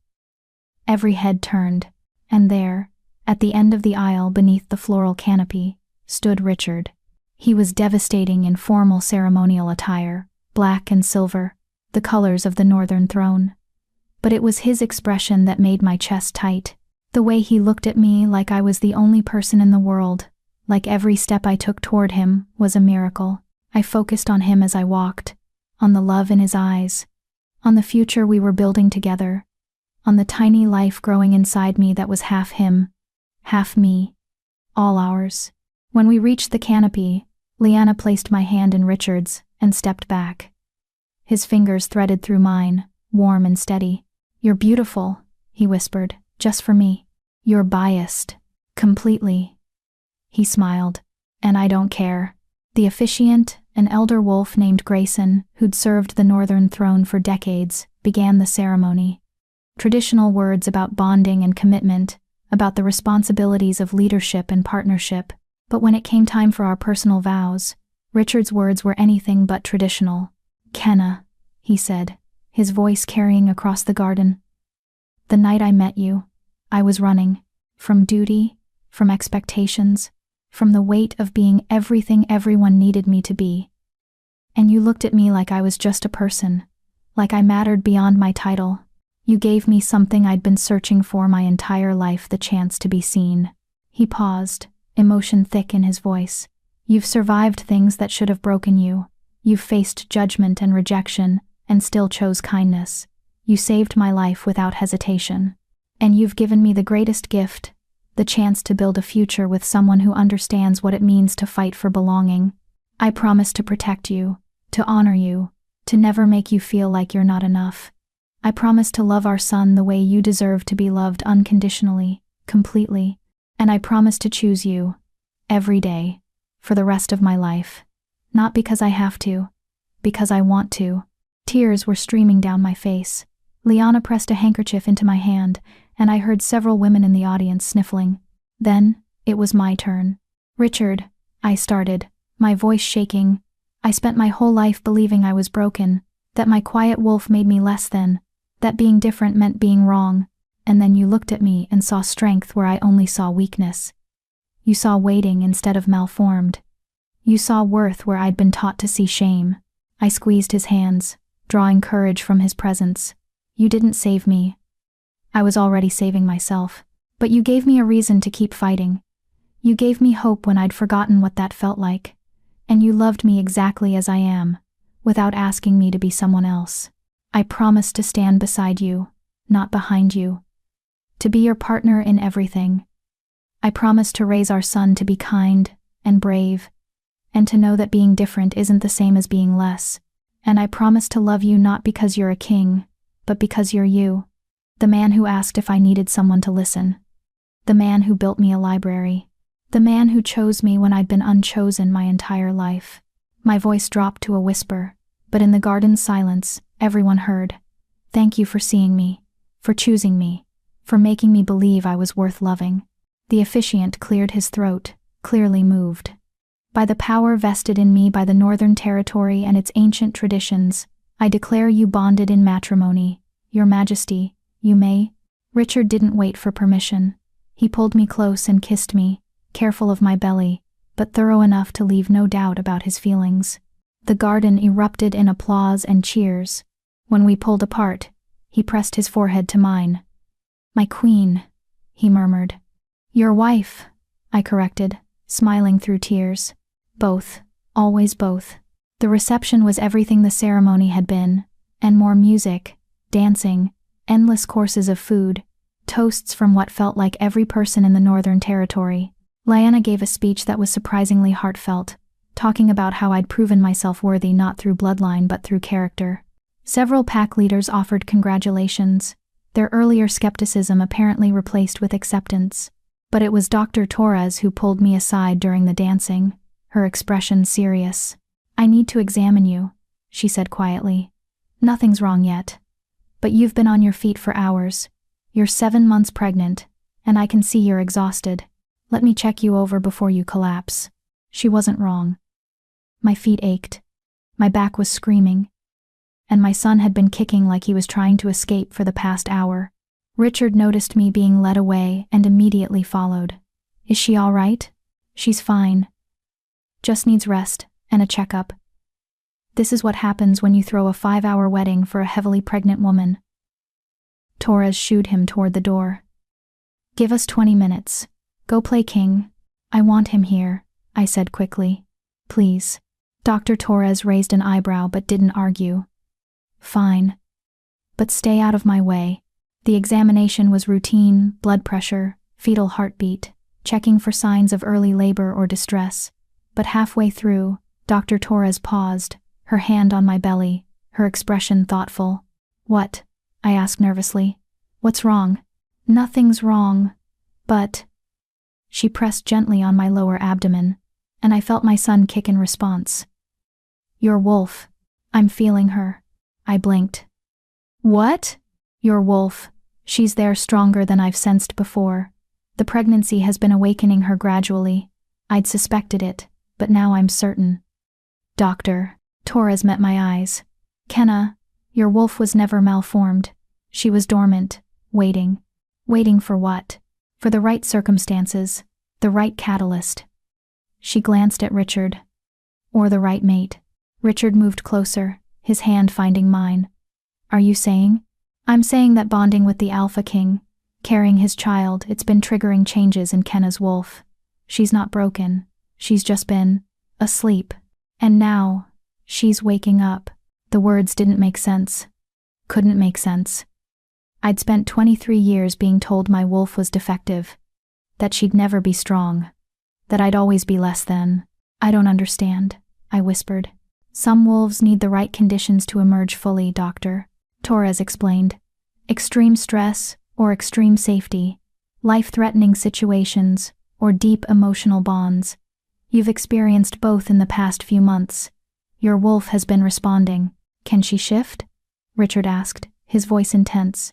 Every head turned, and there, at the end of the aisle beneath the floral canopy, stood Richard. He was devastating in formal ceremonial attire, black and silver, the colors of the Northern Throne. But it was his expression that made my chest tight. The way he looked at me like I was the only person in the world, like every step I took toward him was a miracle. I focused on him as I walked, on the love in his eyes, on the future we were building together, on the tiny life growing inside me that was half him, half me, all ours. When we reached the canopy, Liana placed my hand in Richard's and stepped back. His fingers threaded through mine, warm and steady. "You're beautiful," he whispered, "just for me. You're biased. Completely." He smiled. "And I don't care." The officiant, an elder wolf named Grayson, who'd served the Northern Throne for decades, began the ceremony. Traditional words about bonding and commitment, about the responsibilities of leadership and partnership. But when it came time for our personal vows, Richard's words were anything but traditional. "Kenna," he said, his voice carrying across the garden. "The night I met you, I was running. From duty, from expectations, from the weight of being everything everyone needed me to be. And you looked at me like I was just a person, like I mattered beyond my title. You gave me something I'd been searching for my entire life, the chance to be seen." He paused, emotion thick in his voice. "You've survived things that should have broken you. You've faced judgment and rejection, and still chose kindness. You saved my life without hesitation. And you've given me the greatest gift, the chance to build a future with someone who understands what it means to fight for belonging. I promise to protect you, to honor you, to never make you feel like you're not enough. I promise to love our son the way you deserve to be loved, unconditionally, completely. And I promise to choose you, every day, for the rest of my life. Not because I have to, because I want to." Tears were streaming down my face. Liana pressed a handkerchief into my hand, and I heard several women in the audience sniffling. Then, it was my turn. "Richard," I started, my voice shaking. "I spent my whole life believing I was broken, that my quiet wolf made me less than, that being different meant being wrong. And then you looked at me and saw strength where I only saw weakness. You saw waiting instead of malformed. You saw worth where I'd been taught to see shame." I squeezed his hands, drawing courage from his presence. "You didn't save me. I was already saving myself. But you gave me a reason to keep fighting. You gave me hope when I'd forgotten what that felt like. And you loved me exactly as I am, without asking me to be someone else. I promised to stand beside you, not behind you. To be your partner in everything. I promised to raise our son to be kind and brave, and to know that being different isn't the same as being less. And I promised to love you not because you're a king, but because you're you. The man who asked if I needed someone to listen. The man who built me a library. The man who chose me when I'd been unchosen my entire life." My voice dropped to a whisper, but in the garden's silence, everyone heard. "Thank you for seeing me, for choosing me, for making me believe I was worth loving." The officiant cleared his throat, clearly moved. "By the power vested in me by the Northern Territory and its ancient traditions, I declare you bonded in matrimony. Your Majesty, you may." Richard didn't wait for permission. He pulled me close and kissed me, careful of my belly, but thorough enough to leave no doubt about his feelings. The garden erupted in applause and cheers. When we pulled apart, he pressed his forehead to mine. "My queen," he murmured. "Your wife," I corrected, smiling through tears. "Both, always both." The reception was everything the ceremony had been, and more: music, dancing, endless courses of food, toasts from what felt like every person in the Northern Territory. Liana gave a speech that was surprisingly heartfelt, talking about how I'd proven myself worthy not through bloodline but through character. Several pack leaders offered congratulations, their earlier skepticism apparently replaced with acceptance. But it was Dr. Torres who pulled me aside during the dancing, her expression serious. "I need to examine you," she said quietly. "Nothing's wrong yet. But you've been on your feet for hours. You're 7 months pregnant, and I can see you're exhausted. Let me check you over before you collapse." She wasn't wrong. My feet ached. My back was screaming. And my son had been kicking like he was trying to escape for the past hour. Richard noticed me being led away and immediately followed. "Is she all right?" "She's fine. Just needs rest and a checkup." This is what happens when you throw a 5-hour wedding for a heavily pregnant woman. Torres shooed him toward the door. "Give us 20 minutes. Go play king. I want him here," I said quickly. "Please." Dr. Torres raised an eyebrow but didn't argue. "Fine. But stay out of my way." The examination was routine: blood pressure, fetal heartbeat, checking for signs of early labor or distress. But halfway through, Dr. Torres paused, her hand on my belly, her expression thoughtful. "What?" I asked nervously. "What's wrong?" "Nothing's wrong, but..." She pressed gently on my lower abdomen, and I felt my son kick in response. "Your wolf. I'm feeling her." I blinked. "What?" "Your wolf," She's there stronger than I've sensed before. The pregnancy has been awakening her gradually. I'd suspected it, but now I'm certain. Doctor, Torres met my eyes. Kenna, your wolf was never malformed. She was dormant, waiting. Waiting for what? For the right circumstances, the right catalyst. She glanced at Richard. Or the right mate. Richard moved closer, his hand finding mine. Are you saying? I'm saying that bonding with the Alpha King, carrying his child, it's been triggering changes in Kenna's wolf. She's not broken. She's just been asleep. And now, she's waking up. The words didn't make sense. Couldn't make sense. I'd spent 23 years being told my wolf was defective. That she'd never be strong. That I'd always be less than. I don't understand, I whispered. Some wolves need the right conditions to emerge fully, Doctor. Torres explained. Extreme stress or extreme safety, life-threatening situations or deep emotional bonds. You've experienced both in the past few months. Your wolf has been responding. Can she shift? Richard asked, his voice intense.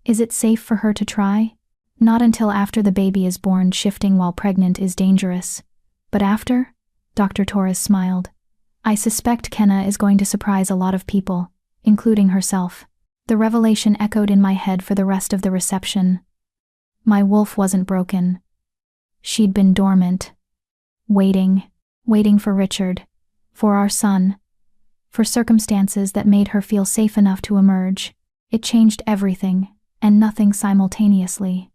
Is it safe for her to try? Not until after the baby is born. Shifting while pregnant is dangerous. But after? Dr. Torres smiled. I suspect Kenna is going to surprise a lot of people, including herself. The revelation echoed in my head for the rest of the reception. My wolf wasn't broken. She'd been dormant. Waiting for Richard. For our son. For circumstances that made her feel safe enough to emerge. It changed everything, and nothing simultaneously.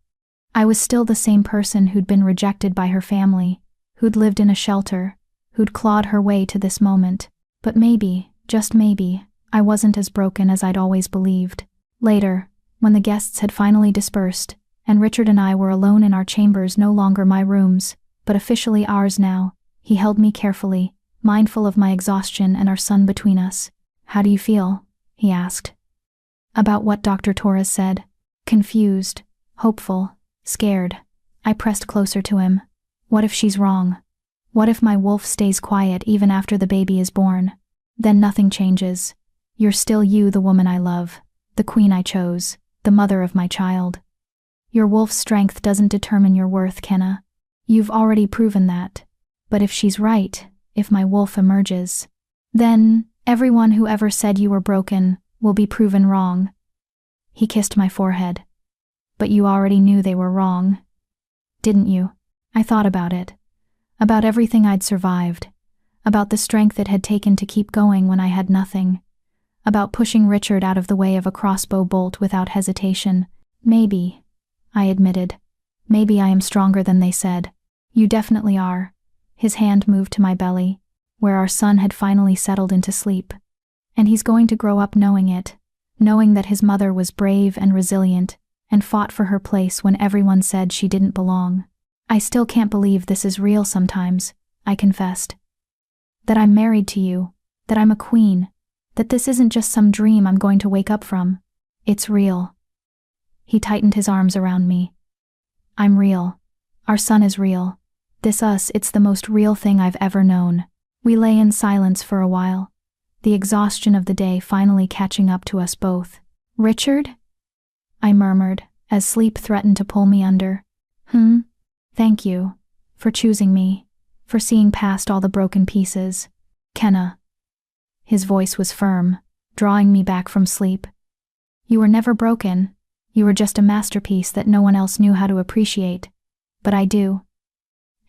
I was still the same person who'd been rejected by her family, who'd lived in a shelter, who'd clawed her way to this moment. But maybe, just maybe, I wasn't as broken as I'd always believed. Later, when the guests had finally dispersed, and Richard and I were alone in our chambers, no longer my rooms, but officially ours now, he held me carefully, mindful of my exhaustion and our son between us. How do you feel? He asked. About what Dr. Torres said. Confused, hopeful, scared. I pressed closer to him. What if she's wrong? What if my wolf stays quiet even after the baby is born? Then nothing changes. You're still you, the woman I love, the queen I chose, the mother of my child. Your wolf's strength doesn't determine your worth, Kenna. You've already proven that. But if she's right, if my wolf emerges, then everyone who ever said you were broken will be proven wrong. He kissed my forehead. But you already knew they were wrong. Didn't you? I thought about it. About everything I'd survived. About the strength it had taken to keep going when I had nothing. About pushing Richard out of the way of a crossbow bolt without hesitation. Maybe, I admitted. Maybe I am stronger than they said. You definitely are. His hand moved to my belly, where our son had finally settled into sleep. And he's going to grow up knowing it, knowing that his mother was brave and resilient, and fought for her place when everyone said she didn't belong. I still can't believe this is real sometimes, I confessed. That I'm married to you, that I'm a queen, that this isn't just some dream I'm going to wake up from. It's real. He tightened his arms around me. I'm real. Our son is real. This us, it's the most real thing I've ever known. We lay in silence for a while, the exhaustion of the day finally catching up to us both. Richard? I murmured, as sleep threatened to pull me under. Thank you. For choosing me. For seeing past all the broken pieces. Kenna. His voice was firm, drawing me back from sleep. You were never broken. You were just a masterpiece that no one else knew how to appreciate. But I do.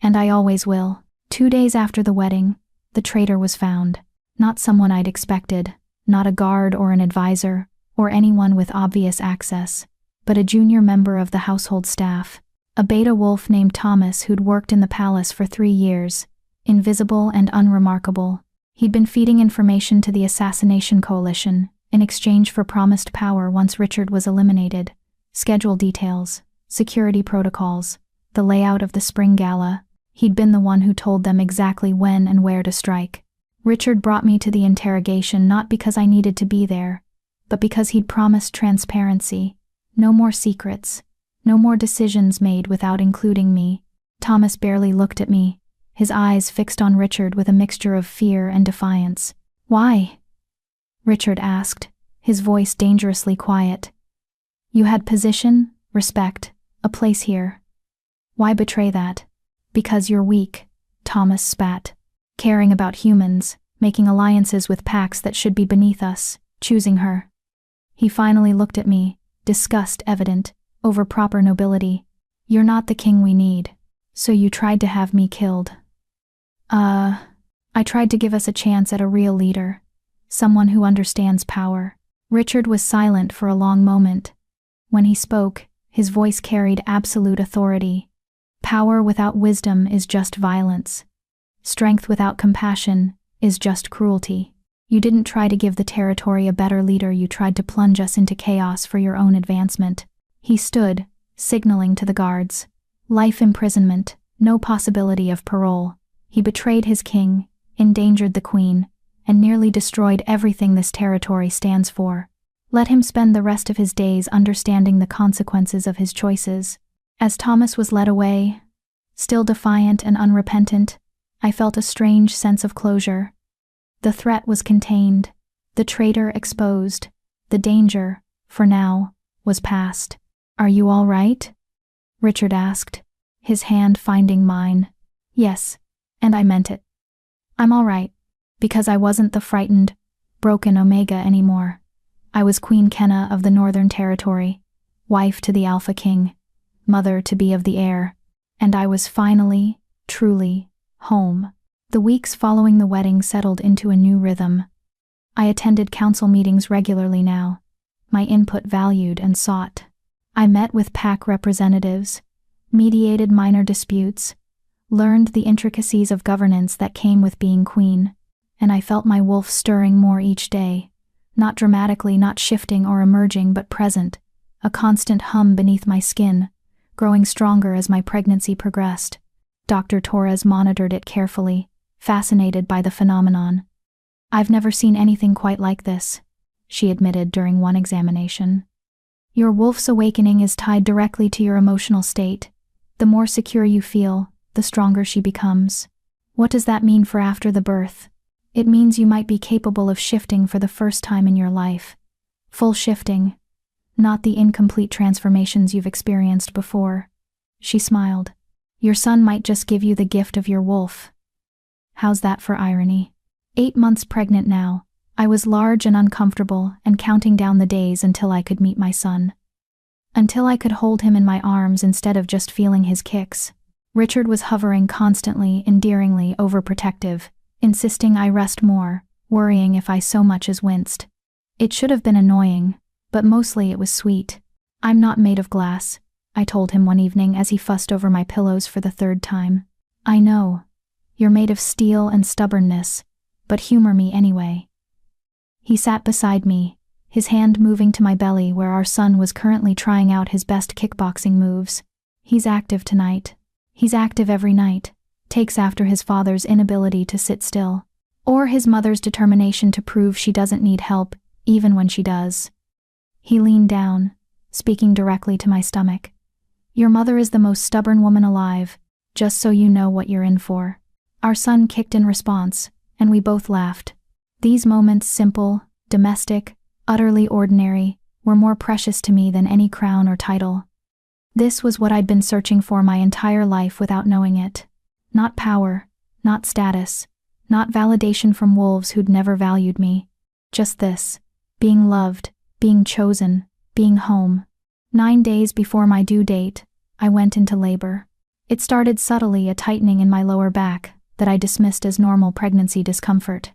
And I always will. 2 days after the wedding, the traitor was found. Not someone I'd expected, not a guard or an advisor, or anyone with obvious access, but a junior member of the household staff. A beta wolf named Thomas who'd worked in the palace for 3 years, invisible and unremarkable. He'd been feeding information to the assassination coalition, in exchange for promised power once Richard was eliminated. Schedule details, security protocols, the layout of the spring gala. He'd been the one who told them exactly when and where to strike. Richard brought me to the interrogation not because I needed to be there, but because he'd promised transparency. No more secrets. No more decisions made without including me. Thomas barely looked at me, his eyes fixed on Richard with a mixture of fear and defiance. Why? Richard asked, his voice dangerously quiet. You had position, respect, a place here. Why betray that? Because you're weak, Thomas spat. Caring about humans, making alliances with packs that should be beneath us, choosing her. He finally looked at me, disgust evident, over proper nobility. You're not the king we need. So you tried to have me killed. I tried to give us a chance at a real leader. Someone who understands power. Richard was silent for a long moment. When he spoke, his voice carried absolute authority. Power without wisdom is just violence. Strength without compassion is just cruelty. You didn't try to give the territory a better leader, you tried to plunge us into chaos for your own advancement. He stood, signaling to the guards. Life imprisonment, no possibility of parole. He betrayed his king, endangered the queen, and nearly destroyed everything this territory stands for. Let him spend the rest of his days understanding the consequences of his choices. As Thomas was led away, still defiant and unrepentant, I felt a strange sense of closure. The threat was contained, the traitor exposed, the danger, for now, was past. "Are you all right?" Richard asked, his hand finding mine. Yes, and I meant it. I'm all right, because I wasn't the frightened, broken Omega anymore. I was Queen Kenna of the Northern Territory, wife to the Alpha King, mother-to-be of the heir, and I was finally, truly, home. The weeks following the wedding settled into a new rhythm. I attended council meetings regularly now, my input valued and sought. I met with pack representatives, mediated minor disputes, learned the intricacies of governance that came with being queen, and I felt my wolf stirring more each day, not dramatically, not shifting or emerging, but present, a constant hum beneath my skin, growing stronger as my pregnancy progressed. Dr. Torres monitored it carefully, fascinated by the phenomenon. "I've never seen anything quite like this," she admitted during one examination. "Your wolf's awakening is tied directly to your emotional state. The more secure you feel, the stronger she becomes. What does that mean for after the birth? It means you might be capable of shifting for the first time in your life. Full shifting, not the incomplete transformations you've experienced before." She smiled. "Your son might just give you the gift of your wolf." How's that for irony? 8 months pregnant now, I was large and uncomfortable and counting down the days until I could meet my son. Until I could hold him in my arms instead of just feeling his kicks. Richard was hovering constantly, endearingly, overprotective, insisting I rest more, worrying if I so much as winced. It should have been annoying, but mostly it was sweet. "I'm not made of glass," I told him one evening as he fussed over my pillows for the 3rd time. "I know. You're made of steel and stubbornness, but humor me anyway." He sat beside me, his hand moving to my belly where our son was currently trying out his best kickboxing moves. "He's active tonight. He's active every night, takes after his father's inability to sit still, or his mother's determination to prove she doesn't need help, even when she does." He leaned down, speaking directly to my stomach. "Your mother is the most stubborn woman alive, just so you know what you're in for." Our son kicked in response, and we both laughed. These moments, simple, domestic, utterly ordinary, were more precious to me than any crown or title. This was what I'd been searching for my entire life without knowing it. Not power, not status, not validation from wolves who'd never valued me. Just this, being loved, being chosen, being home. 9 days before my due date, I went into labor. It started subtly, a tightening in my lower back that I dismissed as normal pregnancy discomfort.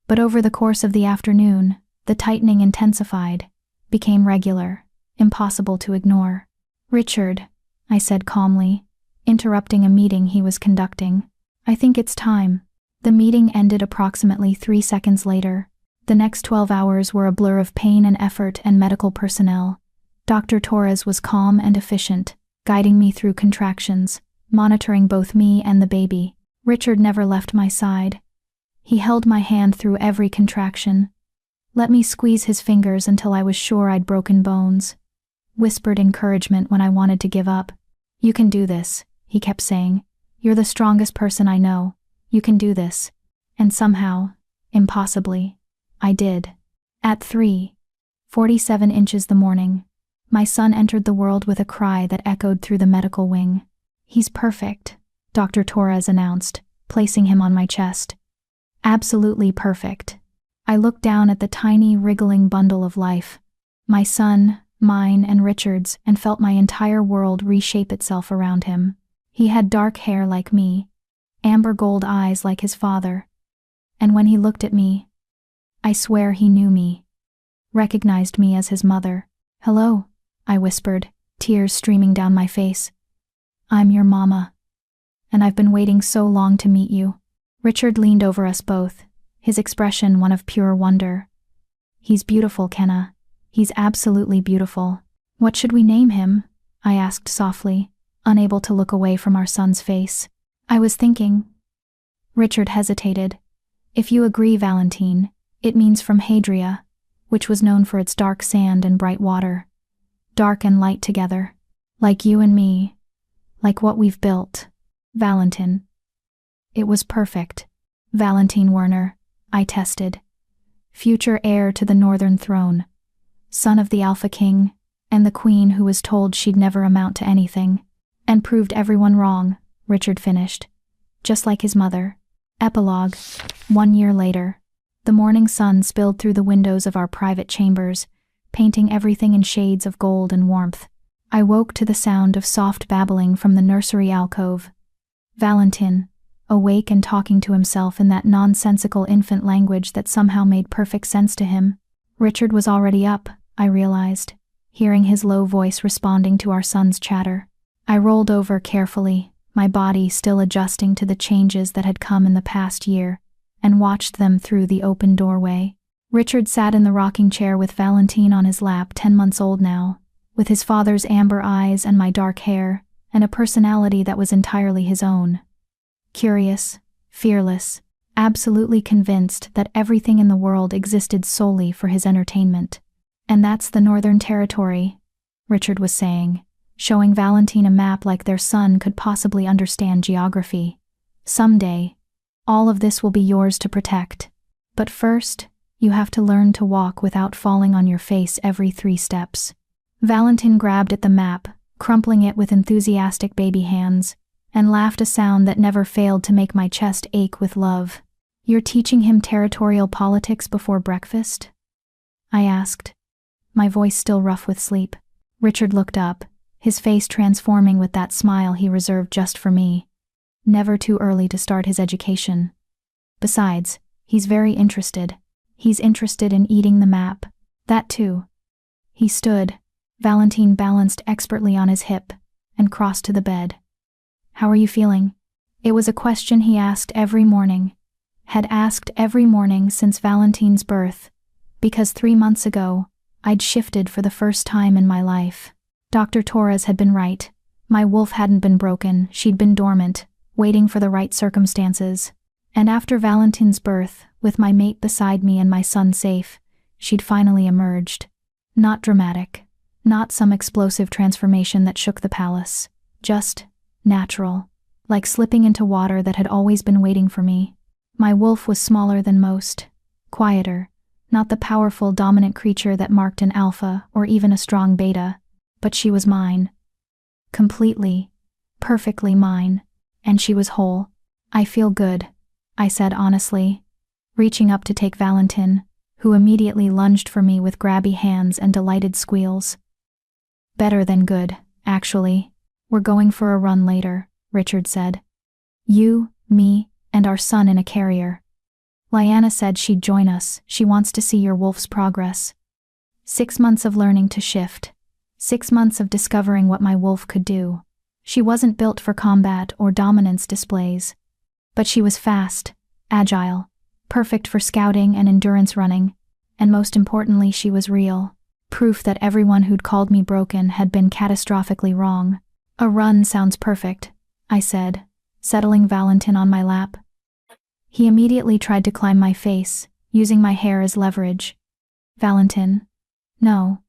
But over the course of the afternoon, the tightening intensified, became regular, impossible to ignore. "Richard," I said calmly, interrupting a meeting he was conducting, "I think it's time." The meeting ended approximately 3 seconds later. The next 12 hours were a blur of pain and effort and medical personnel. Dr. Torres was calm and efficient, guiding me through contractions, monitoring both me and the baby. Richard never left my side. He held my hand through every contraction, let me squeeze his fingers until I was sure I'd broken bones, whispered encouragement when I wanted to give up. "You can do this," he kept saying. "You're the strongest person I know. You can do this." And somehow, impossibly, I did. At 3:47 the morning, My son entered the world with a cry that echoed through the medical wing. "He's perfect," Dr. Torres announced, placing him on my chest. "Absolutely perfect." I looked down at the tiny, wriggling bundle of life. My son, mine, and Richard's, and felt my entire world reshape itself around him. He had dark hair like me, amber gold eyes like his father. And when he looked at me, I swear he knew me, recognized me as his mother. "Hello," I whispered, tears streaming down my face. "I'm your mama. And I've been waiting so long to meet you." Richard leaned over us both, his expression one of pure wonder. "He's beautiful, Kenna. He's absolutely beautiful." "What should we name him?" I asked softly, unable to look away from our son's face. "I was thinking." Richard hesitated. "If you agree, Valentine, it means from Hadria, which was known for its dark sand and bright water. Dark and light together. Like you and me. Like what we've built. Valentin." It was perfect. Valentine Werner, I tested. Future heir to the Northern Throne. Son of the Alpha King, and the Queen who was told she'd never amount to anything. And proved everyone wrong, Richard finished. Just like his mother. Epilogue. 1 year later. The morning sun spilled through the windows of our private chambers, painting everything in shades of gold and warmth. I woke to the sound of soft babbling from the nursery alcove. Valentin, awake and talking to himself in that nonsensical infant language that somehow made perfect sense to him. Richard was already up, I realized, hearing his low voice responding to our son's chatter. I rolled over carefully, my body still adjusting to the changes that had come in the past year, and watched them through the open doorway. Richard sat in the rocking chair with Valentine on his lap, 10 months old now, with his father's amber eyes and my dark hair, and a personality that was entirely his own. Curious, fearless, absolutely convinced that everything in the world existed solely for his entertainment. "And that's the Northern Territory," Richard was saying, showing Valentine a map like their son could possibly understand geography. "Someday, all of this will be yours to protect. But first, you have to learn to walk without falling on your face every 3 steps." Valentine grabbed at the map, crumpling it with enthusiastic baby hands, and laughed a sound that never failed to make my chest ache with love. "You're teaching him territorial politics before breakfast?" I asked, my voice still rough with sleep. Richard looked up, his face transforming with that smile he reserved just for me. Never too early to start his education. Besides, he's very interested. He's interested in eating the map. That too. He stood, Valentine balanced expertly on his hip, and crossed to the bed. "How are you feeling?" It was a question he asked every morning. Had asked every morning since Valentine's birth, because 3 months ago, I'd shifted for the first time in my life. Dr. Torres had been right. My wolf hadn't been broken, she'd been dormant, waiting for the right circumstances. And after Valentine's birth, with my mate beside me and my son safe, she'd finally emerged. Not dramatic. Not some explosive transformation that shook the palace. Just natural. Like slipping into water that had always been waiting for me. My wolf was smaller than most. Quieter. Not the powerful, dominant creature that marked an alpha or even a strong beta. But she was mine. Completely. Perfectly mine. And she was whole. "I feel good," I said honestly, reaching up to take Valentine, who immediately lunged for me with grabby hands and delighted squeals. "Better than good, actually. We're going for a run later," Richard said. "You, me, and our son in a carrier. Lyanna said she'd join us. She wants to see your wolf's progress. 6 months of learning to shift. 6 months of discovering what my wolf could do. She wasn't built for combat or dominance displays. But she was fast, agile, perfect for scouting and endurance running, and most importantly she was real. Proof that everyone who'd called me broken had been catastrophically wrong. "A run sounds perfect," I said, settling Valentine on my lap. He immediately tried to climb my face, using my hair as leverage. "Valentine. No.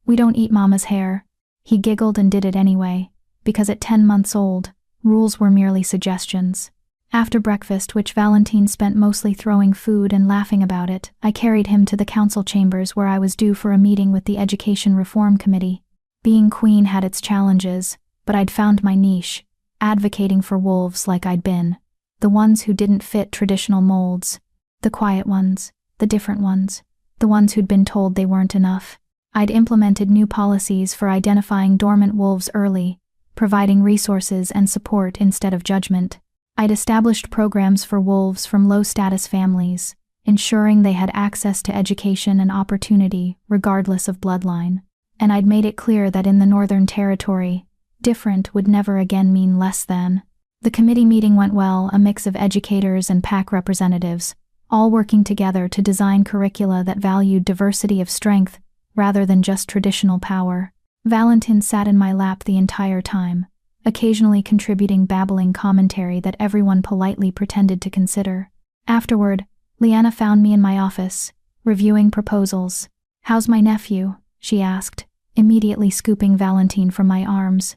We don't eat Mama's hair." He giggled and did it anyway, because at 10 months old, rules were merely suggestions. After breakfast, which Valentine spent mostly throwing food and laughing about it, I carried him to the council chambers where I was due for a meeting with the Education Reform Committee. Being queen had its challenges, but I'd found my niche, advocating for wolves like I'd been. The ones who didn't fit traditional molds. The quiet ones, the different ones, the ones who'd been told they weren't enough. I'd implemented new policies for identifying dormant wolves early, providing resources and support instead of judgment. I'd established programs for wolves from low-status families, ensuring they had access to education and opportunity regardless of bloodline. And I'd made it clear that in the Northern Territory, different would never again mean less than. The committee meeting went well, a mix of educators and pack representatives, all working together to design curricula that valued diversity of strength rather than just traditional power. Valentin sat in my lap the entire time, occasionally contributing babbling commentary that everyone politely pretended to consider. Afterward, Leanna found me in my office, reviewing proposals. "How's my nephew?" she asked, immediately scooping Valentin from my arms.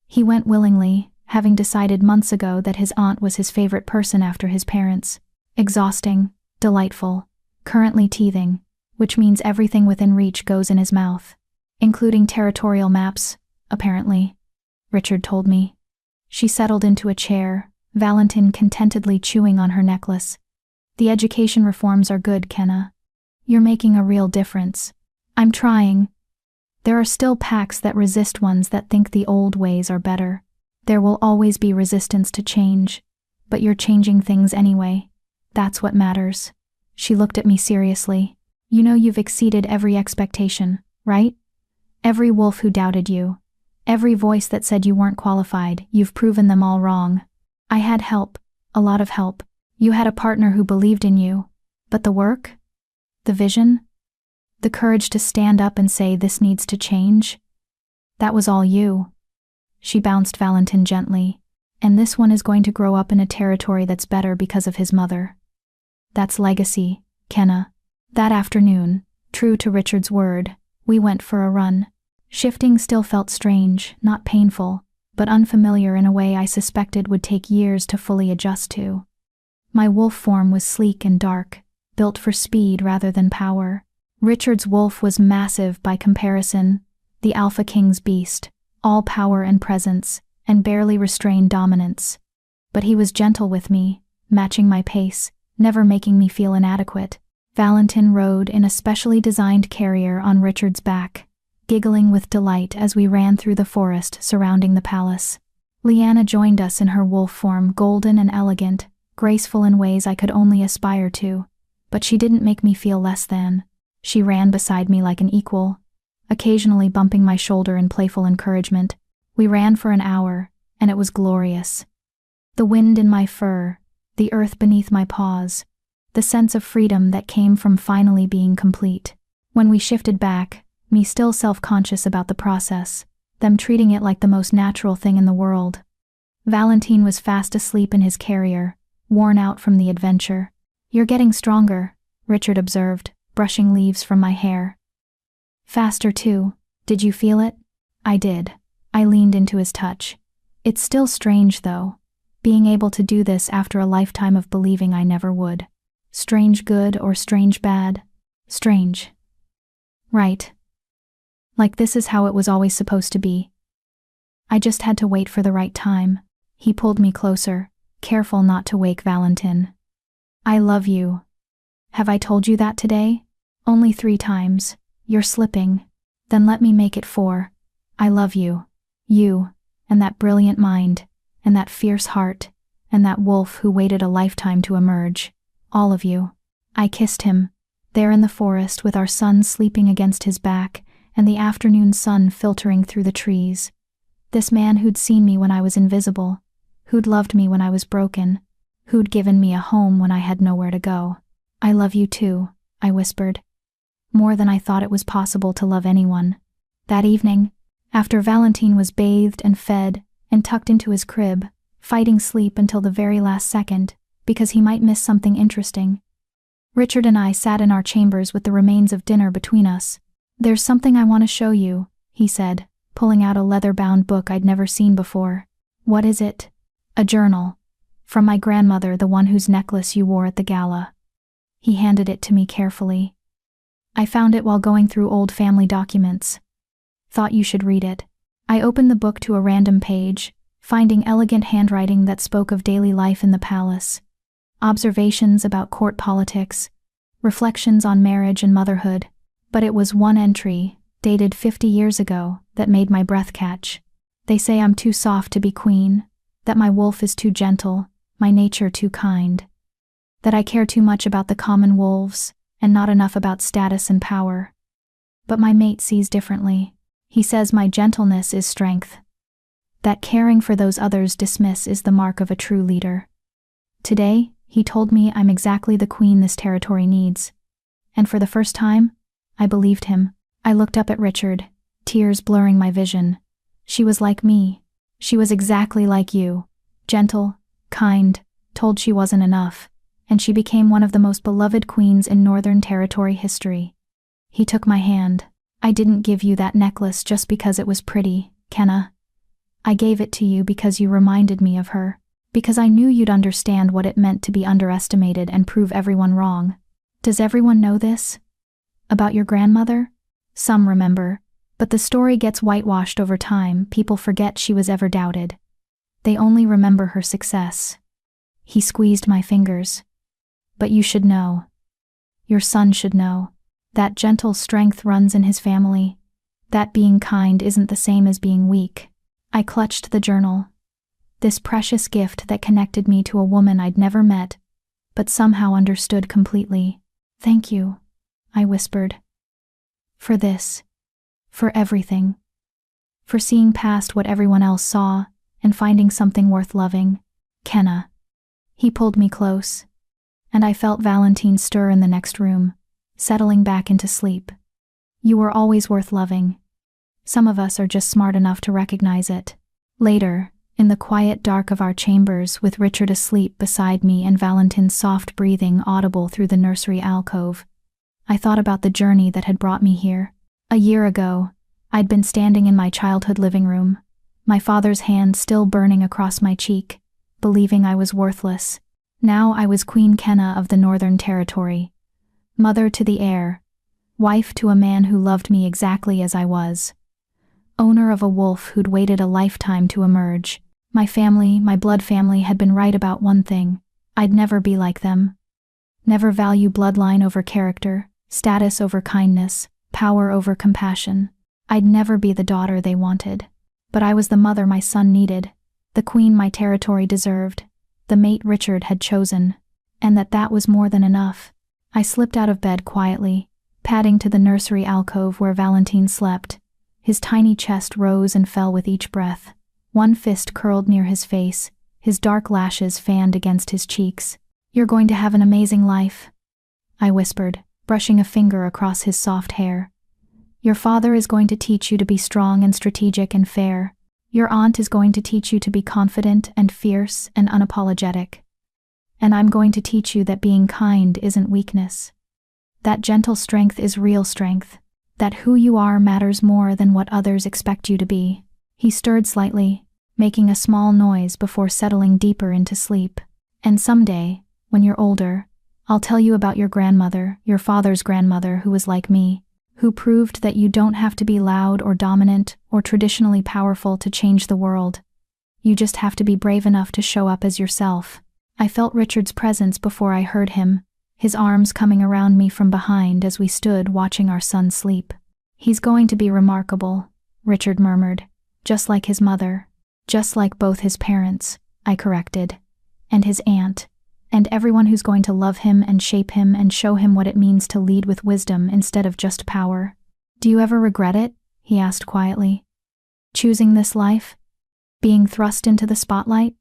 He went willingly, having decided months ago that his aunt was his favorite person after his parents. Exhausting, delightful, currently teething, which means everything within reach goes in his mouth, including territorial maps, apparently, Richard told me. She settled into a chair, Valentin contentedly chewing on her necklace. "The education reforms are good, Kenna. You're making a real difference." "I'm trying. There are still packs that resist, ones that think the old ways are better. There will always be resistance to change, but you're changing things anyway. That's what matters." She looked at me seriously. "You know you've exceeded every expectation, right? Every wolf who doubted you, every voice that said you weren't qualified, you've proven them all wrong. I had help, a lot of help. You had a partner who believed in you. But the work? The vision? The courage to stand up and say this needs to change? That was all you." She bounced Valentin gently. "And this one is going to grow up in a territory that's better because of his mother. That's legacy, Kenna." That afternoon, true to Richard's word, we went for a run. Shifting still felt strange, not painful, but unfamiliar in a way I suspected would take years to fully adjust to. My wolf form was sleek and dark, built for speed rather than power. Richard's wolf was massive by comparison, the Alpha King's beast, all power and presence, and barely restrained dominance. But he was gentle with me, matching my pace, never making me feel inadequate. Valentin rode in a specially designed carrier on Richard's back, giggling with delight as we ran through the forest surrounding the palace. Leanna joined us in her wolf form, golden and elegant, graceful in ways I could only aspire to, but she didn't make me feel less than. She ran beside me like an equal, occasionally bumping my shoulder in playful encouragement. We ran for an hour, and it was glorious. The wind in my fur, the earth beneath my paws, the sense of freedom that came from finally being complete. When we shifted back, me still self-conscious about the process, them treating it like the most natural thing in the world. Valentin was fast asleep in his carrier, worn out from the adventure. "You're getting stronger," Richard observed, brushing leaves from my hair. "Faster too. Did you feel it?" I did. I leaned into his touch. It's still strange though, being able to do this after a lifetime of believing I never would. Strange good or strange bad? Strange. Right. Like this is how it was always supposed to be. I just had to wait for the right time. He pulled me closer, careful not to wake Valentin. "I love you. Have I told you that today?" "Only 3 times. You're slipping." "Then let me make it 4. I love you. You, and that brilliant mind, and that fierce heart, and that wolf who waited a lifetime to emerge. All of you." I kissed him, there in the forest with our son sleeping against his back and the afternoon sun filtering through the trees. This man who'd seen me when I was invisible, who'd loved me when I was broken, who'd given me a home when I had nowhere to go. "I love you too," I whispered. More than I thought it was possible to love anyone. That evening, after Valentin was bathed and fed and tucked into his crib, fighting sleep until the very last second, because he might miss something interesting, Richard and I sat in our chambers with the remains of dinner between us. "There's something I want to show you," he said, pulling out a leather-bound book I'd never seen before. "What is it?" "A journal. From my grandmother, the one whose necklace you wore at the gala." He handed it to me carefully. "I found it while going through old family documents. Thought you should read it. I opened the book to a random page, finding elegant handwriting that spoke of daily life in the palace. Observations about court politics, reflections on marriage and motherhood. But it was one entry, dated 50 years ago, that made my breath catch. They say I'm too soft to be queen, that my wolf is too gentle, my nature too kind. That I care too much about the common wolves, and not enough about status and power. But my mate sees differently. He says my gentleness is strength. That caring for those others dismiss is the mark of a true leader. Today, he told me I'm exactly the queen this territory needs. And for the first time, I believed him. I looked up at Richard, tears blurring my vision. She was like me. She was exactly like you. Gentle, kind, told she wasn't enough. And she became one of the most beloved queens in Northern Territory history. He took my hand. I didn't give you that necklace just because it was pretty, Kenna. I gave it to you because you reminded me of her. Because I knew you'd understand what it meant to be underestimated and prove everyone wrong. Does everyone know this? About your grandmother? Some remember, but the story gets whitewashed over time. People forget she was ever doubted. They only remember her success. He squeezed my fingers. But you should know. Your son should know. That gentle strength runs in his family. That being kind isn't the same as being weak. I clutched the journal. This precious gift that connected me to a woman I'd never met, but somehow understood completely. Thank you, I whispered. For this. For everything. For seeing past what everyone else saw and finding something worth loving. Kenna. He pulled me close, and I felt Valentine stir in the next room, settling back into sleep. You were always worth loving. Some of us are just smart enough to recognize it. Later, in the quiet dark of our chambers, with Richard asleep beside me and Valentine's soft breathing audible through the nursery alcove, I thought about the journey that had brought me here. A year ago, I'd been standing in my childhood living room, my father's hand still burning across my cheek, believing I was worthless. Now I was Queen Kenna of the Northern Territory, mother to the heir, wife to a man who loved me exactly as I was, owner of a wolf who'd waited a lifetime to emerge. My family, my blood family, had been right about one thing. I'd never be like them. Never value bloodline over character, status over kindness, power over compassion. I'd never be the daughter they wanted. But I was the mother my son needed, the queen my territory deserved, the mate Richard had chosen, and that was more than enough. I slipped out of bed quietly, padding to the nursery alcove where Valentine slept. His tiny chest rose and fell with each breath. One fist curled near his face, his dark lashes fanned against his cheeks. You're going to have an amazing life, I whispered, brushing a finger across his soft hair. Your father is going to teach you to be strong and strategic and fair. Your aunt is going to teach you to be confident and fierce and unapologetic. And I'm going to teach you that being kind isn't weakness. That gentle strength is real strength. That who you are matters more than what others expect you to be. He stirred slightly, making a small noise before settling deeper into sleep. And someday, when you're older, I'll tell you about your grandmother, your father's grandmother, who was like me, who proved that you don't have to be loud or dominant or traditionally powerful to change the world. You just have to be brave enough to show up as yourself. I felt Richard's presence before I heard him, his arms coming around me from behind as we stood watching our son sleep. He's going to be remarkable, Richard murmured, just like his mother. Just like both his parents, I corrected, and his aunt, and everyone who's going to love him and shape him and show him what it means to lead with wisdom instead of just power. Do you ever regret it? He asked quietly. Choosing this life? Being thrust into the spotlight?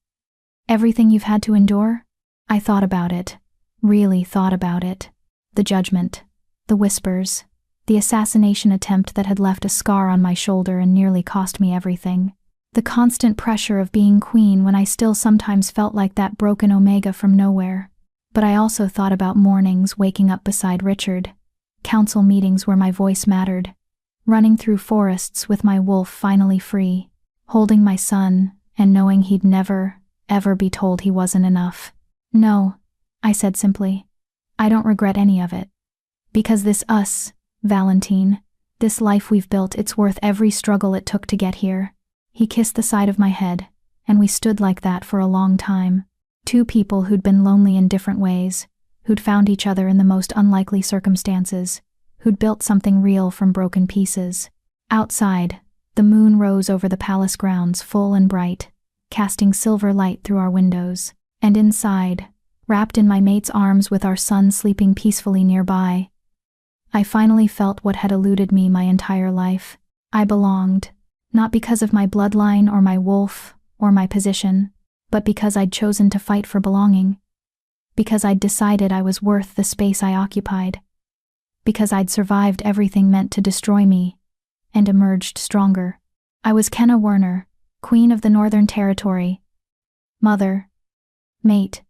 Everything you've had to endure? I thought about it, really thought about it. The judgment, the whispers, the assassination attempt that had left a scar on my shoulder and nearly cost me everything. The constant pressure of being queen when I still sometimes felt like that broken omega from nowhere. But I also thought about mornings waking up beside Richard, council meetings where my voice mattered, running through forests with my wolf finally free, holding my son and knowing he'd never, ever be told he wasn't enough. No, I said simply. I don't regret any of it. Because this us, Valentine, This life we've built, it's worth every struggle it took to get here." He kissed the side of my head, and we stood like that for a long time. Two people who'd been lonely in different ways, who'd found each other in the most unlikely circumstances, who'd built something real from broken pieces. Outside, the moon rose over the palace grounds full and bright, casting silver light through our windows. And inside, wrapped in my mate's arms with our son sleeping peacefully nearby, I finally felt what had eluded me my entire life. I belonged, not because of my bloodline or my wolf or my position, but because I'd chosen to fight for belonging. Because I'd decided I was worth the space I occupied. Because I'd survived everything meant to destroy me, and emerged stronger. I was Kenna Werner, Queen of the Northern Territory, mother, mate,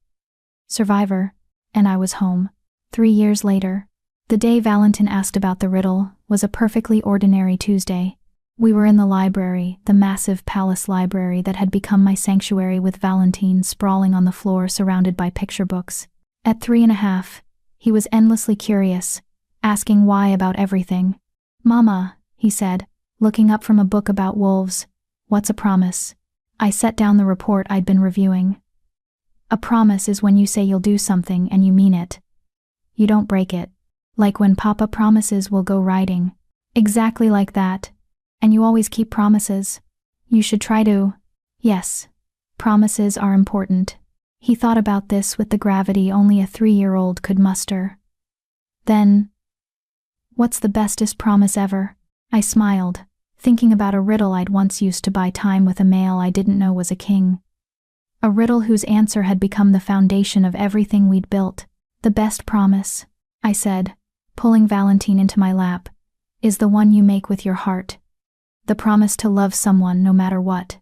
survivor, and I was home. 3 years later, the day Valentin asked about the riddle was a perfectly ordinary Tuesday. We were in the library, the massive palace library that had become my sanctuary, with Valentin sprawling on the floor surrounded by picture books. At 3.5, he was endlessly curious, asking why about everything. "Mama," he said, looking up from a book about wolves, "what's a promise?" I set down the report I'd been reviewing. "A promise is when you say you'll do something and you mean it. You don't break it. Like when Papa promises we'll go riding. Exactly like that. And you always keep promises. You should try to." Yes, promises are important. He thought about this with the gravity only a 3-year-old could muster. Then, "What's the bestest promise ever?" I smiled, thinking about a riddle I'd once used to buy time with a male I didn't know was a king. A riddle whose answer had become the foundation of everything we'd built. "The best promise," I said, pulling Valentin into my lap, "is the one you make with your heart. The promise to love someone no matter what.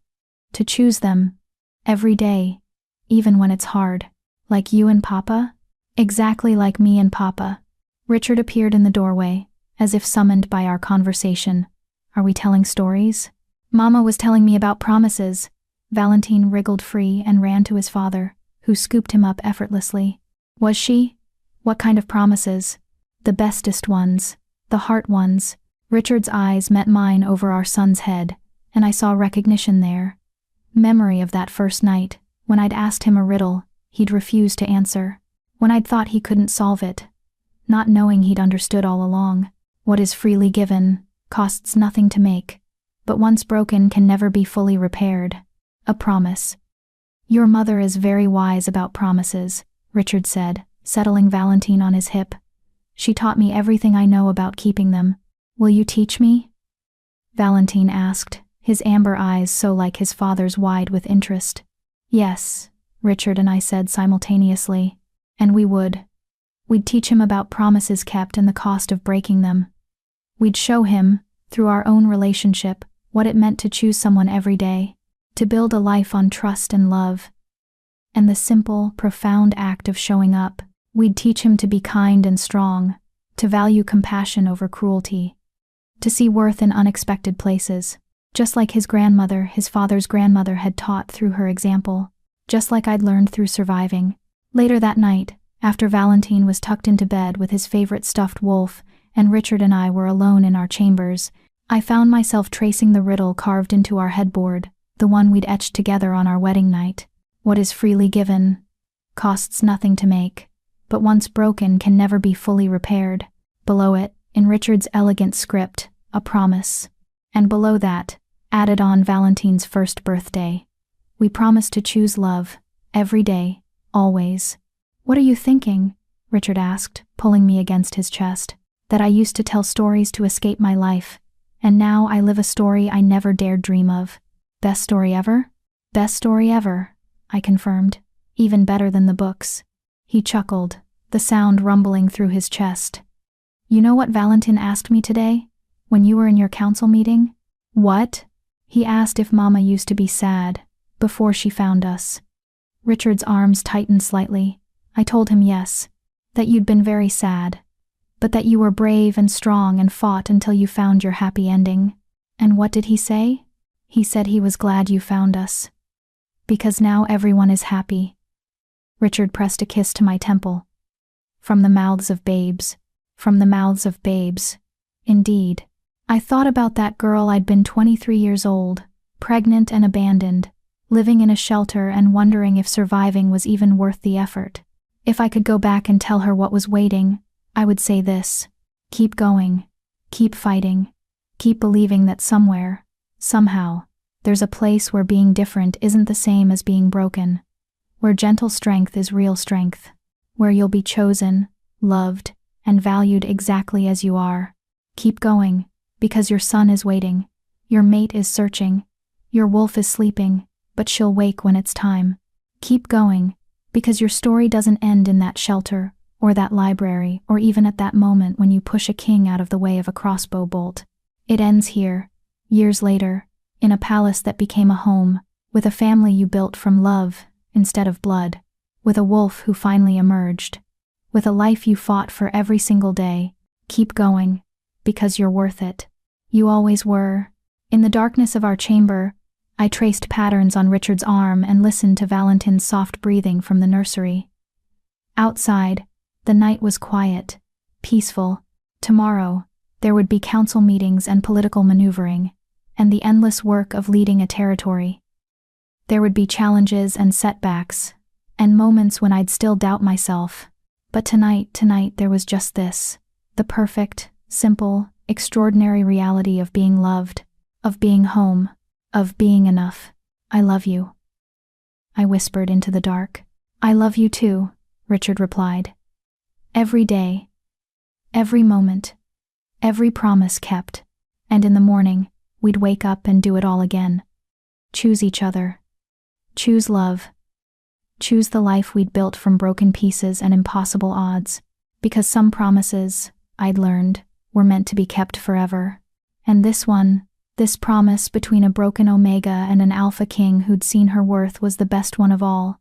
To choose them, every day, even when it's hard. Like you and Papa?" "Exactly like me and Papa." Richard appeared in the doorway, as if summoned by our conversation. "Are we telling stories?" "Mama was telling me about promises." Valentin wriggled free and ran to his father, who scooped him up effortlessly. "Was she? What kind of promises?" "The bestest ones. The heart ones." Richard's eyes met mine over our son's head, and I saw recognition there. Memory of that first night, when I'd asked him a riddle he'd refused to answer. When I'd thought he couldn't solve it, not knowing he'd understood all along. What is freely given costs nothing to make, but once broken can never be fully repaired. A promise. "Your mother is very wise about promises," Richard said, settling Valentin on his hip. "She taught me everything I know about keeping them. Will you teach me?" Valentin asked, his amber eyes so like his father's wide with interest. "Yes," Richard and I said simultaneously. And we would. We'd teach him about promises kept and the cost of breaking them. We'd show him, through our own relationship, what it meant to choose someone every day, to build a life on trust and love. And the simple, profound act of showing up. We'd teach him to be kind and strong, to value compassion over cruelty, to see worth in unexpected places, just like his grandmother, his father's grandmother, had taught through her example, just like I'd learned through surviving. Later that night, after Valentin was tucked into bed with his favorite stuffed wolf, and Richard and I were alone in our chambers, I found myself tracing the riddle carved into our headboard, the one we'd etched together on our wedding night. What is freely given costs nothing to make, but once broken can never be fully repaired. Below it, in Richard's elegant script, a promise. And below that, added on Valentin's first birthday. We promised to choose love, every day, always. "What are you thinking?" Richard asked, pulling me against his chest. "That I used to tell stories to escape my life, and now I live a story I never dared dream of." "Best story ever?" "Best story ever," I confirmed. "Even better than the books." He chuckled, the sound rumbling through his chest. "You know what Valentin asked me today, when you were in your council meeting?" "What?" "He asked if Mama used to be sad, before she found us." Richard's arms tightened slightly. I told him yes, that you'd been very sad, but that you were brave and strong and fought until you found your happy ending. "And what did he say?" "He said he was glad you found us. Because now everyone is happy." Richard pressed a kiss to my temple. "From the mouths of babes. From the mouths of babes. Indeed." I thought about that girl. I'd been 23 years old, pregnant and abandoned, living in a shelter and wondering if surviving was even worth the effort. If I could go back and tell her what was waiting, I would say this: keep going, keep fighting, keep believing that somewhere, somehow, there's a place where being different isn't the same as being broken, where gentle strength is real strength, where you'll be chosen, loved, and valued exactly as you are. Keep going, because your son is waiting, your mate is searching, your wolf is sleeping, but she'll wake when it's time. Keep going, because your story doesn't end in that shelter, or that library, or even at that moment when you push a king out of the way of a crossbow bolt. It ends here, years later, in a palace that became a home, with a family you built from love instead of blood, with a wolf who finally emerged, with a life you fought for every single day. Keep going, because you're worth it. You always were. In the darkness of our chamber, I traced patterns on Richard's arm and listened to Valentin's soft breathing from the nursery. Outside, the night was quiet, peaceful. Tomorrow, there would be council meetings and political maneuvering, and the endless work of leading a territory. There would be challenges and setbacks, and moments when I'd still doubt myself. But tonight there was just this: the perfect, simple, extraordinary reality of being loved, of being home, of being enough. I love you, I whispered into the dark. I love you too, Richard replied. Every day, every moment, every promise kept, and in the morning, we'd wake up and do it all again. Choose each other. Choose love. Choose the life we'd built from broken pieces and impossible odds, because some promises, I'd learned, were meant to be kept forever. And this one, this promise between a broken Omega and an Alpha King who'd seen her worth, was the best one of all.